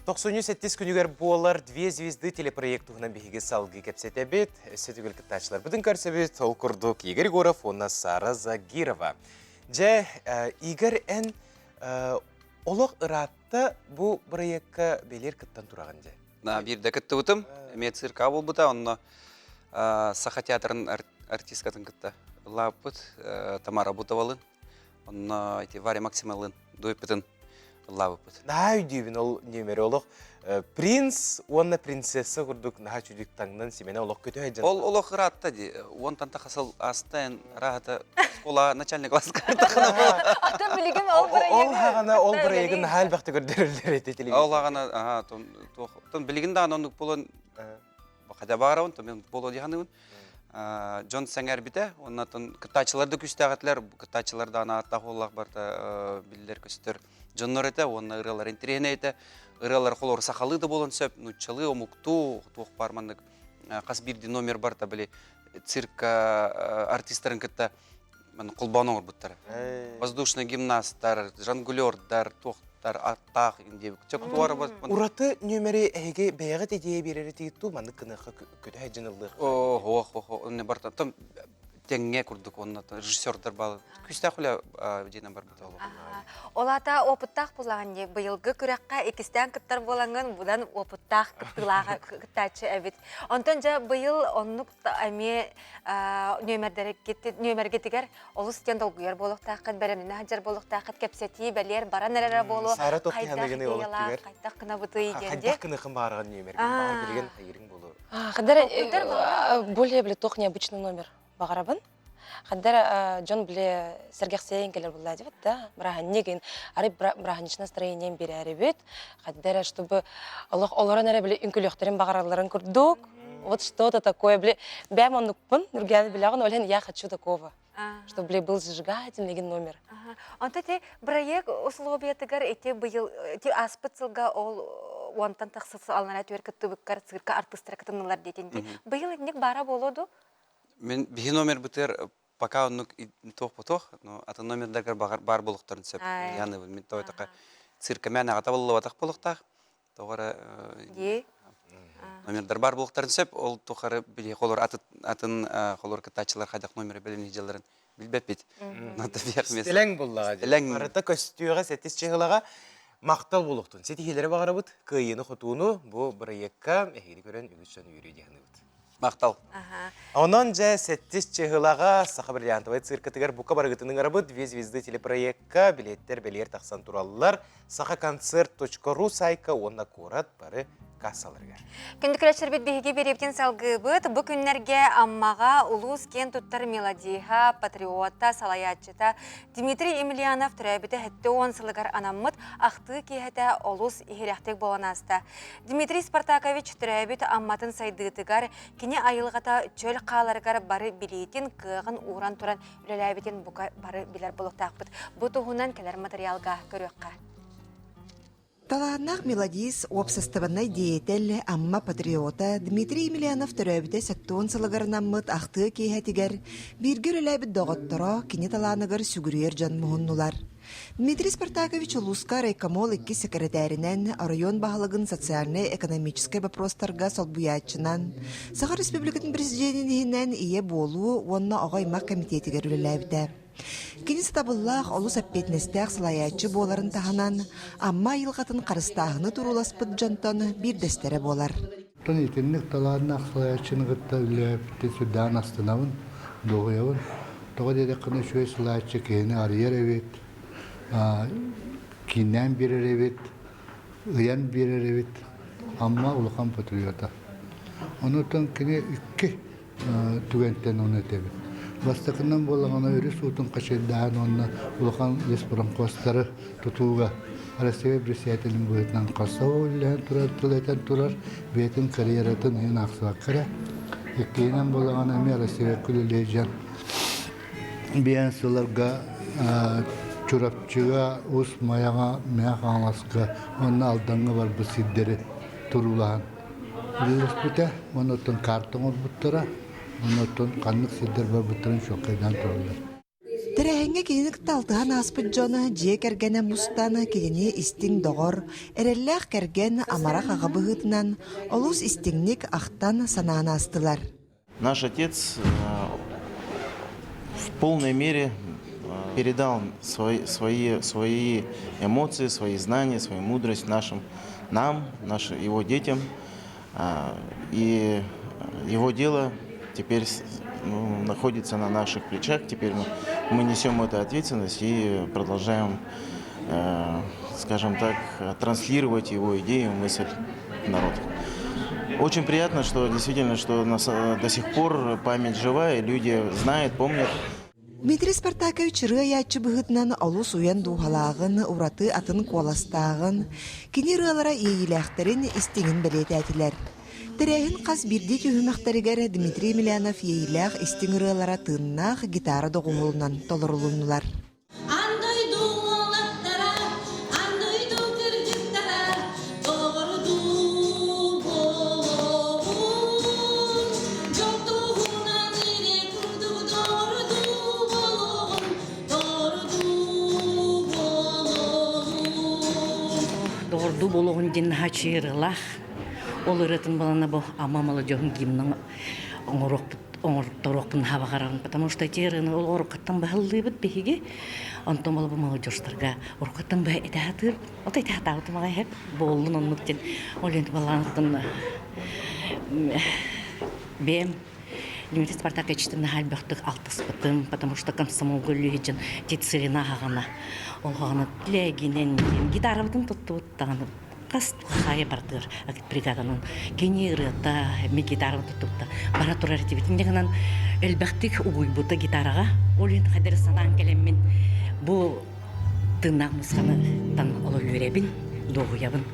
97 күнігер болар 2 звезды телепроектуғынан беге салғы кәпсеті бит үсі түгіл кіттачылар. Бұдың көрсе бит ол күрдік Игорь Горов, оны Сара Загирова. Жа Игорь ән олық ұратты бұл проектқа белер кіттен тұраған жа? Бірді кітті бұтым, мен цирка бол бұта, онына Саха театрын артисткатын кітті. Лап бұт, Тамара Бутавалын, онына Варя Максималын дойып бұтын. Наға үйдейбін ол немері олық принц, онына принцесса құрдық наға чүдік таңнан семені олық көті әйден. Ол олық ұратты де, он танта қасыл астайын рағыты школа начальный классқа артықына бол. Атын білігін ол бірайығын. Ол хағана ол бірайығын хәл бақты көрдерілдер еті телевизия. Ол хағана, білігін дағын ондық болын қада бағарауын, мен болу дейғанығын. Джон Сәңер біті, оннатын кітачыларды күстәғітлер, кітачыларды ана аттақ олақ барда білдер көстер. Джоннор еті, оны ұралар интерен еті, ұралар қолор сақалыды болын сөп, нұтчылы, омукту, туық бармандық қас бірді номер барда біле цирка артистерін кітті қолбаны оңыр бұттар. Воздушный гимнасттар, жангулердар, туықтар, аттақ, индебі. Ураты нөмері әйге бәйіғіт идея берері тегітті, маңды кыныққа көті әйджінілдік. Оқ, не барда. теңге курдук, онна режиссердар бал. Күстә хуля дина бар бит ол. Олата опыттақ бұлаған не бұйылғы күрәққа екістен күттар болаңын бұдан опыттақ күттілаға күттачы әбет. Онтан жа бұйыл оннық әме нөмергетігер олы стен долгүйер болуқтақын, бәріміне хаджар болуқтақын, кәпсеті, бәлер, баран әрі болу, қайдақ кына бұты егенде. Қайдақ кына қын бағырған нөмерген, бағыр білген қайырың болу. Қадар более біле тоқ необычный номер бағарабын. Қадар Джон біле сәргәқсейін келер бұлла деп, да? Браға неген, әрі брағанышына строением бере әрі бет. Қадар, чтобы оларын әрі біле үнкіліқтерін бағараларын көрдік. Вот что-то такое, блин, бәм оннукпын, Нургияны білағын, олен я хочу такого, чтобы, блин, был зажигательный номер. Онта те проект условиятыгар эти был, те аспыцылга ол онтан тақсыз алнара тверка тыбыккар цирка артыстыра кытымнылар детенде. Был нек бара болоду? Мен бихи номер бітер, пока оннук тоқ-потоқ, но аты номердагар бар болуқтарын сөп. Яны бұл, мен той тақа цирка мән ағата болу атақ болуқтақ. Тоғара номердар бар болуқтарын сөп, ол тоқары біле қолыр атын қолыр кітачылар қайдақ номері білімне жаларын білбеп бет. Стелең болуға деп. Барыта көстүйіға сәттес чеғылаға мақтал болуқтын. Сеті хелері бағара бұд, көйені құтуыны бұл бірайекка әхейді көрін үгітшін үйрейдіғаны бұд. Мақтал. Онан жа сәттес чеғылаға Сақа бриллиантовай циркатығар бұқа барғытының арабыд вез-везді телепроектка билеттер белер тақсан туралылар сақаконцерт.ру сайка онна корат бары кассаларга. Күндікіләшір бет бейге берептен салғы бұд, бұл күннерге аммаға улус кен тұттар мелодиха, патриотта, салаятчыта Дмитрий Емельянов түрәбіті хәтті 10 сылығар анаммыд ақты кейхәті улус ихеряқтек боланаста. Дмитрий Спартакович түрәбіті амматын сайдығытығар, кене айылғата чөл қаларғар бары билетін кығын уран туран үлеләбітен бары білер болуқтақ бұд. Бұл тұғынан кәлер материалға көріққа. Таланақ мелодиз опсастываннай диетел амма патриота Дмитрий Емельянов төрөбіде сәттуын сылығарнаммыт ақты кейхәтігер биргер үләбіт доғыттыра кені таланығыр сүгірер жан мұхыннулар. Дмитрий Спартакович Улуска райкомол 2 секретаринен район бағалығын социальный-экономический вопростарға солбуячынан Саха Республикатын президентінен ие болу онна оғаймақ комитетігер үләбіді. Кені сатабыллах олус аппетнестәк салаячы боларын таханан, амма йылғатын қарыстағыны туруласпыд жантан бір дәстері болар. Тон етіннік таланақ салаячыны ғытта үләпті сүрдан астынауын, доғыявын. Тоға деді қыны шөй салаячы кейіні арьер әвет, кейіннен берер әвет, ұян берер әвет, амма ұлыған патриота. Оны тон кені үкке түгенттен оны әтебет. Бастықынан болағына өрі суытын қашайдағын онына ұлған леспоранкостары тұтуға Россия бресиятелін бұйтынан қаса ойлайын тұрар, тұрар, бетін карьератын ең ақсыға кірі. Еккейінен болағына ме Россия күлілей жан. Бейін сыларға чурапчыға, ұс маяға, мәқ аңласқа, онына алдаңғы бар бұл сиддері тұрулаған. Үлес бүті, оны тұн картың ол бұттыра. Онотон қанық сидер бар бұттырын шоқайдан тұрылыр. Тәрәхіңе кенік талтыған аспыт жоны, жие кәргені мұстаны кеніне истің доғыр, әрелләқ кәрген амарақ ағабығытынан, олус истіңнік ақтан санағына астылар. Наш отец в полной мере передал свои эмоции, свои знания, свою мудрость нам, его детям. И его дело теперь находится на наших плечах. Теперь мы несем эту ответственность и продолжаем, скажем так, транслировать его идею, мысль в народ. Очень приятно, что действительно, что до сих пор память живая, люди знают, помнят. Дмитрий Спартакович рыаячы бұғытынан олус уян дұғалағын, ураты атын қоластағын, кені рыалара ейіләқтерін істеңін білет әтілер. Тәрәхін қас бірде түйіміқтарігер Дмитрий Емельянов ейіләқ істің рыалара тыннақ гитара доғуылынан толырылуынылар. Doğru boluğun dinle haçırılaq. Ol ırıtın balana bu amamalı johun gimnin oңорок оңорторуокпун хабагаран, потому что терыны ол орукаттан бахыллыбыт бихиги, онтон болу молодежьтарга орукаттан ба этаатыр, ота этаатаутымага хеп боллун оннуктен, ол енді баланықтын бем, Дмитрий Спартаковичтің хальбақтық алтыспытым, потому что комсомол гөллүйджін тетсырина хағана. Ол хағана тілегінен гитарабытын тұттуыттағаны. Қас қайы бардыр агит бригаданын генерата ми гитараны тұттуытта. Бара тұрар етебетін дегенен әлбәқтік угуйбута гитараға. Ол енді қадыр санан келеммен бұл тыңнақ мұсқаны олы үйребін, доғуябын.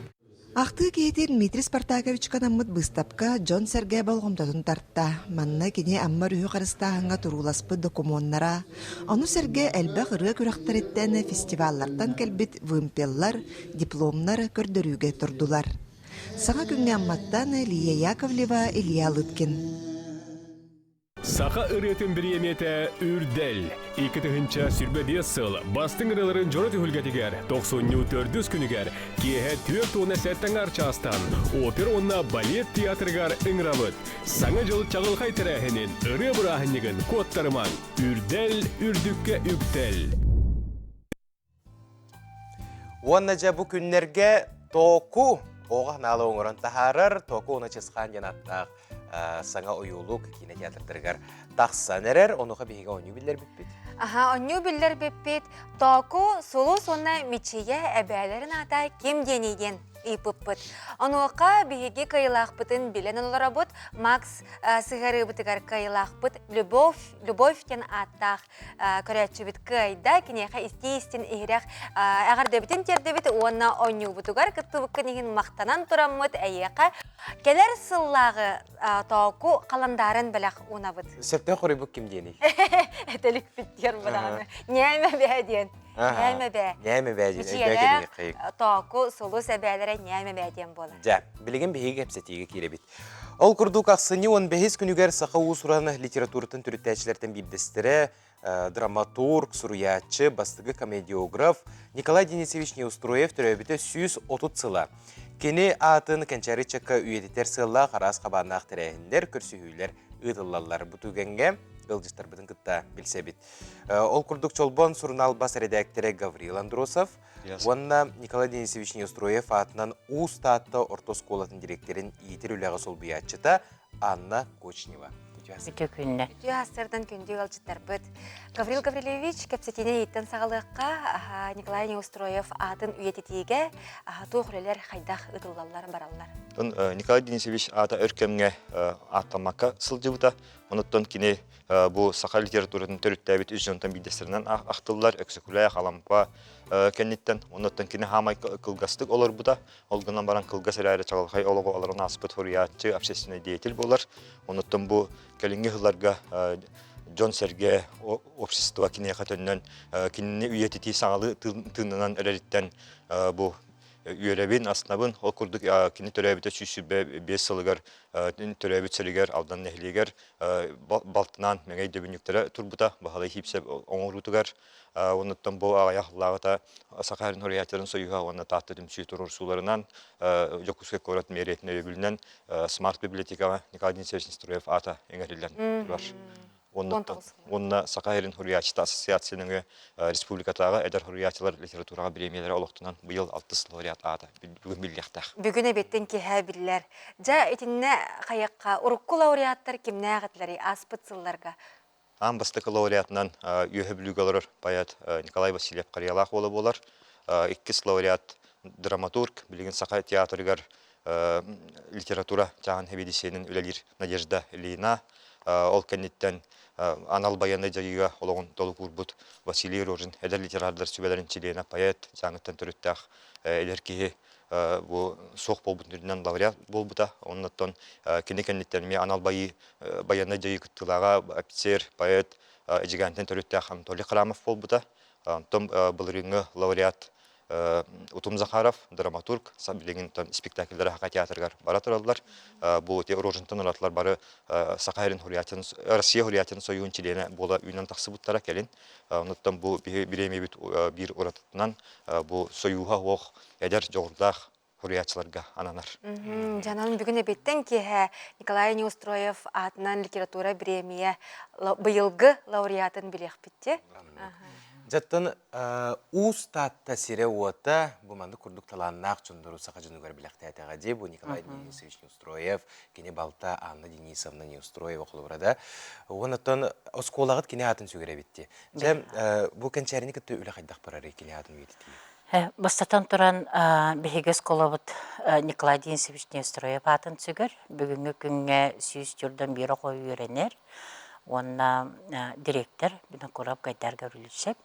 Ахты кейтер Дмитрий Спартакович канаммыт быстапка Джон Сергей болгомдотун тартта. Манна кене амма рүйі қарыстағынға туруласпы докумоннара. Ону Сергей әлбәқ ыры көріқтареттен фестиваллардан кәлбет вымпеллар, дипломнар көрдөрүүгө турдулар. Саға күнге амматтан Лия Яковлева, Илья Лыткин. Саха ырытын биреметі үрдел. 2-нча сүрбе 5 сыл бастың ырыларын жоры түхілгетігер 94 күнігер кеге 4 тонна сәттің арчастан опер онна балет театргар ыңравыт. Саңа жыл чағыл қайтырахынын ыры бұрахынығын кодтарыман. Үрдел, үрдікке үктел. Онна жа бұ күннерге току оға налы оңырын тахарыр, току оны чысқан жанаттақ. Саңа ойулук кинотеатрдыргар тақсан әрер, онуға бейге ойну білдер біппет. Ойну білдер біппет. Току сұлу сонна мечеге әбәлерін ата кем денеген ипыппыт. Онуға бейге кайылақпытын білен олара бұд, Макс сығары бұтығар кайылақпыт, любовь кен аттақ көрәтші біт кайда, кенеға истейістен егірек әғардебітін тердебіт, онна ойну бұтығар күттібіккен еген мақтанан тұрамыд әйеқа. Келер сыллағы току қаландарын біләқ унабыд. Септен қоры бұк кем дені? Әтелік біттер бұдағаны. Нәмі бәден. Нәмі бә. Нәмі бәден. Мечелер току сұлу сәбәлері нәмі бәден болды. Жа, білген бейге әпсетеге керебет. Ол күрдік ақсыны 15 күнігер сақы ұсыраны литературатын түріттәчілерден бейбдістері, драматург, суруячы, бастығы комедиограф Николай Денисович Неустроев түрәбеті 130 сыла. Кені атын кәнчәрі чыққа үйедетер сылла қарас қабанақ тірәйіндер, көрсүйілер, ұйдылалар бұтугенге ылжыстар бұдың күтті білсе бит. Ол күрдік чолбон сұрнал бас редактері Гаврил Андросов, онна Николай Денисович Неустроев атынан ұстатты ортосколатын директорин етер үләғі сол бұятчыта Анна Кочнева. Үті күнні. Үті астырдан күнді ғалжыттар бұд. Гаврил Гаврилевич кәпсетіне еттен сағалыққа Николай Неустроев атын үйететеге тоғырелер қайдақ ұдылалар баралар. Николай Денисович ата өркемге аттамаққа сылжыбыта. Оныттан кіне бұл сақа литературатын төріттәбет үз жонтан бейдестерінен ақтылар, өксікулай қалампа кәнеттен. Оныттан кіне хамай қылғастық олар бұда. Олғынан баран қылғас әрі чағылғай олығы оларын аспыт хориятчы, общественный деятель болар. Оныттан бұл кәлінгі ғыларға Джон Сергей общество кіне қатыннан кіне үйететі саңалы тыңынан әреріттен бұл үйеребін, аснабын, ол күрдік кені төрәбіті сүйсібе 5 сылығар төрәбіт сөлігер, алдан нәхілегер, балтынан мәңгей дөбініктері тұрбыта, бағалай хипсеп оңырутығар. Оныттан бұл ағаяқлағыта сақарын хориятырын сойуға, оны татты дүмсүй тұрыр суларынан, жокуске көрат меретіне өбілінен смарт библиотекаға Николай Денисович Неустроев ата еңерілден бар. Онна Сақайрын Хуриячты ассоциацияның республикатағы әдір Хуриячылар литератураға премиялары олықтынан бұйыл 6 лауреат ады. Бүгін білдіқтақ. Бүгін әбеттен кеға білілер. Жа етінне қаяққа ұрыққы лауреаттар кемне ағытлары аспыт сылларға? Бастықы лауреатынан үйе білугі олар баят Николай Васильев Қариялақ олы болар. 2 лауреат драматург, білген Сақай театрығар литература жағын хебедесенің өлелер Надежда Ильина. Ол кәнеттен анал баяндай жайыға олығын толы күрбұт Василий Рожин, әдір литераторлар сөбәлерін чилейна поэт, жаңыттан түріттәқ әдір кейі соқ болбұтынырынан лауреат болбұта. Оннаттан кені кәнеттеріме анал баяндай жайы күттілаға офицер, поэт, әжігантен түріттәқ Анатолий Қарамов болбұта. Том бұлырыңы лауреат Утум Захаров, драматург, білеген спектакльдері хақа театрғар бара тұралылар. Бұл Рожинтан ұратлар бары Россия хуриятын сойуын чилені бола үйінен тақсы бұттара кәлін. Оныттан бұл біреме бір ұратытынан бұл сойуға оқ әдер жоғырдақ хуриячыларга ананар. Жанан бүгін әбеттен кеһә Николай Неустроев атынан литература премия быйылгы лауреатын билек битте. Жаттан устатта сире уота буманды курдук таланнақ чундуру сақа жынугар билектәтәға де бу Николай Денисович Неустроев, кене балта Анна Денисовна Неустроева қолыбырада. Онаттан осколагыт кене атын сөгере битти. Жем бу кенчәріні күтті үлі қайдақ барары кене атын бейдетті. Бастатан туран бихигес колобут Николай Денисович Неустроев атын сөгер. Бүгінгі күнге сүйіс түрден бері қой үйренер. Онна директор бина корап кайтар görülüşep.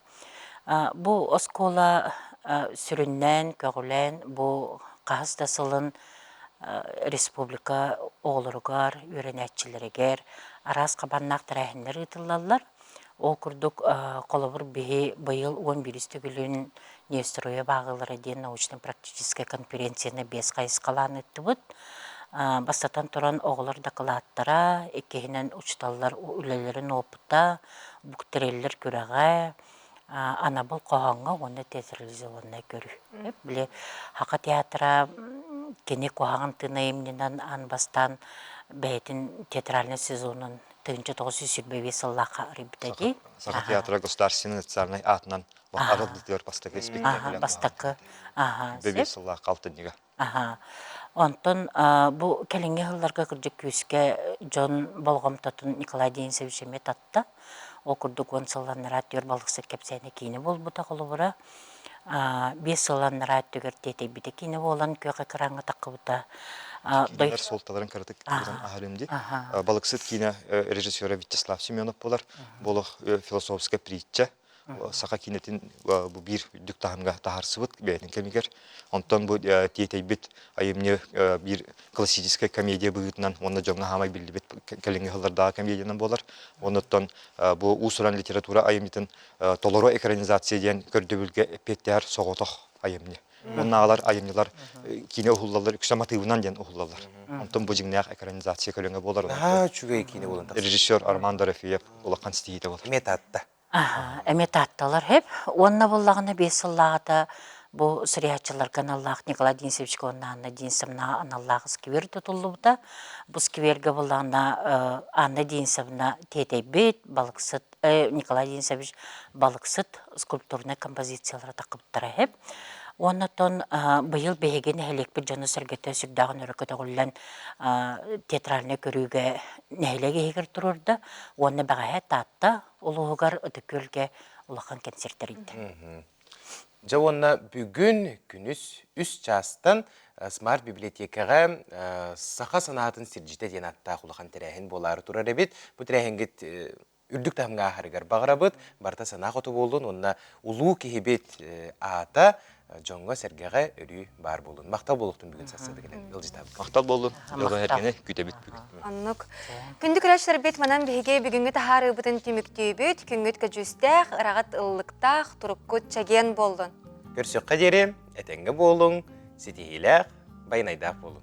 Bu oskola sürünnen, kögülen, bu Kahıstasılın Respublika oğlurugar, öğrenetçileriger, aras kabannak tarahinler ıtıllarlar. O kurduk kolabur bihi bayıl 11. gülün Neustroya bağıları diye naучно-практическая конференцияны 5 kayıs kalan etti bud. Бастатан туран оғылар да қылаттара, екеһінен ұчталар үлелерін опыта, бүктерелер көріға, анабыл қоғанға оны театрализованына көрі. Біле, хақа театра кене қоғағын тына емненен анбастан бәйтін театральный сезонын 1925 сыллаға ребітәге. Сақа театра государственный национальный атынан арылдытыр бастакы спектакль. Бастакы. Бәбе сыллаға қалтынеға. Онтон бу келинге хылларга кырдык күскә Джон Болгомтатын Николай Денисович эме татта. О курдук он сылланнара төр балыксы кепсәне кийне бол бута колубура. 5 сылланнара төгөр тете бите кийне болан көкө кранга такыбыта. Кинелер солталарын кырдык кызын ахарымди. Балыксыт кине режиссера Вячеслав Семенов болар. Болу философская притча. Сақа кинетин бу бир дүк тахымга тахарсыбыт бәйтін кемигер. Онтон бу тиетейбит айымне бир классическая комедия бұғытынан, онда жоңға хамай білдібет кәлінгі ғылдардағы комедиянан болар. Онтон бу усуран литература айымнетін толору экранизация ден көрдөбілге петтер соғотоқ айымне. Оннағалар айымнелар кине ұхыллалар, үксаматывынан ден ұхыллалар. Онтон бу жыңнаяқ экранизация көліңі болар. Режиссер Арман Дорофеев олаққан стихиді болар. Метатта. Эмет атталар хеп. Онна боллағына 5 сыллағыда bu сыриятчылар каналлах Николай Денисович Анна Денисовна аналлах сквер tutuldu buta. Bu skverge bolağına Anna Денисовна tetebet balıksıt Николай Денисович balıksıt skulpturna kompozisiyalara takıptara hep. Ondan bıyıl behegen helek bir canı sergete sürdağın örgüte gülen teatralne körüge nehlege heger tururdu. Onu bağa tatta uluğugar ödükölge ulağın konsertleriydi. Жауанна бүгін күніс үс частан Смарт библиотекаға сақа санатын сирджите ден атта құлақан тірәхін болары тұрар әбет. Бұл тірәхінгет үрдік тағымға қарығар бағырабыд. Барта сана қоты болын, онына ұлу кехебет ата жоңға сәргеға өрі бар болын. Мақтал болуқтың бүгін сасыдығын ылжытабы. Мақтал болын, жоғы әргені күтебет бүгін. Аннық. Күндік үләшілер бет манан бігеге бүгінгі тахары бұтын түміктей бет, күнгіт көжістәқ, ырағат ыллықтақ, тұрыққыт чаген болдың. Көрсек қадерім, әтенгі болың, сетейіләқ, байнайдақ болың.